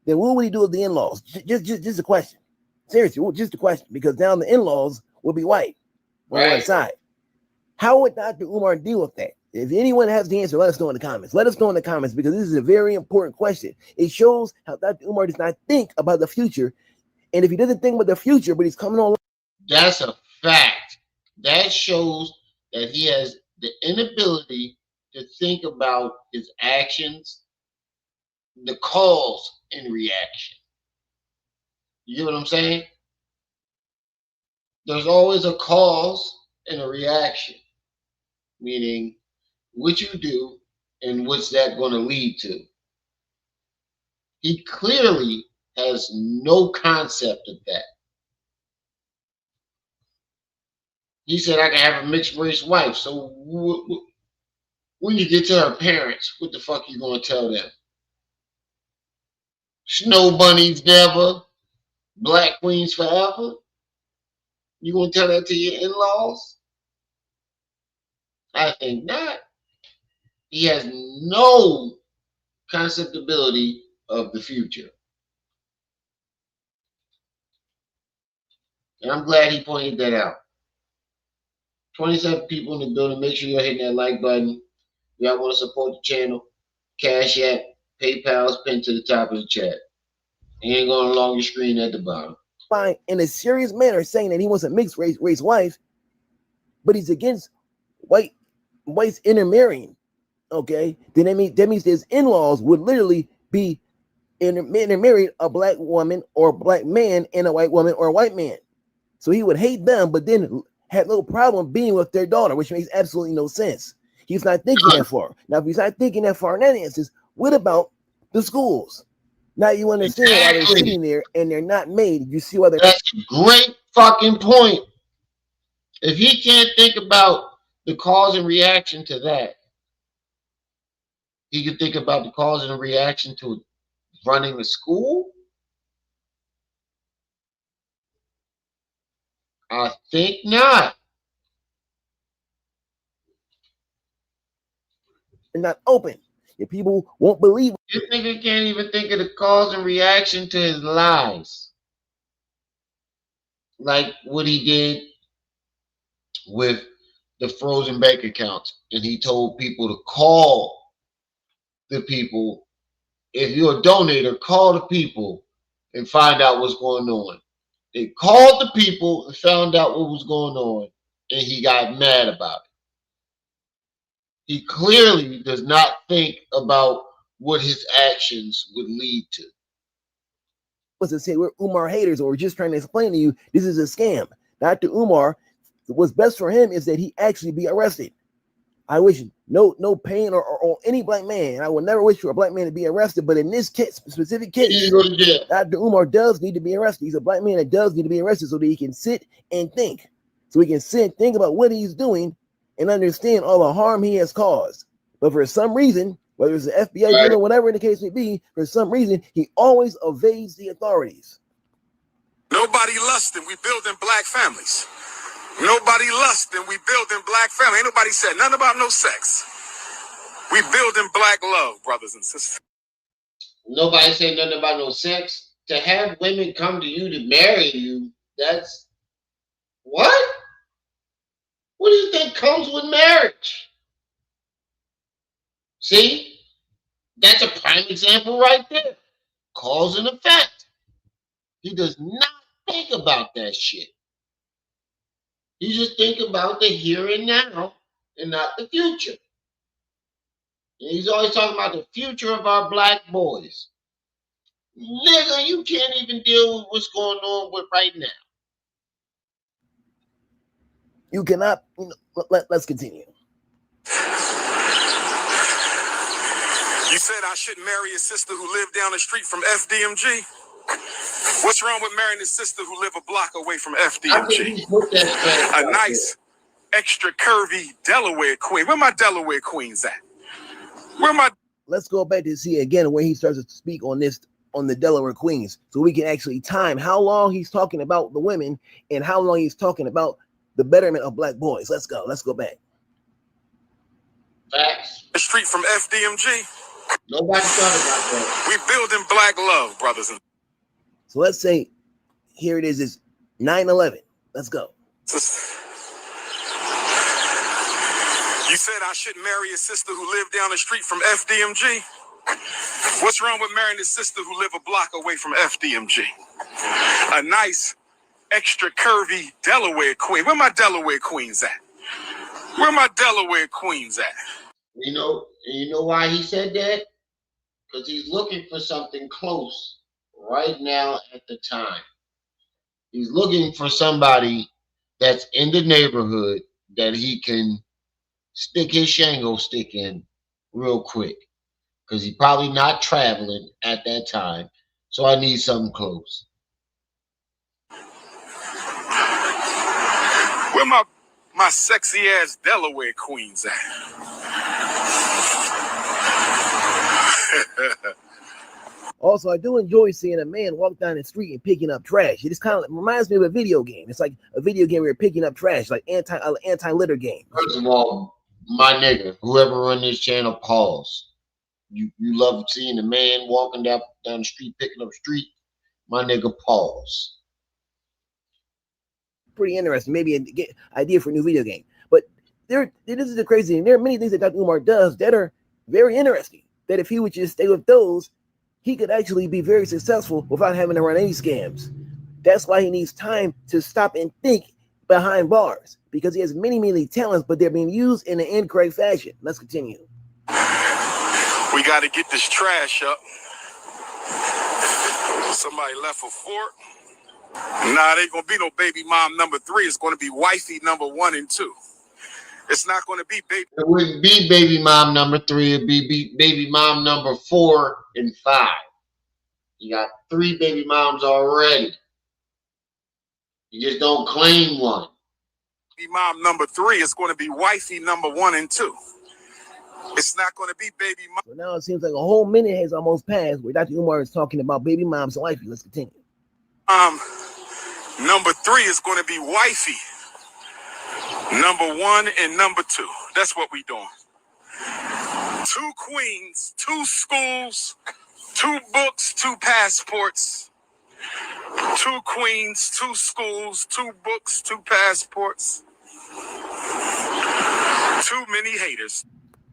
then what would he do with the in-laws? Just a question. Seriously, just a question. Because now the in-laws will be white on one side. How would Dr. Umar deal with that? If anyone has the answer, let us know in the comments. Let us know in the comments, because this is a very important question. It shows how Dr. Umar does not think about the future. And if he doesn't think about the future, but he's coming on. That's a fact. That shows that he has the inability to think about his actions, the cause and reaction. You get what I'm saying? There's always a cause and a reaction, meaning what you do and what's that going to lead to. He clearly has no concept of that. He said, I can have a mixed race wife. So when you get to her parents, what the fuck you gonna tell them? Snow bunnies never, black queens forever? You gonna tell that to your in-laws? I think not. He has no conceptability of the future. And I'm glad he pointed that out. 27 people in the building. Make sure you're hitting that like button. If y'all want to support the channel, Cash App, PayPal's pinned to the top of the chat. It ain't going along your screen at the bottom. Fine, in a serious manner, saying that he wants a mixed race wife, but he's against whites intermarrying. Okay, then that means his in-laws would literally be intermarried a black woman or a black man and a white woman or a white man. So he would hate them, but then had no problem being with their daughter, which makes absolutely no sense. He's not thinking that far. Now, if he's not thinking that far in that instance, what about the schools? Now you understand why they're sitting there and they're not made. You see why they're. That's a great fucking point. If he can't think about the cause and reaction to that, he could think about the cause and reaction to running the school. I think not. They're not open. If people won't believe. This nigga can't even think of the cause and reaction to his lies. Like what he did with the frozen bank accounts. And he told people to call the people. If you're a donator, call the people and find out what's going on. They called the people and found out what was going on, and he got mad about it. He clearly does not think about what his actions would lead to. Was to say we're Umar haters, or we're just trying to explain to you this is a scam. Dr. Umar, what's best for him is that he actually be arrested. I wish no pain or any black man. I would never wish for a black man to be arrested, but in this case, specific case, Dr. Umar does need to be arrested. He's a black man that does need to be arrested so that he can sit and think. So he can sit and think about what he's doing and understand all the harm he has caused. But for some reason, whether it's the FBI or whatever the case may be, for some reason, he always evades the authorities. Nobody lusting. We building black families. Nobody lusting. We building black family. Ain't nobody said nothing about no sex. We building black love, brothers and sisters. Nobody said nothing about no sex. To have women come to you to marry you, that's what? What do you think comes with marriage? See? That's a prime example right there. Cause and effect. He does not think about that shit. You just think about the here and now and not the future. And he's always talking about the future of our black boys. Nigga, you can't even deal with what's going on with right now. You cannot. Let's continue. You said I shouldn't marry a sister who lived down the street from FDMG. What's wrong with marrying a sister who live a block away from FDMG? A nice, extra curvy Delaware queen. Where my Delaware queens at? Where my? Let's go back to see again when he starts to speak on this, on the Delaware queens, so we can actually time how long he's talking about the women and how long he's talking about the betterment of black boys. Let's go back. Facts. The street from FDMG. Nobody thought about that. We building black love, brothers and. So let's say here it is 9/11. Let's go. You said I shouldn't marry a sister who lived down the street from FDMG. What's wrong with marrying a sister who live a block away from FDMG? A nice, extra curvy Delaware queen. Where my Delaware queens at? Where my Delaware queens at? You know why he said that? Because he's looking for something close right now at the time. He's looking for somebody that's in the neighborhood that he can stick his Shango stick in real quick. Because he's probably not traveling at that time. So I need something close. Where my sexy ass Delaware queens at? Also, I do enjoy seeing a man walk down the street and picking up trash. It just kind of reminds me of a video game. It's like a video game where you're picking up trash, like anti-litter game. First of all, my nigga, whoever run this channel, pause. You love seeing a man walking down the street picking up street. My nigga, pause. Pretty interesting. Maybe an idea for a new video game. But this is the crazy thing. There are many things that Dr. Umar does that are very interesting. That if he would just stay with those, he could actually be very successful without having to run any scams. That's why he needs time to stop and think behind bars, because he has many talents, but they're being used in an incorrect fashion. Let's continue. We got to get this trash up. Somebody left a fork. Nah, there ain't gonna be no baby mom number 3. It's gonna be wifey number 1 and 2. It's not gonna be baby. It wouldn't be baby mom number 3. It'd be baby mom number 4 and 5. You got 3 baby moms already. You just don't claim one. Baby mom number 3 is gonna be wifey number 1 and 2. It's not gonna be baby mom. So now it seems like a whole minute has almost passed where Dr. Umar is talking about baby moms and wifey. Let's continue. Number 3 is going to be wifey. Number 1 and number 2. That's what we doing. 2 queens, 2 schools, 2 books, 2 passports. 2 queens, 2 schools, 2 books, 2 passports. Too many haters.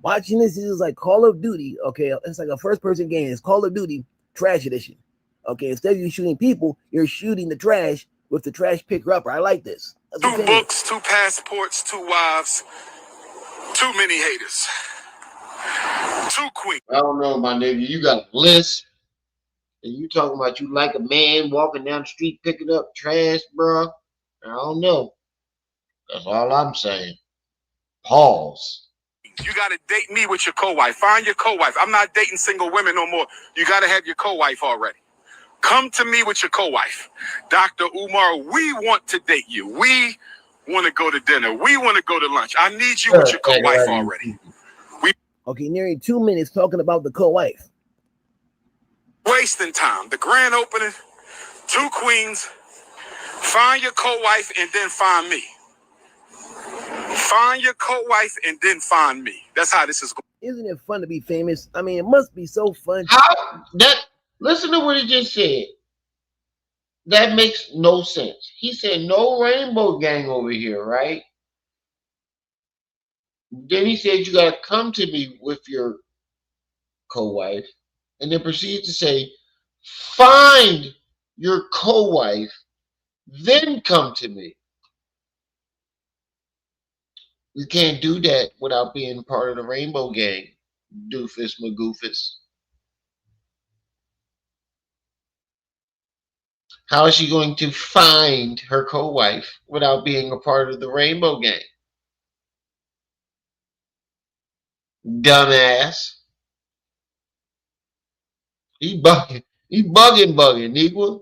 Watching this is like Call of Duty. Okay, it's like a first-person game. It's Call of Duty Trash Edition. Okay, instead of you shooting people, you're shooting the trash with the trash picker upper. I like this. 2 books, 2 passports, 2 wives, too many haters. 2 queens. I don't know, my nigga. You got a list, and you talking about you like a man walking down the street picking up trash, bro. I don't know. That's all I'm saying. Pause. You got to date me with your co-wife. Find your co-wife. I'm not dating single women no more. You got to have your co-wife already. Come to me with your co-wife. Dr. Umar, we want to date you. We want to go to dinner. We want to go to lunch. I need you with your co-wife already. Okay, nearly 2 minutes talking about the co-wife. Wasting time. The grand opening, 2 queens. Find your co-wife and then find me. Find your co-wife and then find me. That's how this is going. Isn't it fun to be famous? I mean, it must be so fun. Listen to what he just said. That makes no sense. He said no rainbow gang over here, right? Then he said you got to come to me with your co-wife, and then proceeds to say, find your co-wife, then come to me. You can't do that without being part of the rainbow gang, doofus magoofus. How is she going to find her co-wife without being a part of the rainbow gang? Dumbass. He bugging, Negro.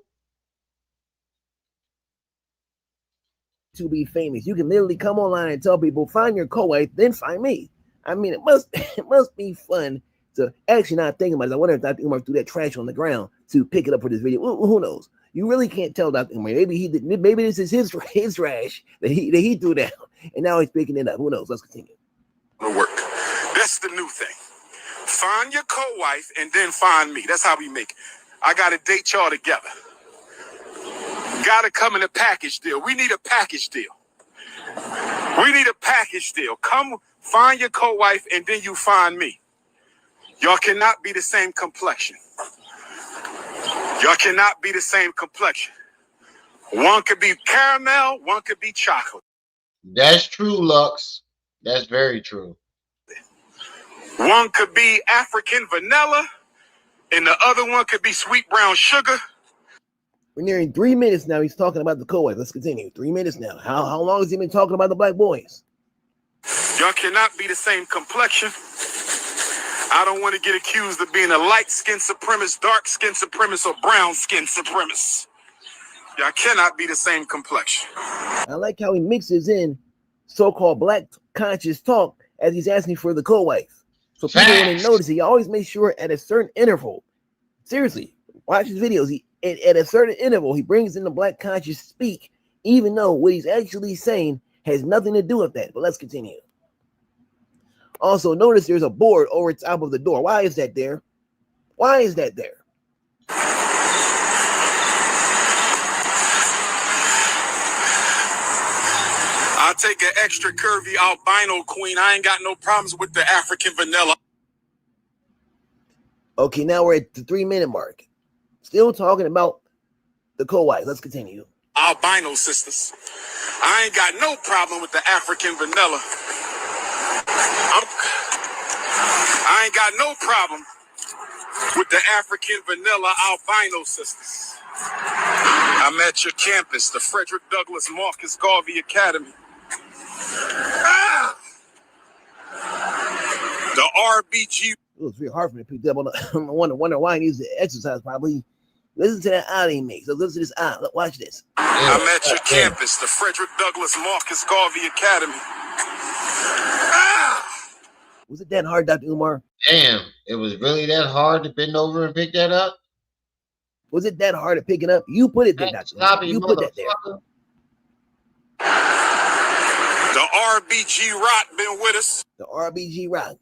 To be famous, you can literally come online and tell people, find your co-wife, then find me. I mean, it must be fun to actually not think about it. I wonder if Dr. Umar threw that trash on the ground to pick it up for this video. Who knows? You really can't tell Dr. Umar. Maybe this is his trash that he threw down, and now he's picking it up. Who knows? Let's continue. Work. That's the new thing. Find your co-wife and then find me. That's how we make it. I gotta date y'all together. Gotta come in a package deal. We need a package deal. We need a package deal. Come find your co-wife and then you find me. Y'all cannot be the same complexion. Y'all cannot be the same complexion. One could be caramel, one could be chocolate. That's true, Lux. That's very true. One could be African vanilla, and the other one could be sweet brown sugar. We're nearing 3 minutes now. He's talking about the co-wife. Let's continue. 3 minutes now. How long has he been talking about the black boys? Y'all cannot be the same complexion. I don't want to get accused of being a light-skinned supremacist, dark-skinned supremacist, or brown-skinned supremacist. Y'all cannot be the same complexion. I like how he mixes in so-called black conscious talk as he's asking for the co-wife. So people, when they notice, he always makes sure at a certain interval, seriously, watch his videos, at a certain interval, he brings in the black conscious speak, even though what he's actually saying has nothing to do with that. But let's continue. Also, notice there's a board over top of the door. Why is that there? Why is that there? I'll take an extra curvy albino queen. I ain't got no problems with the African vanilla. Okay, now we're at the 3-minute mark. Still talking about the co-wife. Let's continue. Albino sisters. I ain't got no problem with the African vanilla. I ain't got no problem with the African vanilla albino sisters. I'm at your campus, the Frederick Douglass Marcus Garvey Academy. The RBG. It was very hard for me to pick up on. I wonder why he needs to exercise. Probably listen to that audio he makes. So listen to this audio. Look, watch this. I'm at your campus, the Frederick Douglass Marcus Garvey Academy. Was it that hard, Dr. Umar? Damn, it was really that hard to bend over and pick that up? Was it that hard to pick it up? You put it there, Dr. Umar. You put that there. The RBG Rock been with us. The RBG Rock.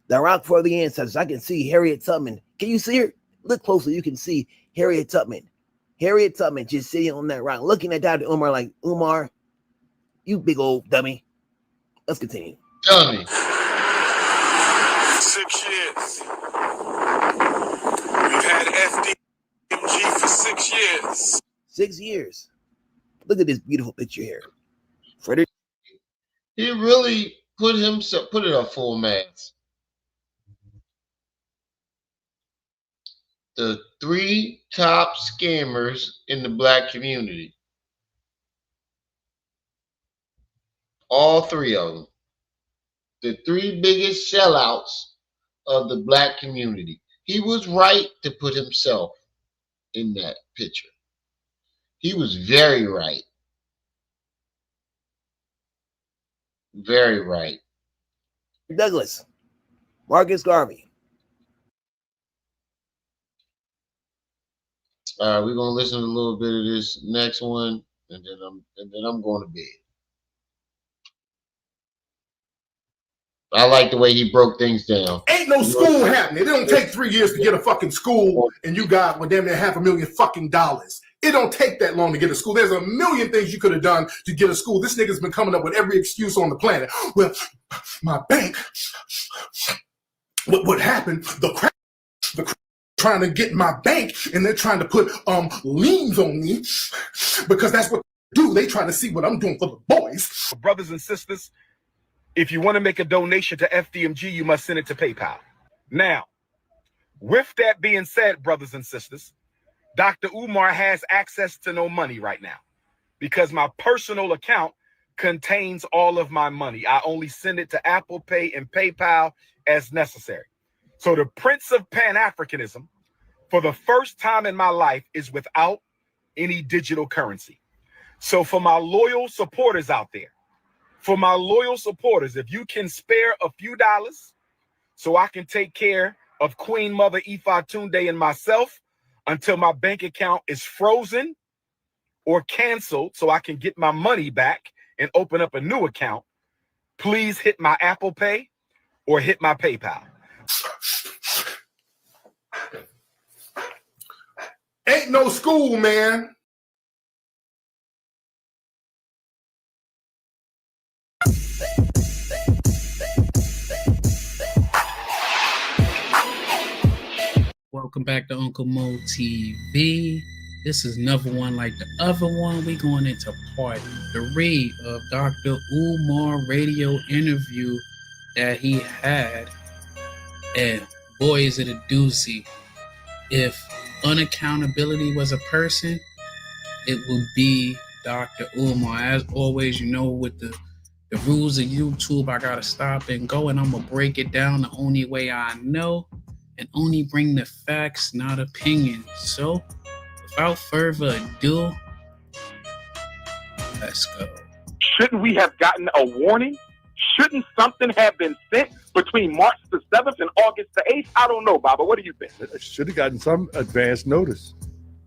The Rock for the ancestors. I can see Harriet Tubman. Can you see her? Look closer. You can see Harriet Tubman. Harriet Tubman just sitting on that rock, looking at Dr. Umar like, Umar, you big old dummy. Let's continue. Dummy. 6 years. We've had FDMG for 6 years. 6 years. Look at this beautiful picture here. Frederick. He really put it up full mass. The 3 top scammers in the black community. All 3 of them. The 3 biggest sellouts of the black community. He was right to put himself in that picture. He was very right. Very right. Douglass. Marcus Garvey. All right, we're gonna listen to a little bit of this next one, and then I'm going to bed. I like the way he broke things down. Ain't no school happening. It don't take 3 years to get a fucking school, and you got damn near $500,000 fucking dollars. It don't take that long to get a school. There's a million things you could have done to get a school. This nigga's been coming up with every excuse on the planet. Well, my bank. What happened? The crack trying to get my bank, and they're trying to put liens on me because that's what they do. They try to see what I'm doing for the boys. Brothers and sisters, if you want to make a donation to FDMG, you must send it to PayPal. Now, with that being said, brothers and sisters, Dr. Umar has access to no money right now because my personal account contains all of my money. I only send it to Apple Pay and PayPal as necessary. So the Prince of Pan-Africanism, for the first time in my life, is without any digital currency. So for my loyal supporters out there, if you can spare a few dollars so I can take care of Queen Mother Ifa Tunde and myself until my bank account is frozen or canceled so I can get my money back and open up a new account, please hit my Apple Pay or hit my PayPal. Ain't no school, man. Welcome back to Uncle Mo TV. This is another one like the other one. We're going into part 3 of Dr. Umar radio interview that he had. And boy, is it a doozy. If unaccountability was a person, it would be Dr. Umar. As always, you know, with the The rules of YouTube, I gotta stop and go, and I'm gonna break it down the only way I know, and only bring the facts, not opinions. So, without further ado, let's go. Shouldn't we have gotten a warning? Shouldn't something have been sent between March the 7th and August the 8th? I don't know, Baba. What do you think? Should have gotten some advance notice.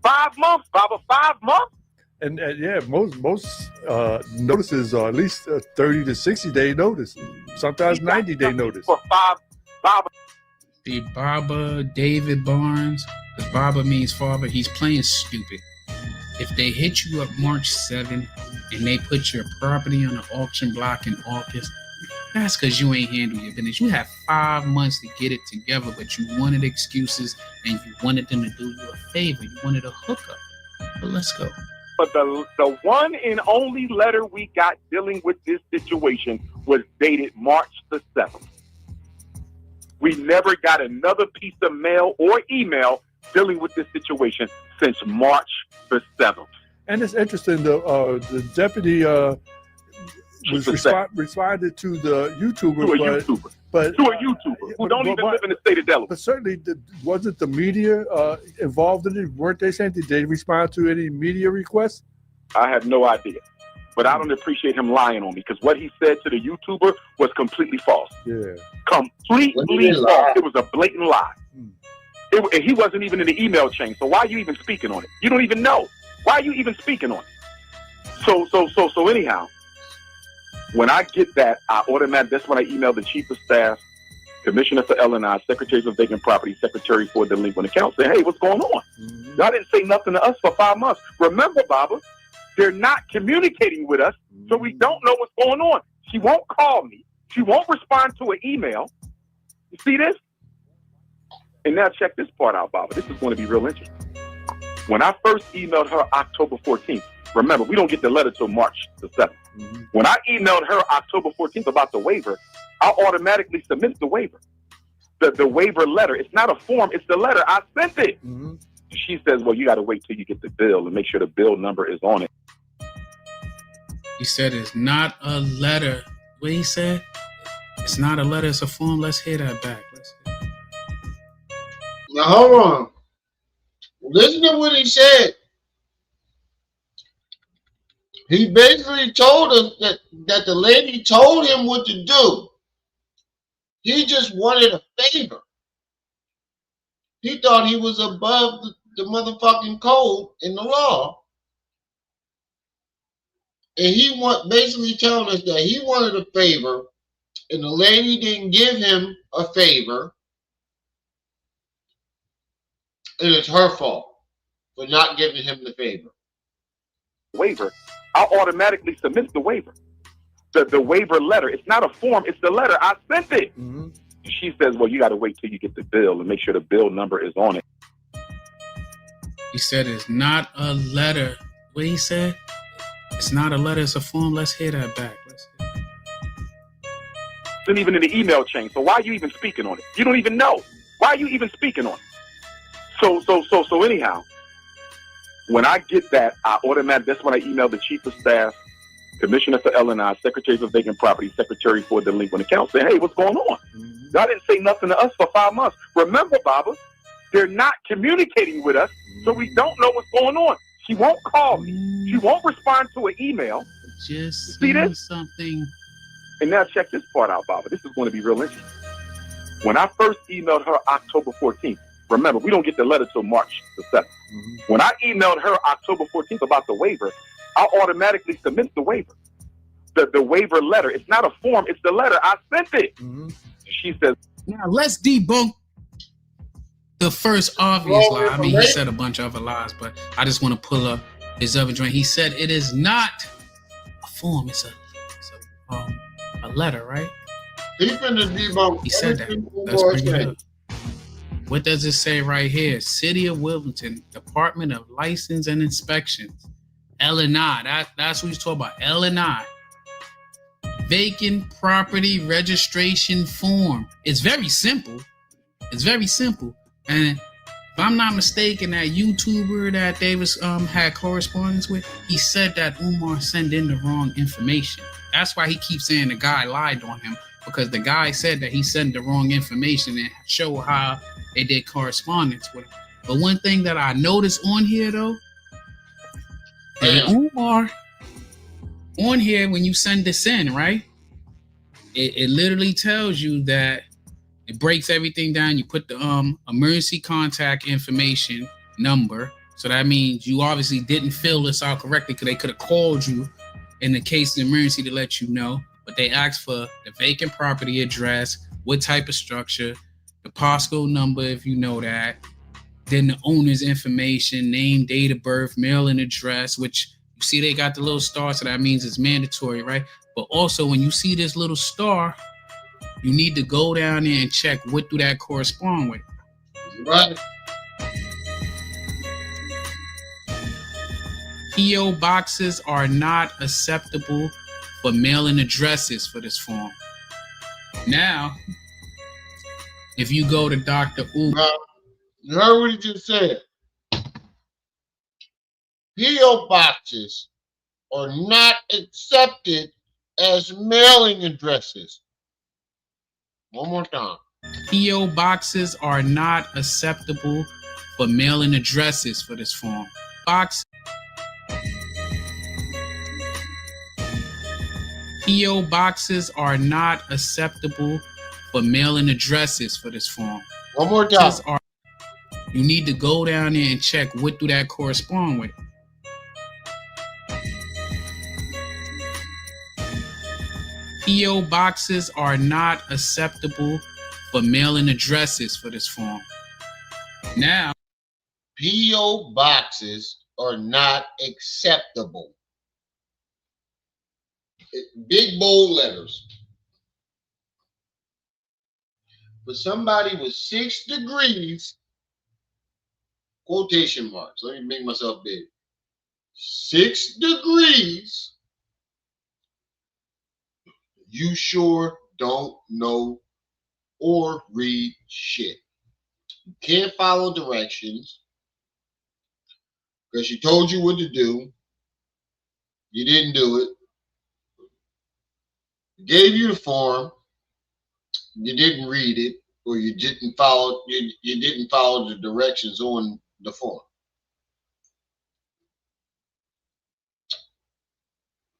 5 months, Baba. 5 months? And yeah, most notices are at least 30 to 60-day notice. Sometimes 90-day notice. For 5, Baba. The Baba David Barnes, because Baba means father, he's playing stupid. If they hit you up March 7th and they put your property on an auction block in August, that's because you ain't handled your business. You have 5 months to get it together, but you wanted excuses and you wanted them to do you a favor. You wanted a hookup. But let's go. But the one and only letter we got dealing with this situation was dated March the 7th. We never got another piece of mail or email dealing with this situation since March the 7th. And it's interesting, the deputy responded to the YouTuber, but to a YouTuber who don't even live in the state of Delaware. But certainly, wasn't the media involved in it? Weren't they saying, did they respond to any media requests? I have no idea. But I don't appreciate him lying on me, because what he said to the YouTuber was completely false. Yeah. Completely false. It was a blatant lie. And he wasn't even in the email chain. So why are you even speaking on it? You don't even know. Why are you even speaking on it? So anyhow, when I get that, that's when I email the chief of staff, commissioner for L&I, secretaries of vacant property, secretary for delinquent accounts, say, hey, what's going on? Y'all didn't say nothing to us for 5 months. Remember, Baba, they're not communicating with us, so we don't know what's going on. She won't call me. She won't respond to an email. You see this? And now check this part out, Baba. This is going to be real interesting. When I first emailed her October 14th, remember, we don't get the letter till March the 7th. When I emailed her October 14th about the waiver, I automatically submit the waiver. The waiver letter, it's not a form, it's the letter. I sent it. She says, well, you got to wait till you get the bill and make sure the bill number is on it. He said it's not a letter. What he said? It's not a letter, it's a form. Let's hear that back. Now, hold on. Listen to what he said. He basically told us that the lady told him what to do. He just wanted a favor. He thought he was above the motherfucking code in the law. And he basically telling us that he wanted a favor, and the lady didn't give him a favor, and it's her fault for not giving him the favor. Waiver, I automatically submit the waiver. The waiver letter, it's not a form, it's the letter. I sent it. She says, well, you got to wait till you get the bill and make sure the bill number is on it. He said it's not a letter. What he said? It's not a letter, it's a form. Let's hear that back. It's even in the email chain. So why are you even speaking on it? You don't even know. Why are you even speaking on it? So anyhow, when I get that, that's when I email the chief of staff, commissioner for L&I, secretaries of vacant property, secretary for delinquent accounts, say, hey, what's going on? Y'all didn't say nothing to us for 5 months. Remember, Baba, they're not communicating with us, so we don't know what's going on. She won't call me. She won't respond to an email. Just see this? Something. And now check this part out, Baba. This is going to be real interesting. When I first emailed her October 14th, remember, we don't get the letter till March the 7th. When I emailed her October 14th about the waiver, I automatically submit the waiver. The waiver letter, it's not a form, it's the letter. I sent it. She says, now let's debunk the first obvious lie. I mean, he said a bunch of other lies, but I just want to pull up his other joint. He said it is not a form, it's a letter, right? He finna debunk. He said that. Let's bring it up. What does it say right here? City of Wilmington, Department of License and Inspections, L&I. That's what he's talking about. L&I. Vacant property registration form. It's very simple. It's very simple. And if I'm not mistaken, that YouTuber that they was had correspondence with, he said that Umar sent in the wrong information. That's why he keeps saying the guy lied on him, because the guy said that he sent the wrong information and show how they did correspondence with him. But one thing that I noticed on here though, and Umar, on here when you send this in, right? It literally tells you that it breaks everything down. You put the emergency contact information number. So that means you obviously didn't fill this out correctly, because they could have called you in the case of emergency to let you know. But they asked for the vacant property address, what type of structure, the postcode number if you know that, then the owner's information, name, date of birth, mailing address, which you see they got the little star, so that means it's mandatory, right? But also when you see this little star, you need to go down there and check what do that correspond with. Right. P.O. boxes are not acceptable for mailing addresses for this form. Now, if you go to Dr. Umar. You heard what he just said. P.O. boxes are not accepted as mailing addresses. One more time. P.O. boxes are not acceptable for mailing addresses for this form. P.O. boxes are not acceptable for mailing addresses for this form. One more time. You need to go down there and check what do that correspond with. P.O. boxes are not acceptable for mailing addresses for this form. Now, P.O. boxes are not acceptable. Big bold letters. For somebody with 6 degrees, quotation marks, let me make myself big. 6 degrees, you sure don't know or read shit. You can't follow directions because she told you what to do. You didn't do it. Gave you the form. You didn't read it, or you didn't follow. You didn't follow the directions on the form.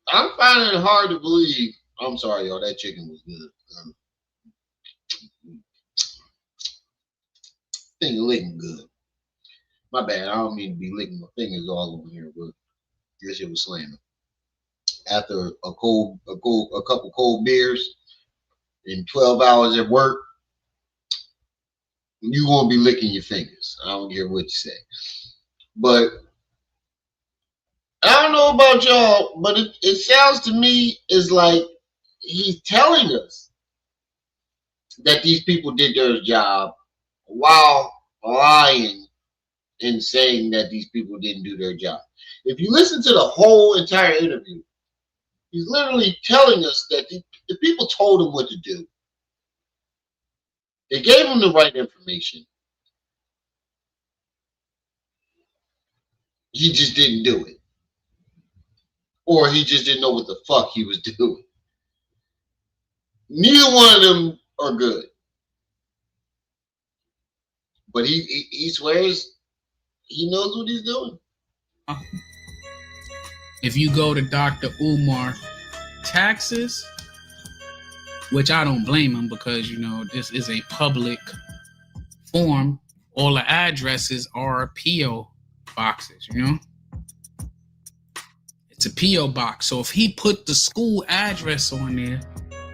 I'm finding it hard to believe. I'm sorry, y'all. That chicken was good. Thing licking good. My bad. I don't mean to be licking my fingers all over here, but this shit was slamming. After a couple cold beers and 12 hours at work, you won't be licking your fingers. I don't care what you say. But I don't know about y'all, but it sounds to me as like he's telling us that these people did their job while lying and saying that these people didn't do their job. If you listen to the whole entire interview, he's literally telling us that the people told him what to do. They gave him the right information. He just didn't do it. Or he just didn't know what the fuck he was doing. Neither one of them are good. But he swears he knows what he's doing. If you go to Dr. Umar taxes, which I don't blame him because, you know, this is a public form, all the addresses are P.O. boxes, you know? It's a P.O. box. So if he put the school address on there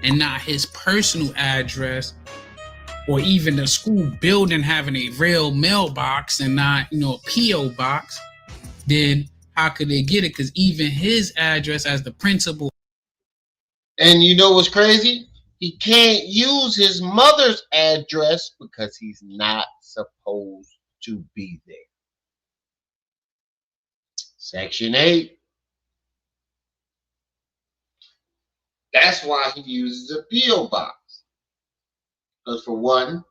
and not his personal address, or even the school building having a real mailbox and not, you know, a P.O. box, then how could they get it? Because even his address as the principal. And you know what's crazy? He can't use his mother's address because he's not supposed to be there. Section 8. That's why he uses a P.O. box. Because for one,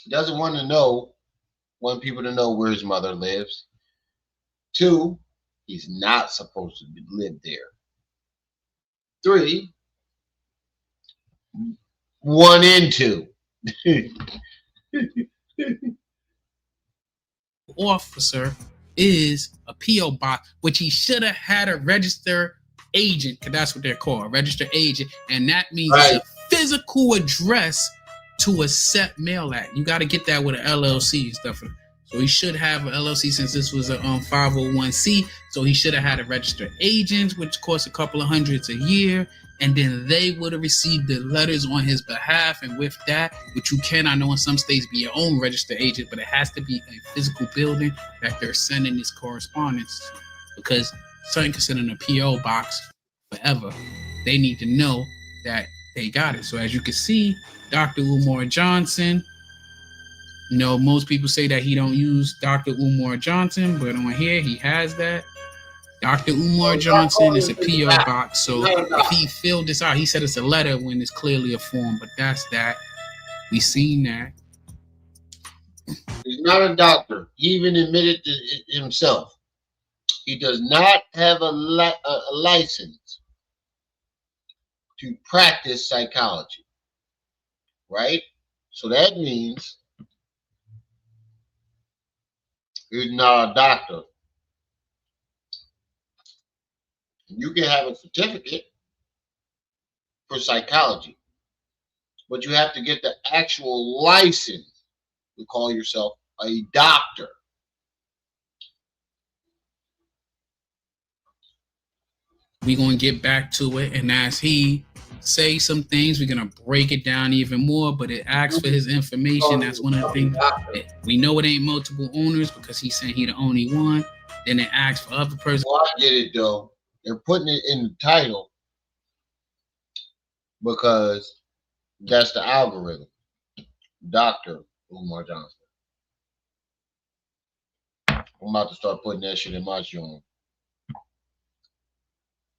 he doesn't want to know want people to know where his mother lives. 2, he's not supposed to live there. 3, 1 and 2. Officer is a P.O. box, which he should have had a registered agent, because that's what they're called, a registered agent, and that means it's a physical address to accept mail at. You got to get that with an LLC and stuff. So he should have an LLC since this was a 501c. So he should have had a registered agent, which costs a couple of hundreds a year. And then they would have received the letters on his behalf. And with that, which you can, I know in some states, be your own registered agent, but it has to be a physical building that they're sending this correspondence to. Because something can sit in a P.O. box forever. They need to know that they got it. So as you can see, Dr. Umar Johnson, you know, most people say that he don't use Dr. Umar Johnson, but on here he has that. Dr. Umar Johnson is a P.O. box. So if he filled this out, he said it's a letter when it's clearly a form, but that's that. We seen that. He's not a doctor. He even admitted to it himself. He does not have a license to practice psychology, right? So that means he's not a doctor. You can have a certificate for psychology, but you have to get the actual license to call yourself a doctor. We're going to get back to it, and as he say some things, we're going to break it down even more, but it asks for his information. That's one of the things. We know it ain't multiple owners because he's saying he the only one. Then it asks for other person. Well, I get it, though. They're putting it in the title because that's the algorithm. Dr. Umar Johnson. I'm about to start putting that shit in my show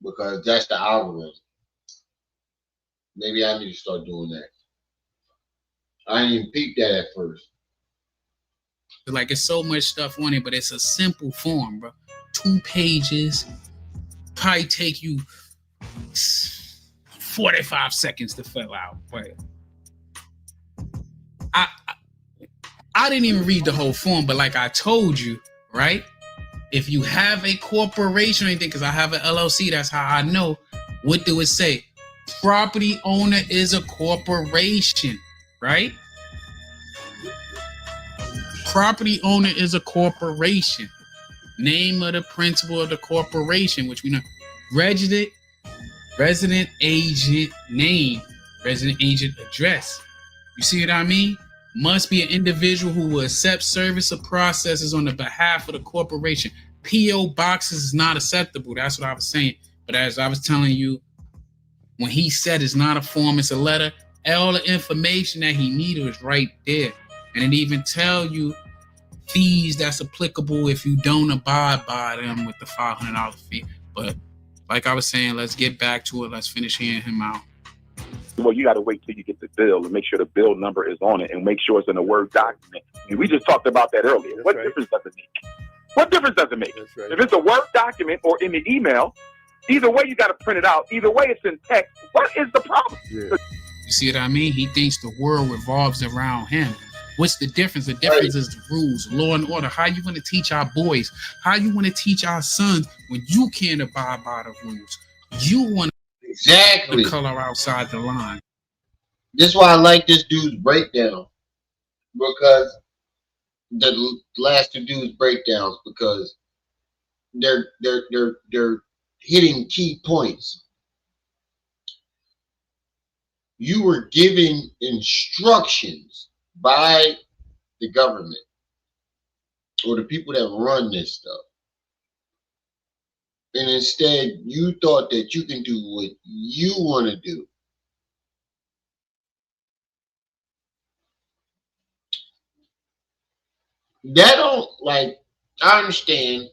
because that's the algorithm. Maybe I need to start doing that. I didn't even peep that at first. Like, it's so much stuff on it, but it's a simple form, bro. 2 pages. Probably take you 45 seconds to fill out. But I didn't even read the whole form, but like I told you, right? If you have a corporation or anything, because I have an LLC, that's how I know. What do it say? Property owner is a corporation, right? Property owner is a corporation. Name of the principal of the corporation, which we know. Resident agent name, resident agent address. You see what I mean? Must be an individual who will accept service or processes on the behalf of the corporation. P.O. boxes is not acceptable. That's what I was saying. But as I was telling you, when he said it's not a form, it's a letter, all the information that he needed was right there. And it even tell you fees that's applicable if you don't abide by them with the $500 fee. But like I was saying, let's get back to it. Let's finish hearing him out. Well, you got to wait till you get the bill and make sure the bill number is on it and make sure it's in a Word document. And we just talked about that earlier. That's what difference does it make? What difference does it make? If it's a Word document or in the email, either way you got to print it out. Either way it's in text. What is the problem? Yeah. You see what I mean? He thinks the world revolves around him. What's the difference? The difference is the rules, law and order. How you want to teach our boys? How you want to teach our sons when you can't abide by the rules? You want exactly to color outside the line. This is why I like this dude's breakdown, because the last 2 dudes' breakdowns, because they're hitting key points. You were giving instructions by the government or the people that run this stuff. And instead, you thought that you can do what you want to do. That don't, like, I understand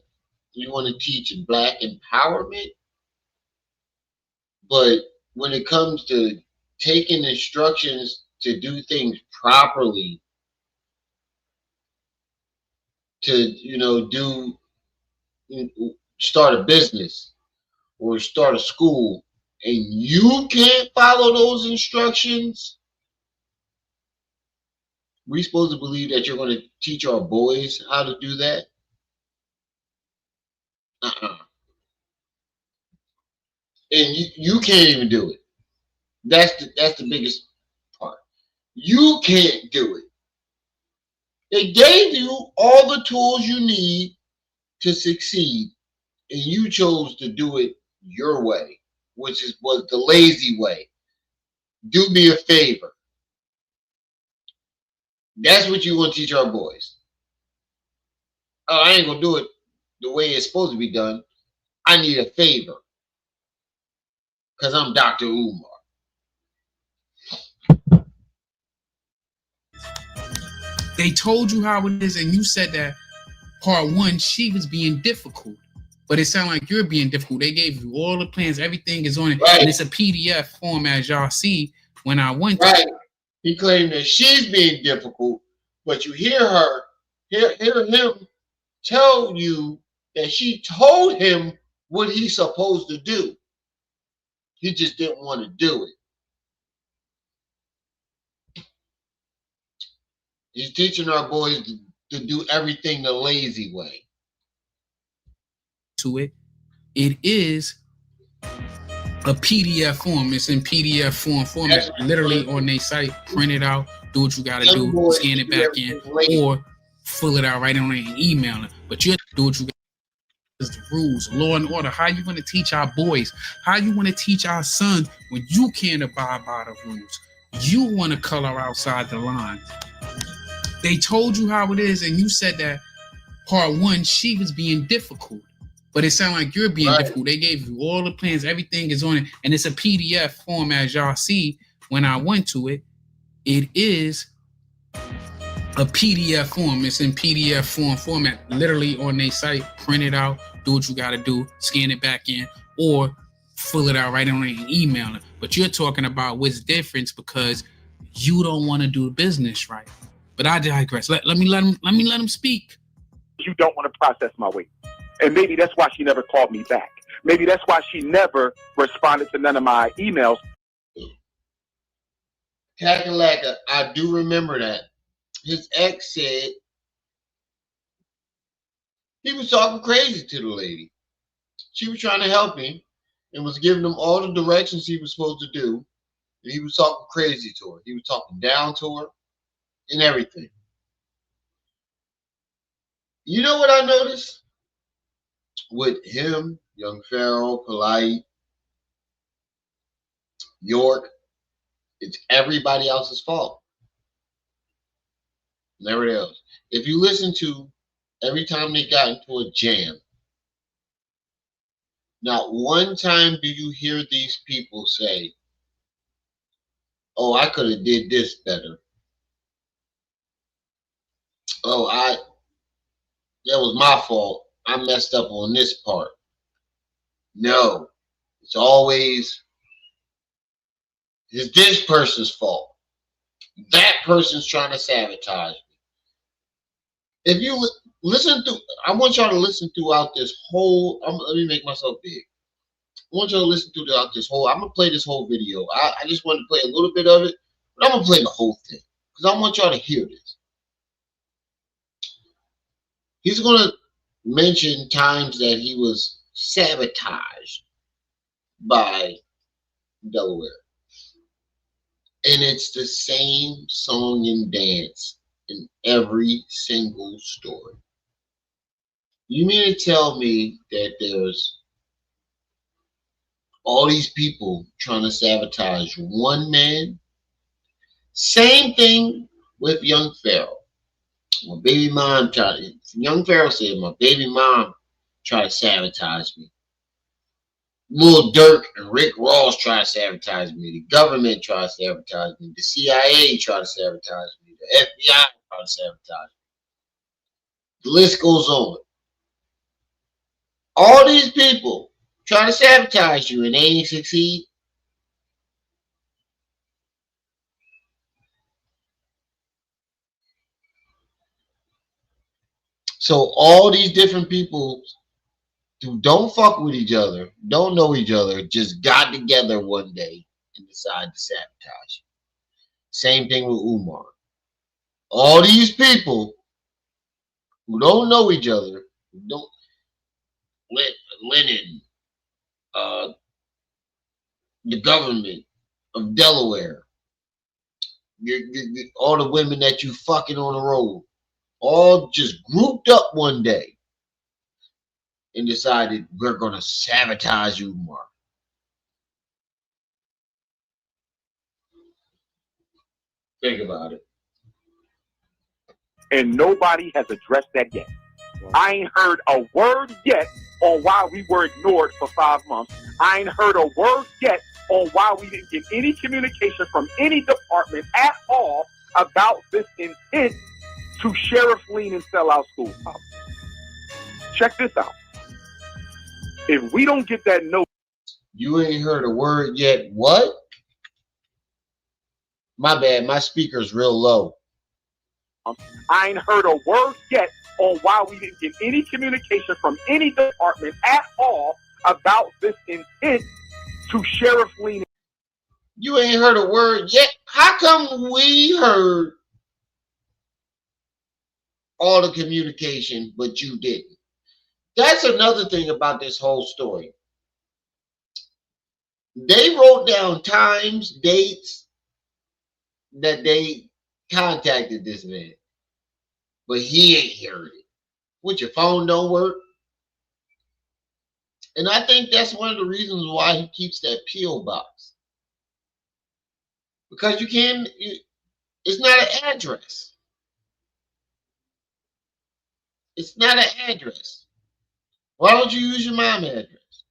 you want to teach Black empowerment, but when it comes to taking instructions to do things properly, to start a business or start a school, and you can't follow those instructions, we supposed to believe that you're going to teach our boys how to do that? And you can't even do it. That's the biggest part. You can't do it. They gave you all the tools you need to succeed, and you chose to do it your way, which was the lazy way. Do me a favor. That's what you want to teach our boys. Oh, I ain't gonna do it the way it's supposed to be done. I need a favor because I'm Dr. Umar. They told you how it is, and you said that part one, she was being difficult. But it sounds like you're being difficult. They gave you all the plans, everything is on it, right. And it's a PDF form, as y'all see when I went to it. He claimed that she's being difficult, but you hear him tell you that she told him what he's supposed to do. He just didn't want to do it. He's teaching our boys to do everything the lazy way. To it is a PDF form. It's in PDF format, literally on their site. Print it out, do what you got to do, scan it back in, or fill it out right on it and email it. But you do what you got. Is the rules, law and order. How you going to teach our boys? How you want to teach our sons when you can't abide by the rules? You want to color outside the lines. They told you how it is, and you said that part one, she was being difficult. But it sounds like you're being difficult. They gave you all the plans, everything is on it, and it's a PDF form, as y'all see when I went to it. It is a PDF form. It's in PDF format, literally on their site. Print it out, do what you got to do, scan it back in, or fill it out right on it and email it. But you're talking about what's different because you don't want to do business right. But I digress. Let me let him speak. You don't want to process my weight. And maybe that's why she never called me back. Maybe that's why she never responded to none of my emails. Kakalaka, I do remember that. His ex said he was talking crazy to the lady. She was trying to help him and was giving him all the directions he was supposed to do. And he was talking crazy to her. He was talking down to her and everything. You know what I noticed? With him, Young Pharaoh, Polite, York, it's everybody else's fault. Never else. If you listen to every time they got into a jam, not one time do you hear these people say, oh, I could have did this better. Oh, that was my fault. I messed up on this part. No, it's always this person's fault. That person's trying to sabotage me. If you listen to, I want y'all to listen throughout this whole, let me make myself big. I want y'all to listen throughout this whole, I'm going to play this whole video. I just want to play a little bit of it, but I'm going to play the whole thing because I want y'all to hear this. He's going to mention times that he was sabotaged by Delaware. And it's the same song and dance in every single story. You mean to tell me that there's all these people trying to sabotage one man? Same thing with Young Pharaoh. My baby mom Young Pharaoh said, my baby mom tried to sabotage me. Lil Durk and Rick Ross tried to sabotage me. The government tried to sabotage me. The CIA tried to sabotage me. The FBI tried to sabotage me. The list goes on. All these people try to sabotage you and they ain't succeed. So all these different people who don't fuck with each other, don't know each other, just got together one day and decided to sabotage. Same thing with Umar. All these people who don't know each other, who don't Lennon, the government of Delaware, all the women that you fucking on the road, all just grouped up one day and decided we're gonna sabotage Umar. Think about it. And nobody has addressed that yet. I ain't heard a word yet on why we were ignored for 5 months. I ain't heard a word yet on why we didn't get any communication from any department at all about this intent to sheriff lean and sell out schools. Check this out. If we don't get that note, you ain't heard a word yet. What? My bad. My speaker's real low. I ain't heard a word yet on why we didn't get any communication from any department at all about this intent to sheriff lean. You ain't heard a word yet. How come we heard all the communication, but you didn't? That's another thing about this whole story. They wrote down times, dates that they contacted this man, but he ain't heard it. What, your phone don't work? And I think that's one of the reasons why he keeps that P.O. box. Because it's not an address. It's not an address. Why don't you use your mom address?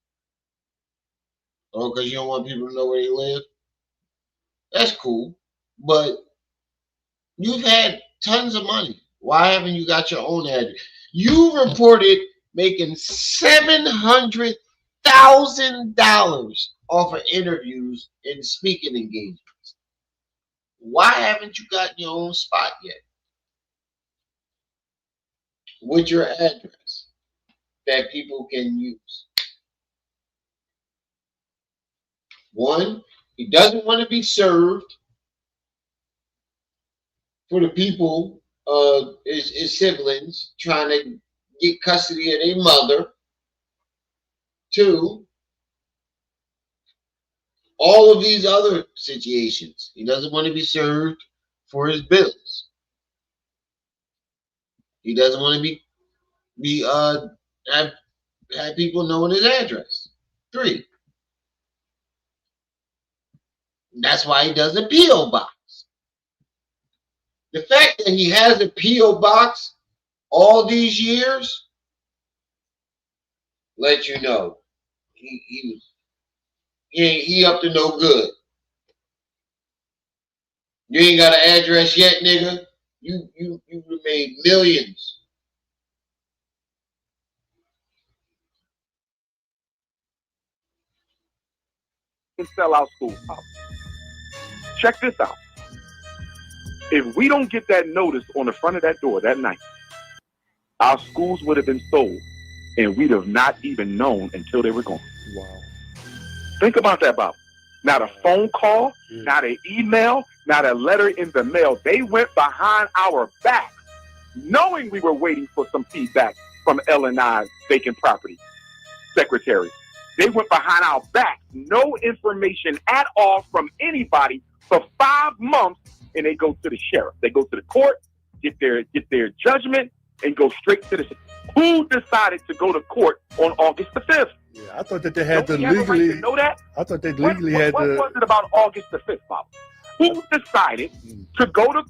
Oh, because you don't want people to know where you live? That's cool. But you've had tons of money. Why haven't you got your own address? You reported making $700,000 off of interviews and speaking engagements. Why haven't you got your own spot yet? With your address that people can use. One, he doesn't want to be served for the people, his siblings, trying to get custody of their mother. Two, all of these other situations. He doesn't want to be served for his bills. He doesn't want to have people knowing his address. 3, that's why he does a P.O. box. The fact that he has a P.O. box all these years let you know he up to no good. You ain't got an address yet, nigga. You made millions. And sell out school. Check this out. If we don't get that notice on the front of that door that night, our schools would have been sold and we'd have not even known until they were gone. Wow. Think about that, Bob. Not a phone call, not an email, not a letter in the mail. They went behind our backs, knowing we were waiting for some feedback from L&I vacant property secretary. They went behind our back, no information at all from anybody for 5 months, and they go to the sheriff. They go to the court, get their judgment, and go straight to the. Who decided to go to court on August the 5th? Yeah, I thought that they had to Have a right legally. to know that? I thought they legally had What to. was it about August the 5th, Bob? Who decided to go to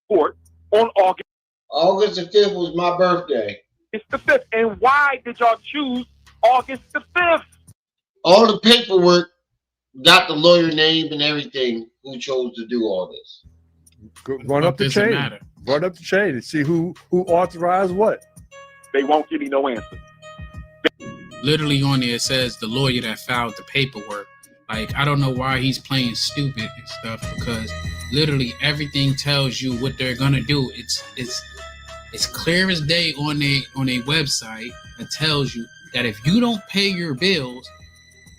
court on August? August the 5th was my birthday. It's the 5th. And why did y'all choose August the 5th? All the paperwork got the lawyer name and everything who chose to do all this. Run up the chain. Run up the chain and see who authorized what. They won't give me no answer. Literally on there it says the lawyer that filed the paperwork. Like, I don't know why he's playing stupid and stuff, because literally everything tells you what they're gonna do. It's It's clear as day on a website that tells you that if you don't pay your bills,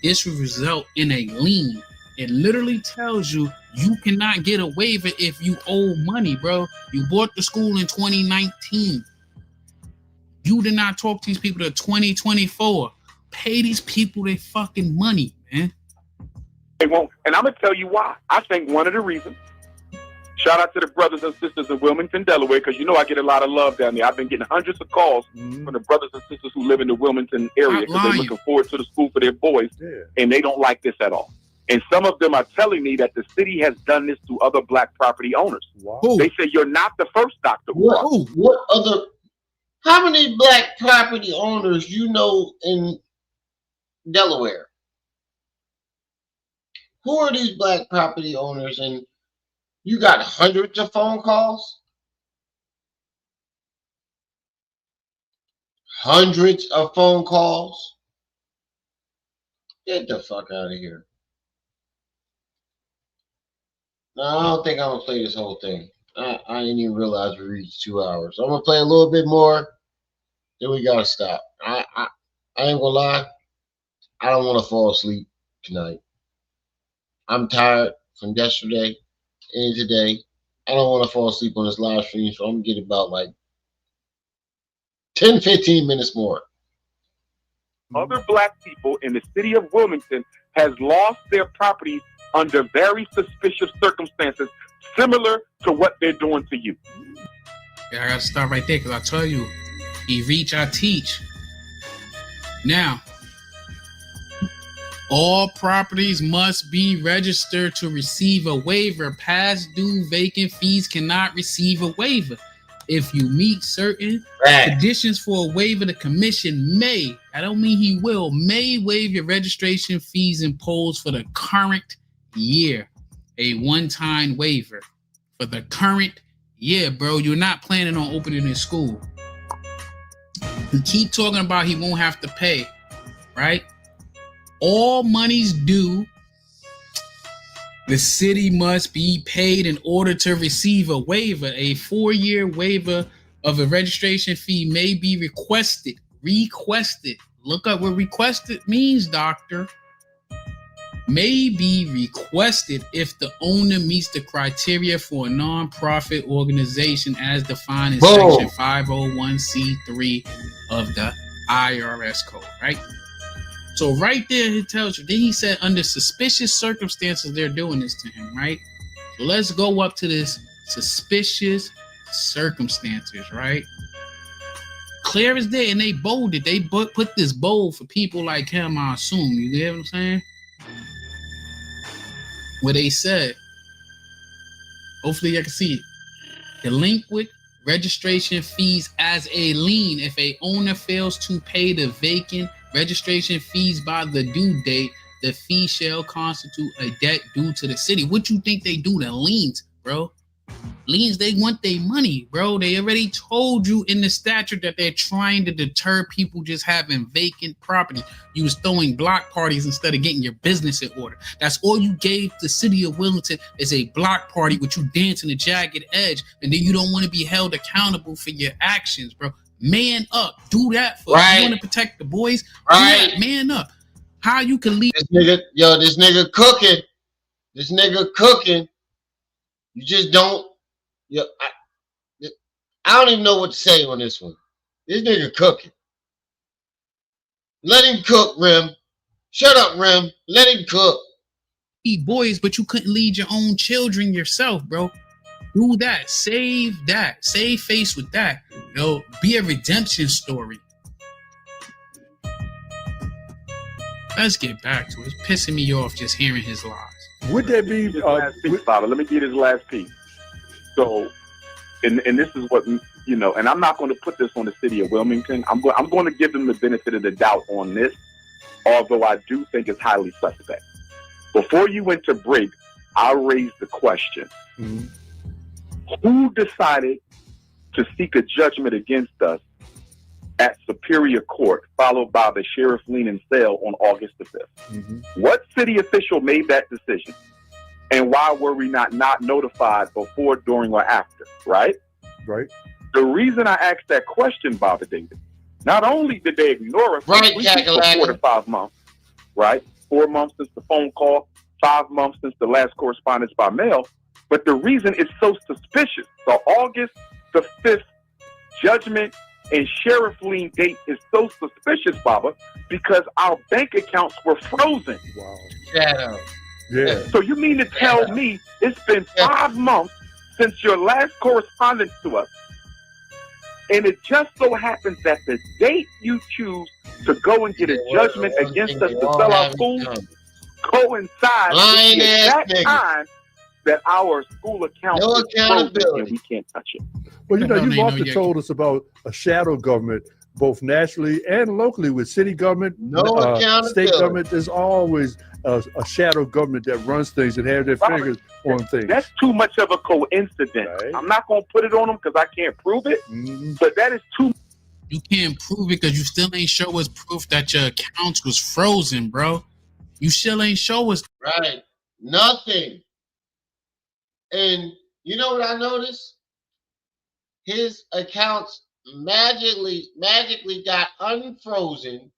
this will result in a lien. It literally tells you you cannot get a waiver if you owe money, bro. You bought the school in 2019. You did not talk to these people to 2024. Pay these people their fucking money, man. They won't. And I'm going to tell you why. I think one of the reasons, shout out to the brothers and sisters in Wilmington, Delaware, because you know I get a lot of love down there. I've been getting hundreds of calls from the brothers and sisters who live in the Wilmington area because they're looking forward to the school for their boys, and they don't like this at all. And some of them are telling me that the city has done this to other black property owners. Wow. They say you're not the first, Dr. What other? How many black property owners you know in Delaware? Who are these black property owners? And you got hundreds of phone calls? Hundreds of phone calls? Get the fuck out of here. No, I don't think I'm going to play this whole thing. I didn't even realize we reached 2 hours. I'm going to play a little bit more. Then we got to stop. I ain't going to lie. I don't want to fall asleep tonight. I'm tired from yesterday and today. I don't want to fall asleep on this live stream, so I'm going to get about like 10, 15 minutes more. Other black people in the city of Wilmington has lost their properties under very suspicious circumstances, similar to what they're doing to you. Yeah, I got to stop right there because I tell you, you reach, I teach. Now, all properties must be registered to receive a waiver. Past due vacant fees cannot receive a waiver. If you meet certain conditions for a waiver, the commission may, I don't mean he will, may waive your registration fees imposed for the current year. A one-time waiver for the current year, bro. You're not planning on opening a school. You keep talking about he won't have to pay, right? All monies due, the city must be paid in order to receive a waiver. A 4-year waiver of a registration fee may be requested. Requested. Look up what requested means, doctor. May be requested if the owner meets the criteria for a nonprofit organization as defined in Section 501c3 of the IRS code, right? So right there, it tells you. Then he said under suspicious circumstances, they're doing this to him, right? So let's go up to this suspicious circumstances, right? Clear as day, and they bolded. They put this bold for people like him, I assume. You get what I'm saying? Where they said, hopefully I can see it. Delinquent registration fees as a lien. If a owner fails to pay the vacant registration fees by the due date, the fee shall constitute a debt due to the city. What you think they do to liens, bro? Liens, they want their money, bro. They already told you in the statute that they're trying to deter people just having vacant property. You was throwing block parties instead of getting your business in order. That's all you gave the city of Wilmington is a block party with you dancing a jagged edge, and then you don't want to be held accountable for your actions, bro. Man up. Do that for you want to protect the boys. Right. Man up. How you can leave this nigga cooking. This nigga cooking. You just don't. I don't even know what to say on this one. This nigga cooking. Let him cook, Rim. Shut up, Rim. Let him cook. Boys, but you couldn't lead your own children yourself, bro. Do that. Save that. Save face with that. Be a redemption story. Let's get back to it. It's pissing me off just hearing his lies. Would that be let me get his last piece. So, and this is what, and I'm not going to put this on the city of Wilmington. I'm going to give them the benefit of the doubt on this, although I do think it's highly suspect. Before you went to break, I raised the question. Mm-hmm. Who decided to seek a judgment against us at Superior Court, followed by the sheriff lien and sale on August the 5th? Mm-hmm. What city official made that decision? And why were we not notified before, during, or after, right? Right. The reason I asked that question, Baba David, not only did they ignore us for 4 to 5 months, right? 4 months since the phone call, 5 months since the last correspondence by mail, but the reason it's so suspicious, the August the 5th judgment and sheriff lien date is so suspicious, Baba, because our bank accounts were frozen. Wow. Shadow. Yeah. So you mean to tell me it's been 5 months since your last correspondence to us, and it just so happens that the date you choose to go and get a judgment against us to sell our schools coincides with the exact time that our school account is frozen and we can't touch it. Well, you know, you've often told us about a shadow government, both nationally and locally, with city government, state government. There's always a shadow government that runs things and have their fingers on things. That's too much of a coincidence. Right. I'm not going to put it on them because I can't prove it, but that is too. You can't prove it because you still ain't show us proof that your accounts was frozen, bro. You still ain't show us. Right. Nothing. And you know what I noticed? His accounts magically got unfrozen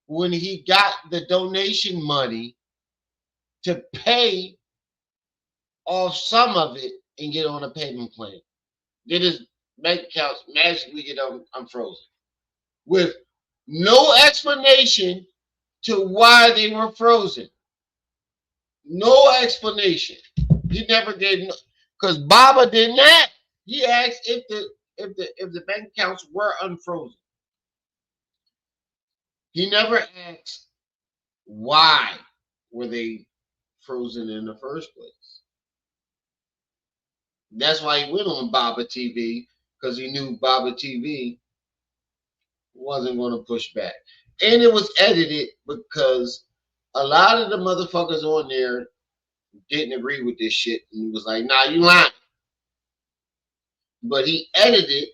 when he got the donation money to pay off some of it and get on a payment plan. Then his bank accounts magically get unfrozen with no explanation to why they were frozen. No explanation. He never did, because Baba did not. He asked if the bank accounts were unfrozen. He never asked why were they frozen in the first place. That's why he went on Baba TV, because he knew Baba TV wasn't going to push back. And it was edited because a lot of the motherfuckers on there didn't agree with this shit and he was like, nah, you lying. But he edited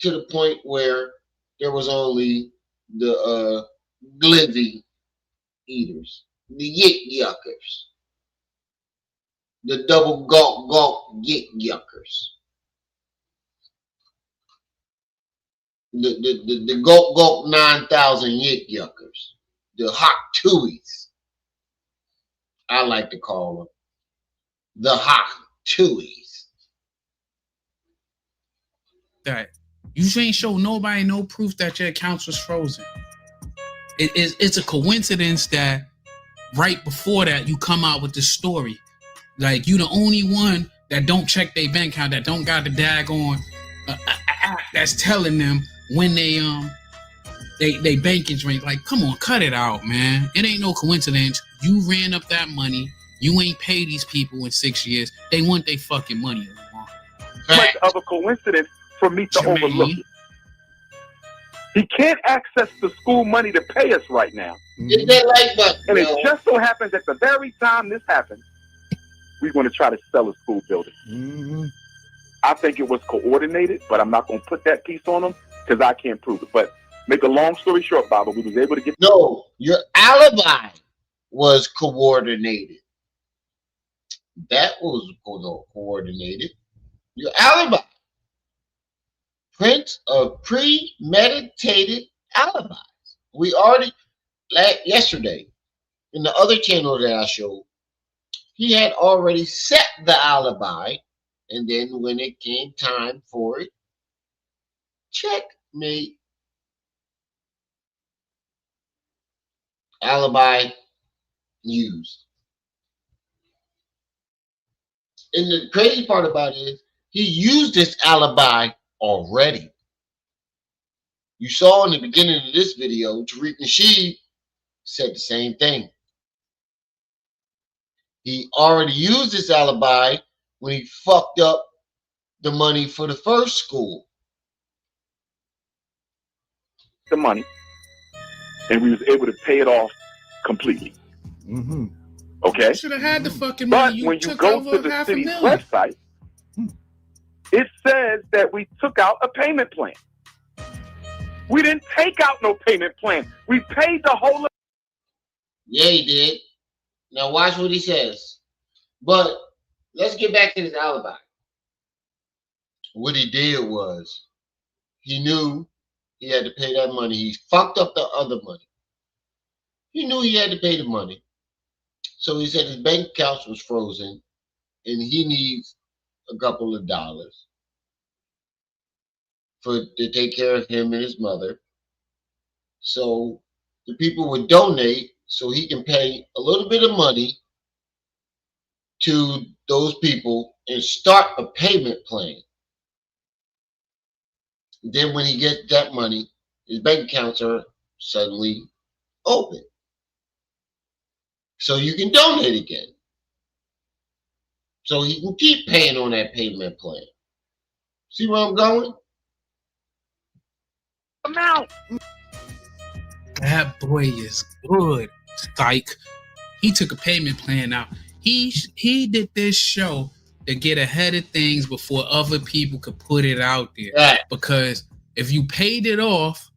to the point where there was only the glizzy eaters, the yik yuckers, the double gulp yik yuckers, the gulp 9,000 yik yuckers, the hot tuies. I like to call them the hot tuies. That you ain't show nobody no proof that your accounts was frozen. It's a coincidence that right before that you come out with this story. Like you the only one that don't check their bank account, that don't got the daggone app that's telling them when they banking drink. Like, come on, cut it out, man. It ain't no coincidence. You ran up that money. You ain't paid these people in 6 years. They want their fucking money. Much of a coincidence for me to overlook it. He can't access the school money to pay us right now. Get that like button, and it just so happens at the very time this happens, we're going to try to sell a school building. I think it was coordinated, but I'm not going to put that piece on them because I can't prove it. But make a long story short, Baba, we was able to get... No, your alibi was coordinated. That was coordinated. Your alibi. Print of premeditated alibis. We already, yesterday, in the other channel that I showed, he had already set the alibi, and then when it came time for it, checkmate. Alibi used. And the crazy part about it is he used this alibi already. You saw in the beginning of this video, Tariq Nasheed said the same thing. He already used this alibi when he fucked up the money for the first school. The money, and we was able to pay it off completely. Okay? Should have had the fucking money. But when you go to the city's website, it says that we took out a payment plan. We didn't take out no payment plan. We paid the whole... Yeah, he did. Now watch what he says. But let's get back to his alibi. What he did was he knew he had to pay that money. He fucked up the other money. He knew he had to pay the money. So he said his bank account was frozen and he needs a couple of dollars to take care of him and his mother. So the people would donate so he can pay a little bit of money to those people and start a payment plan. Then when he gets that money, his bank accounts are suddenly open. So you can donate again. So he can keep paying on that payment plan. See where I'm going? Amount. That boy is good, Psych. He took a payment plan out. He did this show to get ahead of things before other people could put it out there. Yeah. Because if you paid it off,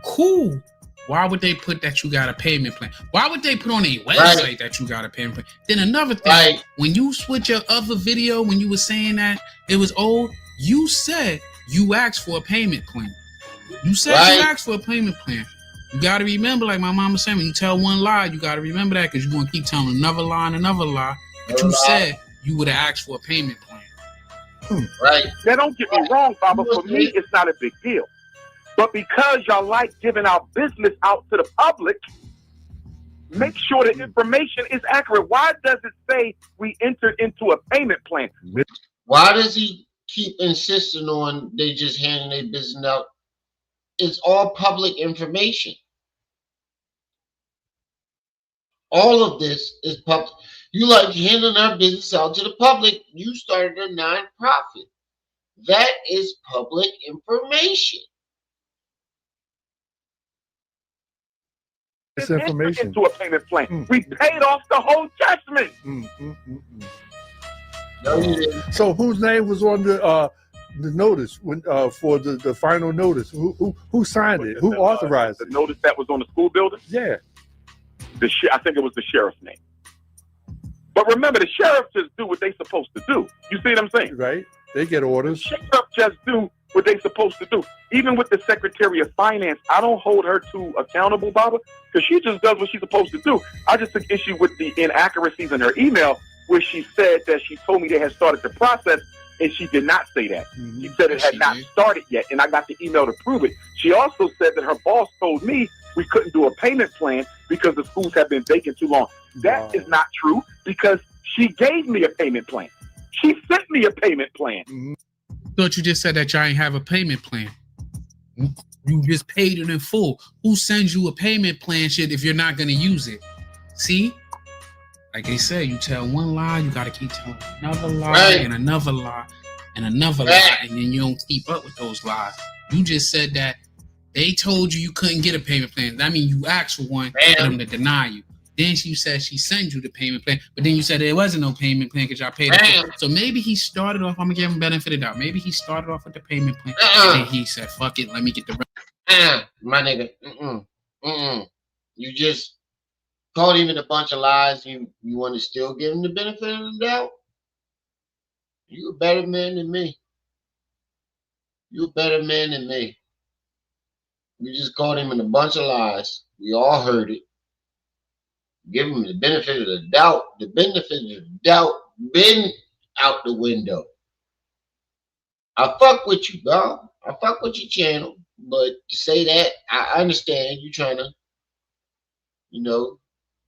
cool. Why would they put that you got a payment plan? Why would they put on a website that you got a payment plan? Then another thing, when you switch your other video, when you were saying that it was old, you said you asked for a payment plan. You said you asked for a payment plan. You got to remember, like my mama said, when you tell one lie, you got to remember that because you're going to keep telling another lie and another lie. But you said you would have asked for a payment plan. Right. Now, don't get me wrong, Baba. For me, it's not a big deal. But because y'all like giving our business out to the public, make sure the information is accurate. Why does it say we entered into a payment plan? Why does he keep insisting on they just handing their business out? It's all public information. All of this is public. You like handing our business out to the public. You started a non-profit. That is public information. It's information. Into a payment plan. We paid off the whole judgment. So whose name was on the notice when for the final notice? Who signed it? Who authorized the notice that was on the school building? Yeah. I think it was the sheriff's name. But remember, the sheriff just do what they supposed to do. You see what I'm saying? Right. They get orders. The sheriff just do what they supposed to do. Even with the Secretary of Finance, I don't hold her to accountable, Baba, because she just does what she's supposed to do. I just took issue with the inaccuracies in her email where she said that she told me they had started the process, and she did not say that. She said it had not started yet, and I got the email to prove it. She also said that her boss told me we couldn't do a payment plan because the schools have been vacant too long. That is not true because she gave me a payment plan. She sent me a payment plan. Thought you just said that y'all ain't have a payment plan. You just paid it in full. Who sends you a payment plan shit if you're not going to use it? See? Like they said, you tell one lie, you got to keep telling another lie and another lie and another lie, and then you don't keep up with those lies. You just said that they told you couldn't get a payment plan. That means you asked for one for them to deny you. Then she said she sent you the payment plan, but then you said there wasn't no payment plan because y'all paid it. So maybe he started off, I'm going to give him benefit of the doubt. Maybe he started off with the payment plan. And he said, fuck it, let me get the rest. My nigga. You just called him in a bunch of lies. You want to still give him the benefit of the doubt? You a better man than me. You a better man than me. You just called him in a bunch of lies. We all heard it. Give him the benefit of the doubt. The benefit of the doubt been out the window. I fuck with you, dog. I fuck with your channel. But to say that, I understand you trying to,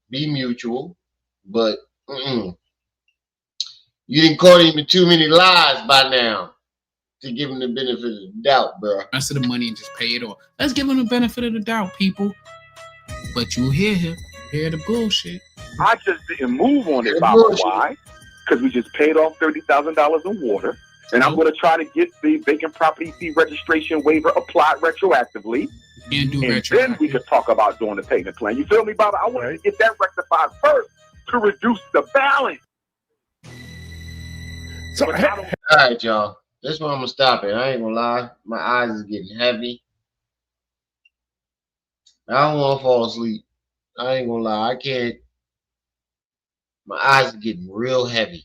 be mutual. But you didn't call him in too many lies by now to give him the benefit of the doubt, bro. Rest of the money and just pay it off. Let's give him the benefit of the doubt, people. But you hear him. Hear the bullshit. I just didn't move on it, Baba. Why? Because we just paid off $30,000 in water, and I'm going to try to get the vacant property fee registration waiver applied retroactively. And then we could talk about doing the payment plan. You feel me, Baba? I want to get that rectified first to reduce the balance. So, all right, y'all. This one I'm going to stop it. I ain't going to lie. My eyes is getting heavy. I don't want to fall asleep. I ain't gonna lie, I can't. My eyes are getting real heavy.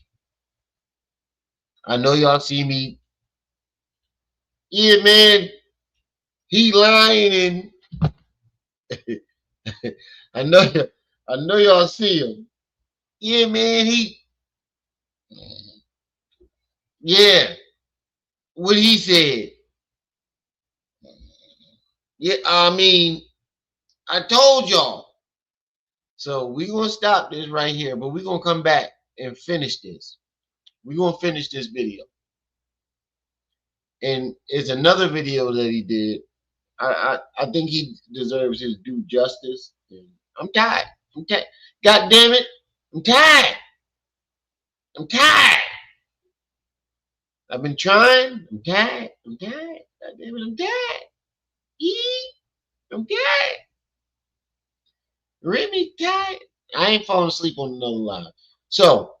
I know y'all see me Yeah, man. He lying and I know y'all see him. Yeah, man, yeah. What he said. Yeah, I mean, I told y'all. So we're gonna stop this right here, but we're gonna come back and finish this. We're gonna finish this video. And it's another video that he did. I think he deserves his due justice. I'm tired. I'm tired. God damn it. I'm tired. I'm tired. I've been trying. I'm tired. I'm tired. God damn it. I'm tired. I'm tired. Really tired. I ain't falling asleep on another live. So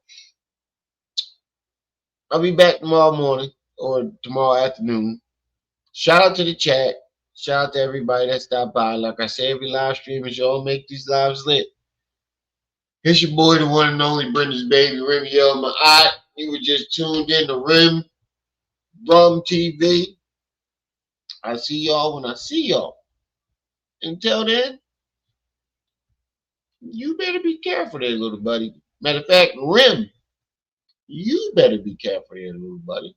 I'll be back tomorrow morning or tomorrow afternoon. Shout out to the chat. Shout out to everybody that stopped by. Like I say, every live stream is y'all make these lives lit. It's your boy, the one and only Brenda's baby, Remy L. My eye. You were just tuned in to Rim TV. I see y'all when I see y'all. Until then, you better be careful there, little buddy. Matter of fact, Rim, you better be careful there, little buddy.